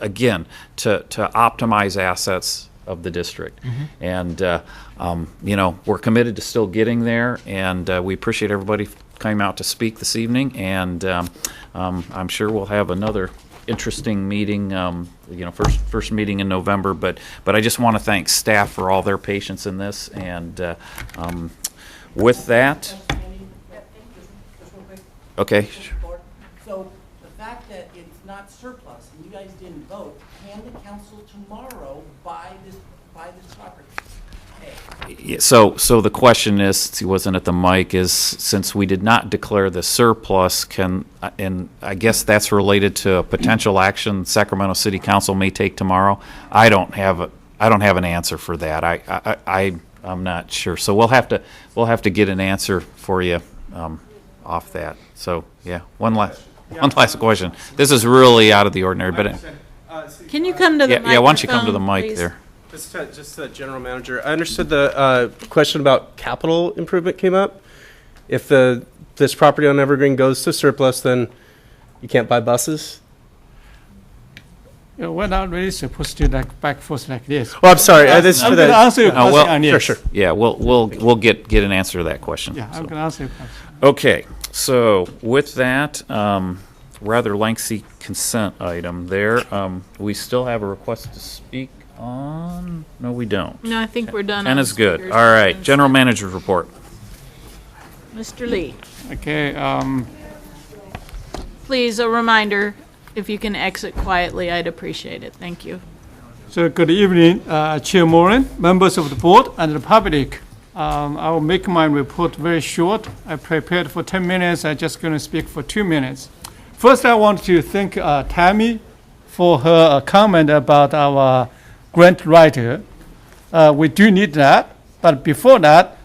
optimize assets of the district. And, we're committed to still getting there, and we appreciate everybody coming out to speak this evening, and I'm sure we'll have another interesting meeting, first meeting in November, but I just want to thank staff for all their patience in this, and with that, okay. So the fact that it's not surplus and you guys didn't vote, can the council tomorrow buy this property? Yeah, so the question is, he wasn't at the mic, is since we did not declare the surplus, and I guess that's related to a potential action Sacramento City Council may take tomorrow. I don't have an answer for that. I'm not sure. So we'll have to get an answer for you off that. So yeah, one last question. This is really out of the ordinary, but Can you come to the microphone, yeah, why don't you come to the mic please? there? Just the general manager. I understood the question about capital improvement came up. If this property on Evergreen goes to surplus, then you can't buy buses? We're not really supposed to back forth like this. Well, I'm sorry. This is I'm for going the to answer your question. and yes. Sure. Yeah, we'll get an answer to that question. Yeah, I'm going to answer your question. Okay, so with that, rather lengthy consent item there, we still have a request to speak on? No, we don't. No, I think we're done. 10 on is good. speakers. All right, General Manager's report. Mr. Lee, Okay. please, a reminder, if you can exit quietly, I'd appreciate it. Thank you. So good evening, Chair Moran, members of the board, and the public. I will make my report very short. I prepared for 10 minutes. I'm just going to speak for 2 minutes. First, I want to thank Tammy for her comment about our grant writer. We do need that, but before that,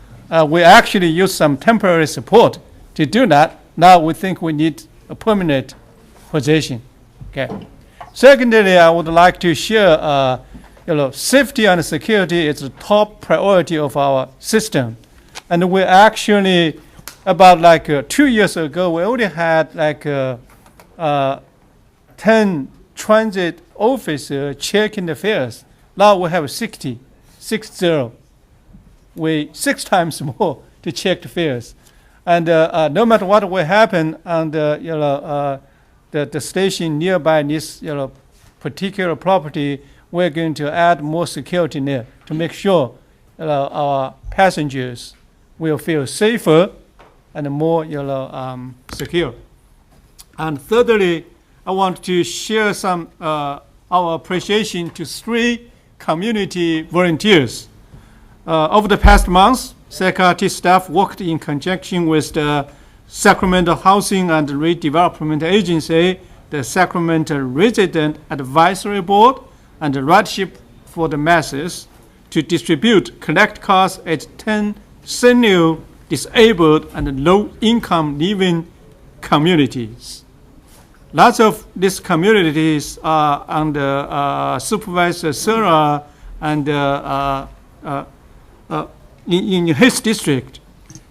we actually used some temporary support to do that. Now we think we need a permanent position. Okay. Secondly, I would like to share, safety and security is the top priority of our system, and we actually, about 2 years ago, we already had 10 transit officers checking the fares. Now we have 60. We 6 times more to check the fares, and no matter what will happen, and the station nearby this particular property, we're going to add more security there to make sure our passengers will feel safer and more secure. And thirdly, I want to share some our appreciation to 3 community volunteers. Over the past months, SACRT staff worked in conjunction with the Sacramento Housing and Redevelopment Agency, the Sacramento Resident Advisory Board, and the Rideship for the Masses to collect cars at 10 senior, disabled, and low-income living communities. Lots of these communities are under Supervisor Sarah and in his district.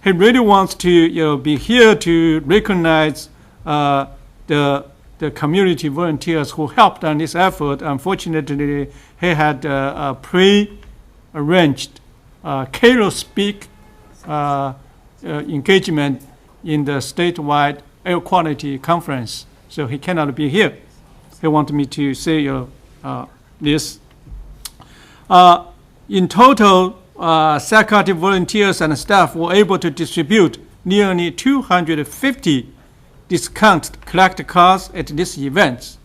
He really wants to be here to recognize the community volunteers who helped on this effort. Unfortunately, he had pre-arranged Cairo Speak engagement in the statewide air quality conference, so he cannot be here. He wanted me to say this. In total, SACRT volunteers and staff were able to distribute nearly 250 discount collect cars at this event.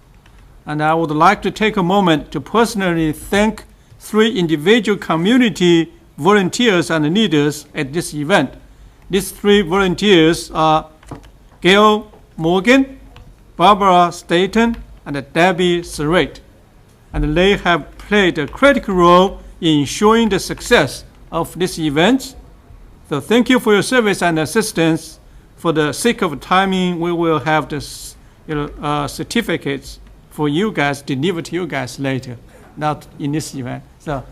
And I would like to take a moment to personally thank 3 individual community volunteers and leaders at this event. These 3 volunteers are Gail Morgan, Barbara Staten, and Debbie Surratt. And they have played a critical role in ensuring the success of this event. So thank you for your service and assistance. For the sake of timing, we will have the certificates for you guys delivered to you guys later, not in this event. So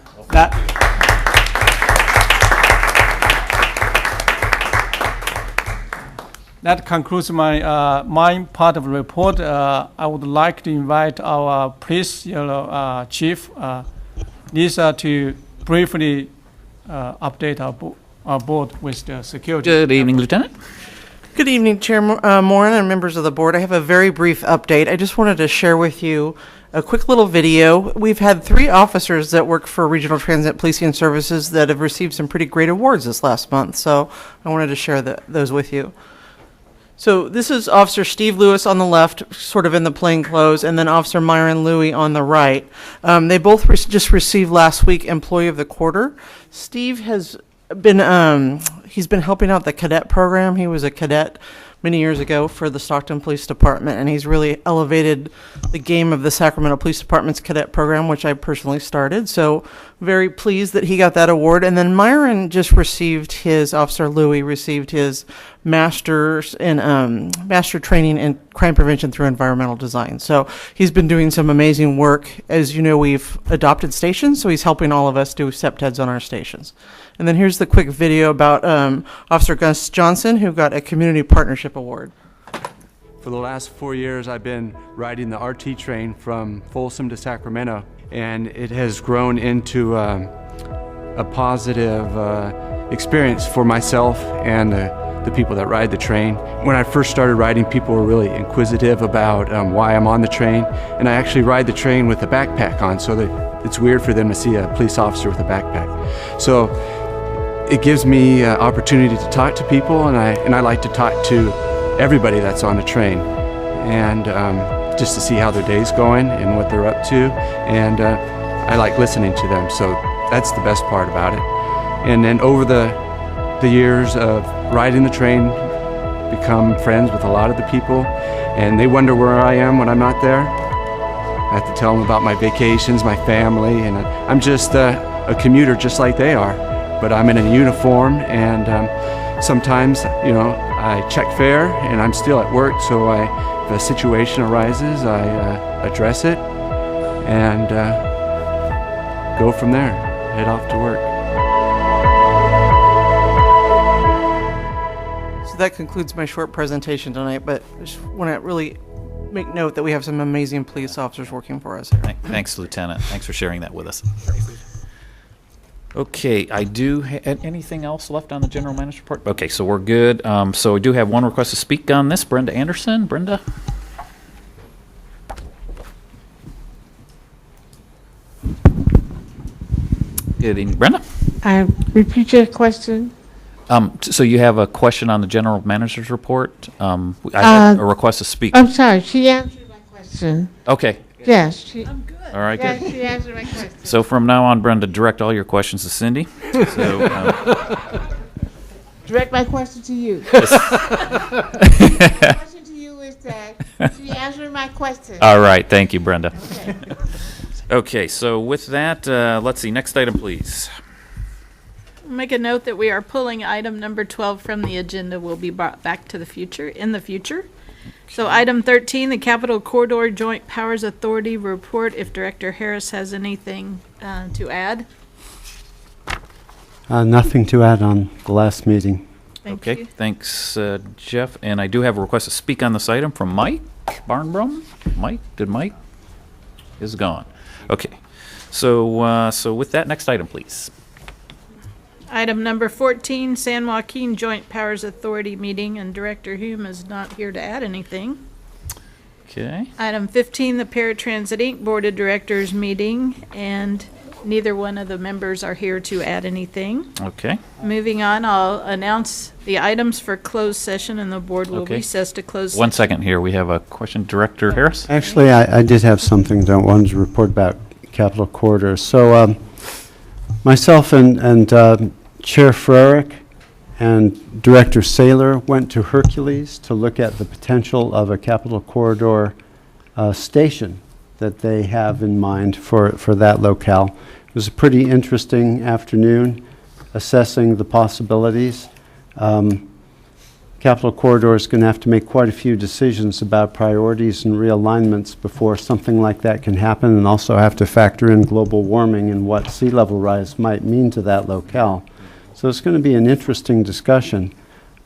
that concludes my part of the report. I would like to invite our police chief, Lisa, to briefly update our board with the security. Good evening, Lieutenant. Good evening, Chair Moran and members of the board. I have a very brief update. I just wanted to share with you a quick little video. We've had 3 officers that work for Regional Transit Policing Services that have received some pretty great awards this last month, so I wanted to share those with you. So this is Officer Steve Lewis on the left, sort of in the plain clothes, and then Officer Myron Louie on the right. They both just received last week Employee of the Quarter. Steve has been he's been helping out the cadet program. He was a cadet many years ago for the Stockton Police Department, and he's really elevated the game of the Sacramento Police Department's cadet program, which I personally started. So very pleased that he got that award. And then Myron just received his, Officer Louie received his master's in master training in crime prevention through environmental design. So he's been doing some amazing work. As you know, we've adopted stations, so he's helping all of us do SEPTEDs on our stations. And then here's the quick video about Officer Gus Johnson, who got a Community Partnership Award. For the last 4 years, I've been riding the RT train from Folsom to Sacramento, and it has grown into a positive experience for myself and the people that ride the train. When I first started riding, people were really inquisitive about why I'm on the train, and I actually ride the train with a backpack on, so that it's weird for them to see a police officer with a backpack. So it gives me opportunity to talk to people, and I like to talk to everybody that's on the train, and just to see how their day's going and what they're up to, and I like listening to them, so that's the best part about it. And then over the years of riding the train become friends with a lot of the people, and they wonder where I am when I'm not there. I have to tell them about my vacations, my family, and I'm just a commuter just like they are, but I'm in a uniform, and sometimes, you know, I check fare and I'm still at work, so if a situation arises, I address it and go from there, head off to work. So that concludes my short presentation tonight, but I just want to really make note that we have some amazing police officers working for us here. Thanks, Lieutenant. Thanks for sharing that with us. Okay, I do. Anything else left on the general manager report? Okay, so we're good. So we do have one request to speak on this. Brenda Anderson. Brenda? Good evening, Brenda. Repeat your question. So you have a question on the general manager's report? I have a request to speak. I'm sorry, she answered my question. Okay. Yes. All right, yes, good. she answered my question. So from now on, Brenda, direct all your questions to Cindy. So, direct my question to you. My question to you is that she answered my question. All right, thank you, Brenda. Okay, so with that, let's see. Next item, please. Make a note that we are pulling item number 12 from the agenda. Will be brought back to the future, in the future. So item 13, the Capital Corridor Joint Powers Authority report, if Director Harris has anything to add. Nothing to add on the last meeting. Thank Okay, you. thanks, Jeff. And I do have a request to speak on this item from Mike Barnbrum. Mike is gone. Okay, so with that, next item, please. Item number 14, San Joaquin Joint Powers Authority meeting, and Director Hume is not here to add anything. Okay. Item 15, the Paratransit Inc. Board of Directors meeting, and neither one of the members are here to add anything. Okay. Moving on, I'll announce the items for closed session, and the board will Okay. recess to close. 1 second here. We have a question. Director Harris? Actually, I did have something that I wanted to report about Capital Corridor. So myself and Chair Frerick and Director Saylor went to Hercules to look at the potential of a Capital Corridor station that they have in mind for that locale. It was a pretty interesting afternoon assessing the possibilities. Capital Corridor is going to have to make quite a few decisions about priorities and realignments before something like that can happen, and also have to factor in global warming and what sea level rise might mean to that locale. So it's going to be an interesting discussion.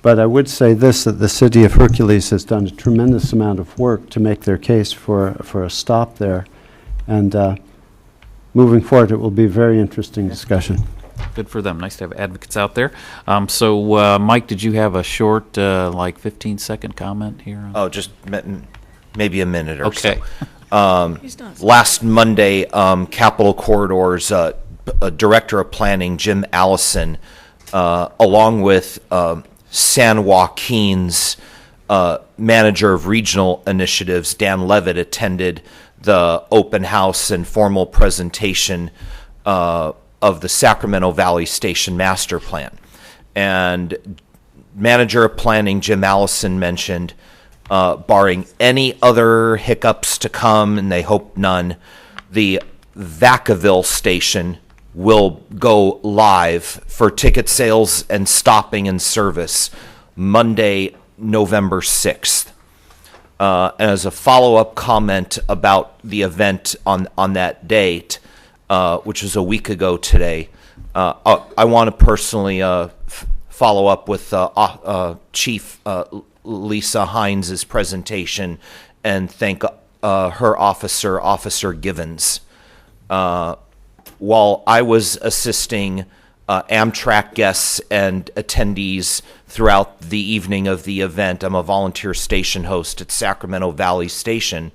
But I would say this, that the city of Hercules has done a tremendous amount of work to make their case for a stop there. And moving forward, it will be a very interesting discussion. Good for them. Nice to have advocates out there. So, Mike, did you have a short, 15-second comment here? Oh, just maybe a minute or okay. so. Last Monday, Capital Corridor's Director of Planning, Jim Allison, along with San Joaquin's Manager of Regional Initiatives, Dan Levitt, attended the open house and formal presentation of the Sacramento Valley Station Master Plan. And Manager of Planning, Jim Allison, mentioned, barring any other hiccups to come, and they hope none, the Vacaville station will go live for ticket sales and stopping and service Monday, November 6th. And as a follow-up comment about the event on that date, which was a week ago today, I want to personally follow up with Chief Lisa Hines' presentation and thank her officer, Officer Givens. While I was assisting Amtrak guests and attendees throughout the evening of the event, I'm a volunteer station host at Sacramento Valley Station.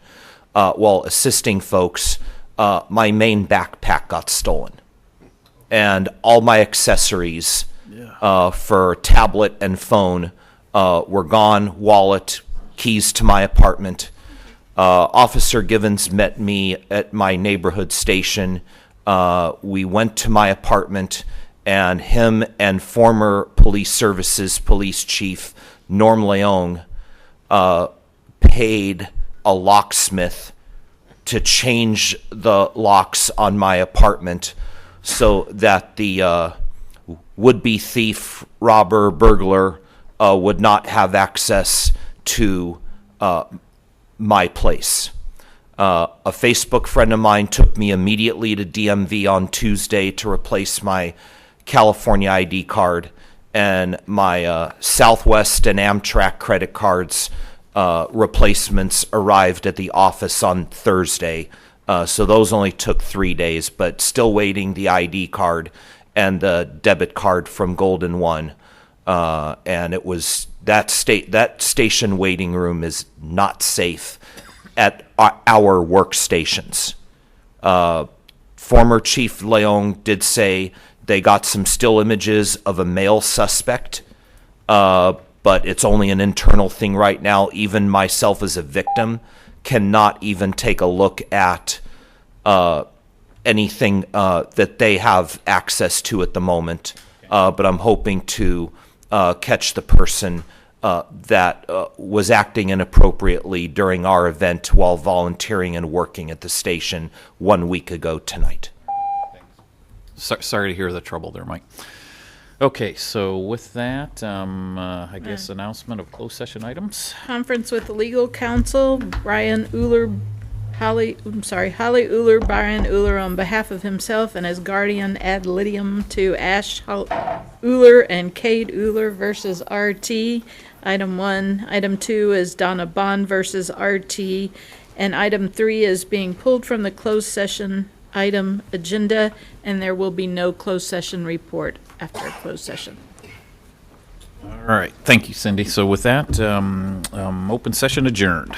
While assisting folks, my main backpack got stolen. And all my accessories for tablet and phone were gone, wallet, keys to my apartment. Officer Givens met me at my neighborhood station. We went to my apartment, and him and former police services police chief Norm Leong paid a locksmith to change the locks on my apartment so that the would-be thief, robber, burglar would not have access to my place. A Facebook friend of mine took me immediately to DMV on Tuesday to replace my California ID card, and my Southwest and Amtrak credit cards replacements arrived at the office on Thursday. So those only took 3 days, but still waiting the ID card and the debit card from Golden One. And it was that station waiting room is not safe at our workstations. Former Chief Leong did say they got some still images of a male suspect, but it's only an internal thing right now. Even myself as a victim cannot even take a look at anything that they have access to at the moment. But I'm hoping to catch the person that was acting inappropriately during our event while volunteering and working at the station 1 week ago tonight. Sorry to hear the trouble there, Mike. Okay, so with that, I guess announcement of closed session items. Conference with the legal counsel, Holly Uller, Brian Uller, on behalf of himself and as guardian ad litem to Ash Uller and Cade Uller versus RT. Item 1. Item 2 is Donna Bond versus RT. And item 3 is being pulled from the closed session item agenda, and there will be no closed session report after a closed session. All right, thank you, Cindy. So with that, open session adjourned.